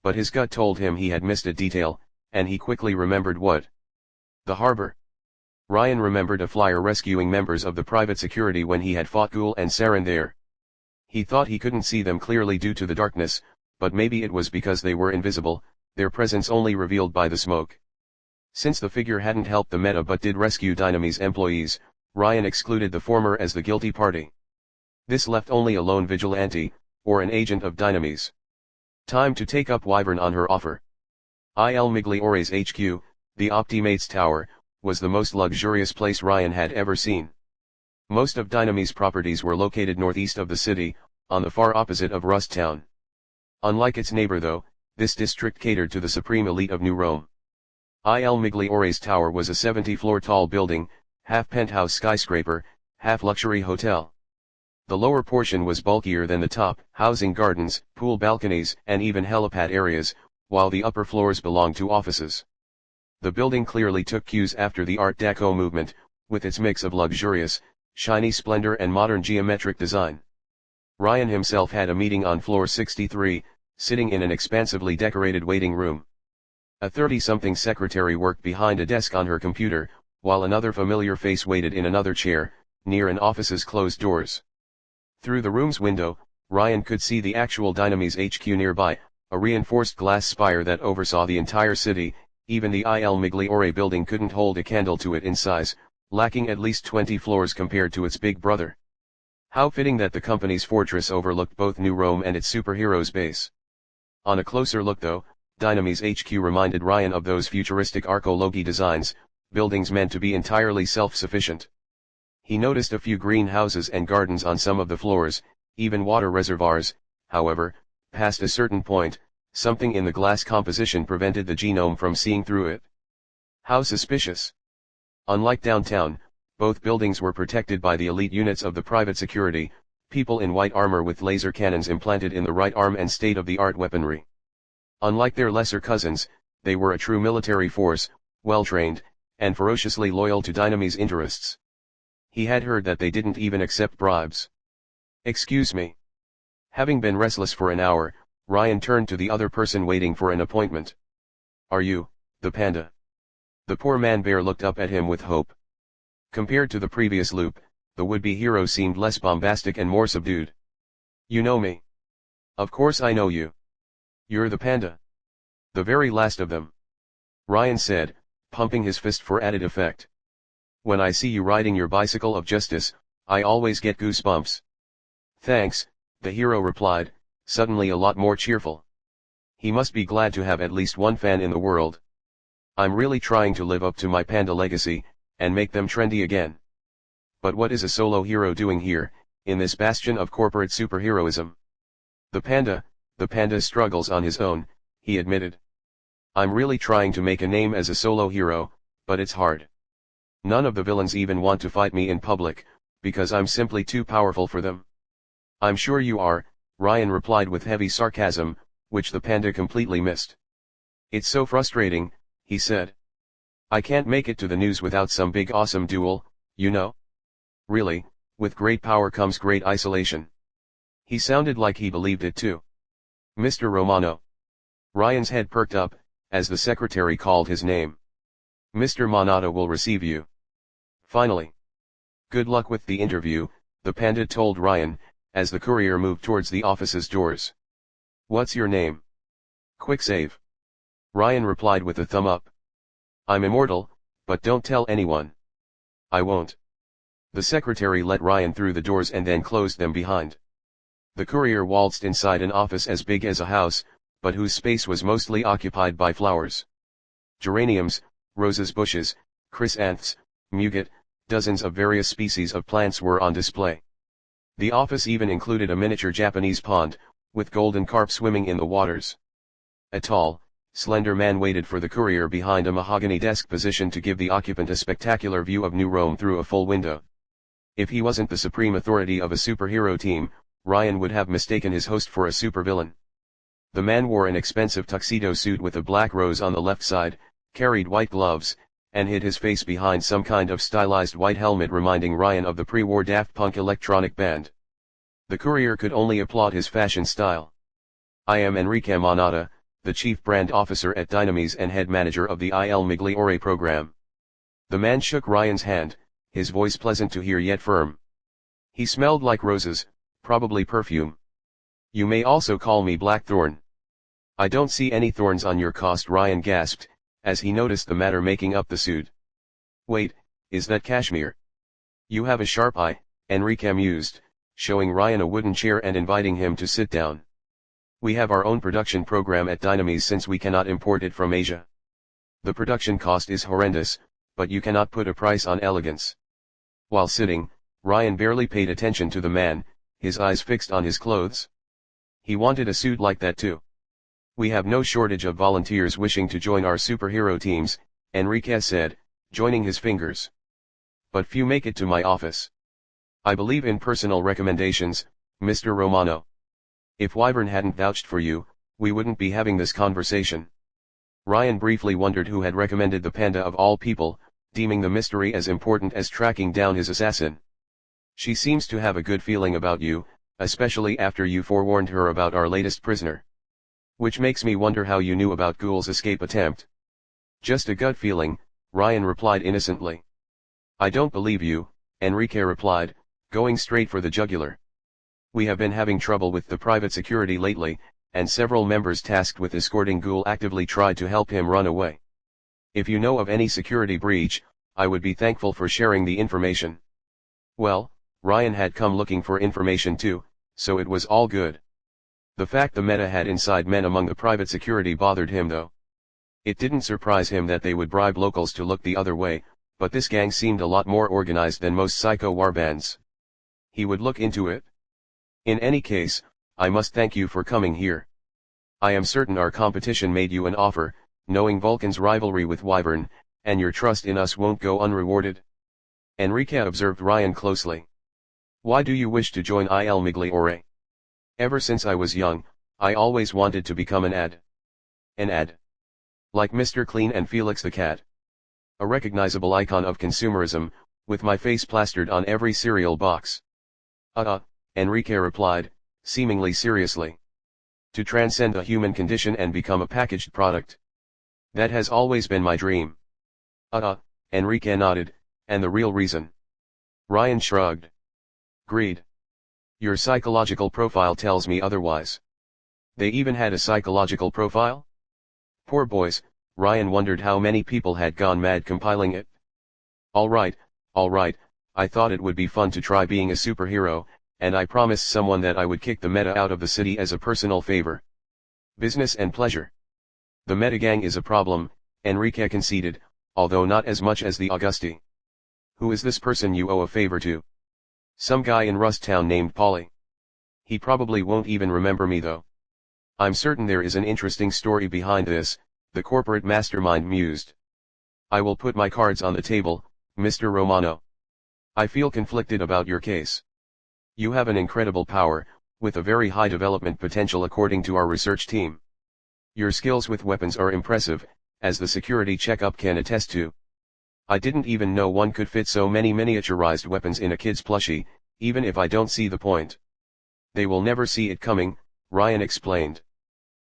But his gut told him he had missed a detail, and he quickly remembered what. The harbor. Ryan remembered a flyer rescuing members of the private security when he had fought Ghoul and Saren there. He thought he couldn't see them clearly due to the darkness, but maybe it was because they were invisible, their presence only revealed by the smoke. Since the figure hadn't helped the meta but did rescue Dynamis employees, Ryan excluded the former as the guilty party. This left only a lone vigilante, or an agent of Dynamis. Time to take up Wyvern on her offer. Il Migliore's HQ, the Optimates Tower, was the most luxurious place Ryan had ever seen. Most of Dynamis' properties were located northeast of the city, on the far opposite of Rust Town. Unlike its neighbor though, this district catered to the supreme elite of New Rome. Il Migliore's tower was a 70-floor tall building, half penthouse skyscraper, half luxury hotel. The lower portion was bulkier than the top, housing gardens, pool balconies, and even helipad areas, while the upper floors belonged to offices. The building clearly took cues after the Art Deco movement, with its mix of luxurious, shiny splendor and modern geometric design. Ryan himself had a meeting on floor 63, sitting in an expansively decorated waiting room. A 30-something secretary worked behind a desk on her computer, while another familiar face waited in another chair, near an office's closed doors. Through the room's window, Ryan could see the actual Dynamis HQ nearby, a reinforced glass spire that oversaw the entire city. Even the Il Migliore building couldn't hold a candle to it in size, lacking at least 20 floors compared to its big brother. How fitting that the company's fortress overlooked both New Rome and its superheroes' base. On a closer look though, Dynamis HQ reminded Ryan of those futuristic arcologi designs, buildings meant to be entirely self-sufficient. He noticed a few greenhouses and gardens on some of the floors, even water reservoirs. However, past a certain point, something in the glass composition prevented the genome from seeing through it. How suspicious. Unlike downtown, both buildings were protected by the elite units of the private security, people in white armor with laser cannons implanted in the right arm and state-of-the-art weaponry. Unlike their lesser cousins, they were a true military force, well-trained, and ferociously loyal to Dynamis' interests. He had heard that they didn't even accept bribes. Excuse me. Having been restless for an hour, Ryan turned to the other person waiting for an appointment. Are you, the panda? The poor man-bear looked up at him with hope. Compared to the previous loop, the would-be hero seemed less bombastic and more subdued. You know me. Of course I know you. You're the panda. The very last of them. Ryan said, pumping his fist for added effect. When I see you riding your bicycle of justice, I always get goosebumps. Thanks, the hero replied, suddenly a lot more cheerful. He must be glad to have at least one fan in the world. I'm really trying to live up to my panda legacy, and make them trendy again. But what is a solo hero doing here, in this bastion of corporate superheroism? The panda struggles on his own, he admitted. I'm really trying to make a name as a solo hero, but it's hard. None of the villains even want to fight me in public, because I'm simply too powerful for them. I'm sure you are, Ryan replied with heavy sarcasm, which the panda completely missed. It's so frustrating, he said. I can't make it to the news without some big awesome duel, you know? Really, with great power comes great isolation. He sounded like he believed it too. Mr. Romano. Ryan's head perked up, as the secretary called his name. Mr. Monata will receive you. Finally. Good luck with the interview, the panda told Ryan, as the courier moved towards the office's doors. What's your name? Quick save. Ryan replied with a thumb up. I'm immortal, but don't tell anyone. I won't. The secretary let Ryan through the doors and then closed them behind. The courier waltzed inside an office as big as a house, but whose space was mostly occupied by flowers. Geraniums, roses bushes, chrysanthemums, muguet, dozens of various species of plants were on display. The office even included a miniature Japanese pond, with golden carp swimming in the waters. A tall, slender man waited for the courier behind a mahogany desk positioned to give the occupant a spectacular view of New Rome through a full window. If he wasn't the supreme authority of a superhero team, Ryan would have mistaken his host for a supervillain. The man wore an expensive tuxedo suit with a black rose on the left side, carried white gloves, and hid his face behind some kind of stylized white helmet reminding Ryan of the pre-war Daft Punk electronic band. The courier could only applaud his fashion style. I am Enrique Monata, the chief brand officer at Dynamis and head manager of the Il Migliore program. The man shook Ryan's hand, his voice pleasant to hear yet firm. He smelled like roses, probably perfume. You may also call me Blackthorn. I don't see any thorns on your cost, Ryan gasped, as he noticed the matter making up the suit. "Wait, is that cashmere? You have a sharp eye," Enrique mused, showing Ryan a wooden chair and inviting him to sit down. "We have our own production program at Dynamis since we cannot import it from Asia. The production cost is horrendous, but you cannot put a price on elegance." While sitting, Ryan barely paid attention to the man, his eyes fixed on his clothes. He wanted a suit like that too. "We have no shortage of volunteers wishing to join our superhero teams," Enrique said, joining his fingers. "But few make it to my office. I believe in personal recommendations, Mr. Romano. If Wyvern hadn't vouched for you, we wouldn't be having this conversation." Ryan briefly wondered who had recommended the panda of all people, deeming the mystery as important as tracking down his assassin. "She seems to have a good feeling about you, especially after you forewarned her about our latest prisoner. Which makes me wonder how you knew about Ghoul's escape attempt." "Just a gut feeling," Ryan replied innocently. "I don't believe you," Enrique replied, going straight for the jugular. "We have been having trouble with the private security lately, and several members tasked with escorting Ghoul actively tried to help him run away. If you know of any security breach, I would be thankful for sharing the information." Well, Ryan had come looking for information too, so it was all good. The fact the Meta had inside men among the private security bothered him though. It didn't surprise him that they would bribe locals to look the other way, but this gang seemed a lot more organized than most psycho warbands. He would look into it. "In any case, I must thank you for coming here. I am certain our competition made you an offer, knowing Vulcan's rivalry with Wyvern, and your trust in us won't go unrewarded." Enrique observed Ryan closely. "Why do you wish to join Il Migliore?" "Ever since I was young, I always wanted to become an ad. An ad. Like Mr. Clean and Felix the Cat. A recognizable icon of consumerism, with my face plastered on every cereal box." Enrique replied, seemingly seriously. "To transcend the human condition and become a packaged product. That has always been my dream." Enrique nodded, "and the real reason?" Ryan shrugged. "Greed. Your psychological profile tells me otherwise." "They even had a psychological profile?" Poor boys, Ryan wondered how many people had gone mad compiling it. All right, I thought it would be fun to try being a superhero, and I promised someone that I would kick the Meta out of the city as a personal favor. Business and pleasure. The Meta gang is a problem," Enrique conceded, although not as much as the Augusti. "Who is this person you owe a favor to?" "Some guy in Rust Town named Paulie. He probably won't even remember me though." "I'm certain there is an interesting story behind this," the corporate mastermind mused. "I will put my cards on the table, Mr. Romano. I feel conflicted about your case. You have an incredible power, with a very high development potential according to our research team. Your skills with weapons are impressive, as the security checkup can attest to. I didn't even know one could fit so many miniaturized weapons in a kid's plushie, even if I don't see the point." "They will never see it coming," Ryan explained.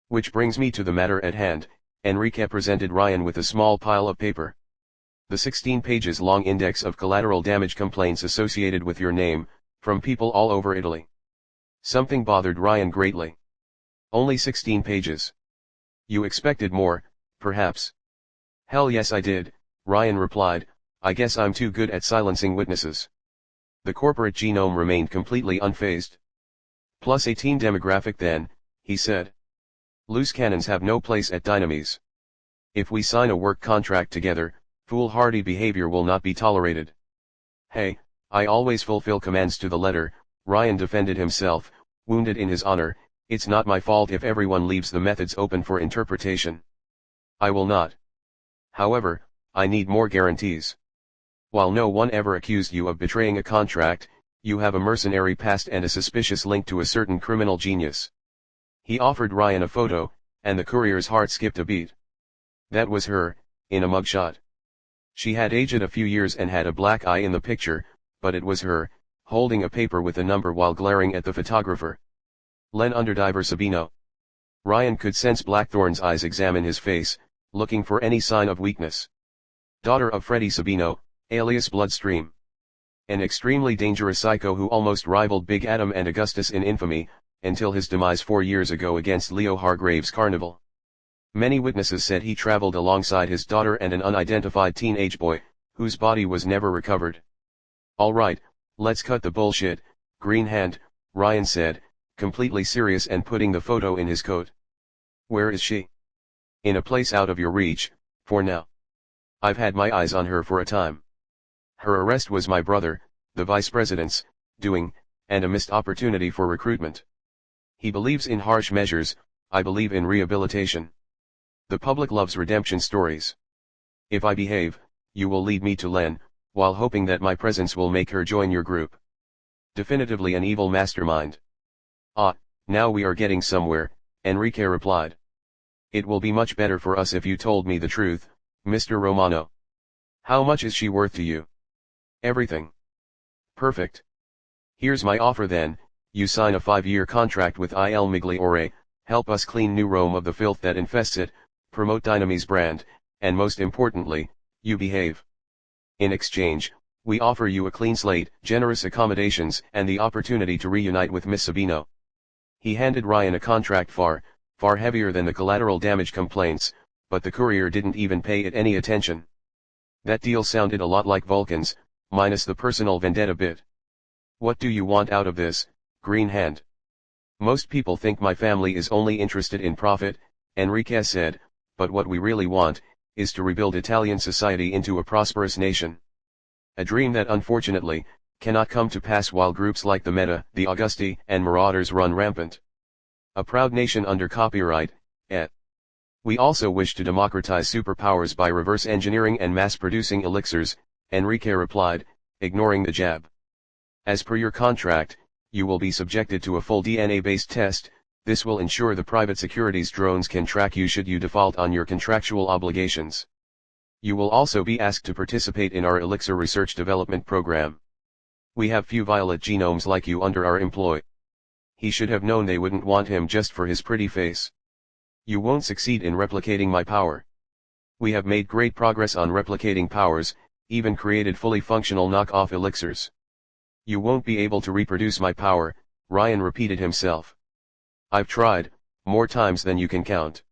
"Which brings me to the matter at hand," Enrique presented Ryan with a small pile of paper. "The 16 pages long index of collateral damage complaints associated with your name, from people all over Italy." Something bothered Ryan greatly. "Only 16 pages. You expected more, perhaps?" "Hell yes I did," Ryan replied. "I guess I'm too good at silencing witnesses." The corporate genome remained completely unfazed. "Plus 18 demographic then," he said. "Loose cannons have no place at Dynamis. If we sign a work contract together, foolhardy behavior will not be tolerated." "Hey, I always fulfill commands to the letter," Ryan defended himself, wounded in his honor. "It's not my fault if everyone leaves the methods open for interpretation." "I will not. However, I need more guarantees. While no one ever accused you of betraying a contract, you have a mercenary past and a suspicious link to a certain criminal genius." He offered Ryan a photo, and the courier's heart skipped a beat. That was her, in a mugshot. She had aged a few years and had a black eye in the picture, but it was her, holding a paper with a number while glaring at the photographer. Len Underdiver Sabino. Ryan could sense Blackthorn's eyes examine his face, looking for any sign of weakness. Daughter of Freddie Sabino, alias Bloodstream. An extremely dangerous psycho who almost rivaled Big Adam and Augustus in infamy, until his demise 4 years ago against Leo Hargrave's Carnival. Many witnesses said he traveled alongside his daughter and an unidentified teenage boy, whose body was never recovered. "Alright, let's cut the bullshit, Green Hand," Ryan said, completely serious and putting the photo in his coat. "Where is she?" "In a place out of your reach, for now. I've had my eyes on her for a time. Her arrest was my brother, the vice president's, doing, and a missed opportunity for recruitment. He believes in harsh measures, I believe in rehabilitation. The public loves redemption stories. If I behave, you will lead me to Len, while hoping that my presence will make her join your group. Definitively an evil mastermind." "Ah, now we are getting somewhere," Enrique replied. "It will be much better for us if you told me the truth, Mr. Romano. How much is she worth to you?" "Everything." "Perfect. Here's my offer then, you sign a 5-year contract with Il Migliore, help us clean New Rome of the filth that infests it, promote Dyname's brand, and most importantly, you behave. In exchange, we offer you a clean slate, generous accommodations, and the opportunity to reunite with Miss Sabino." He handed Ryan a contract far heavier than the collateral damage complaints, but the courier didn't even pay it any attention. That deal sounded a lot like Vulcan's, minus the personal vendetta bit. "What do you want out of this, Green Hand?" "Most people think my family is only interested in profit," Enrique said, "but what we really want, is to rebuild Italian society into a prosperous nation. A dream that unfortunately, cannot come to pass while groups like the Meta, the Augusti, and Marauders run rampant. A proud nation under copyright, et. We also wish to democratize superpowers by reverse engineering and mass-producing elixirs," Enrique replied, ignoring the jab. "As per your contract, you will be subjected to a full DNA-based test. This will ensure the private securities drones can track you should you default on your contractual obligations. You will also be asked to participate in our elixir research development program. We have few violet genomes like you under our employ." He should have known they wouldn't want him just for his pretty face. "You won't succeed in replicating my power. We have made great progress on replicating powers, even created fully functional knockoff elixirs. You won't be able to reproduce my power," Ryan repeated himself. "I've tried, more times than you can count."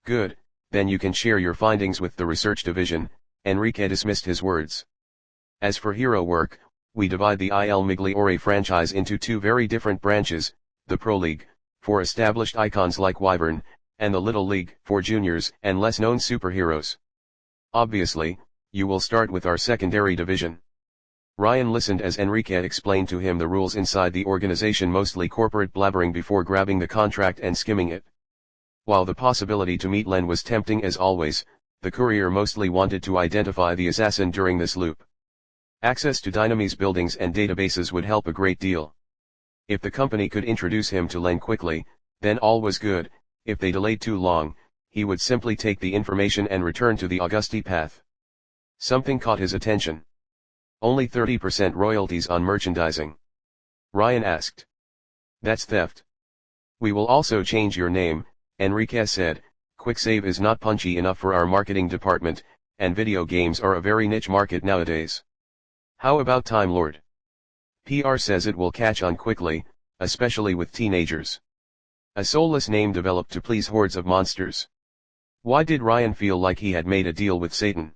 "Good, then you can share your findings with the research division," Enrique dismissed his words. "As for hero work, we divide the Il Migliore franchise into 2 very different branches, the Pro League, for established icons like Wyvern, and the Little League, for juniors and less-known superheroes. Obviously, you will start with our secondary division." Ryan listened as Enrique explained to him the rules inside the organization, mostly corporate blabbering before grabbing the contract and skimming it. While the possibility to meet Len was tempting as always, the courier mostly wanted to identify the assassin during this loop. Access to Dyname's buildings and databases would help a great deal. If the company could introduce him to Len quickly, then all was good. If they delayed too long, he would simply take the information and return to the Augusti path. Something caught his attention. "Only 30% royalties on merchandising?" Ryan asked. "That's theft." "We will also change your name," Enrique said. "Quicksave is not punchy enough for our marketing department, and video games are a very niche market nowadays. How about Time Lord? PR says it will catch on quickly, especially with teenagers. A soulless name developed to please hordes of monsters." Why did Ryan feel like he had made a deal with Satan?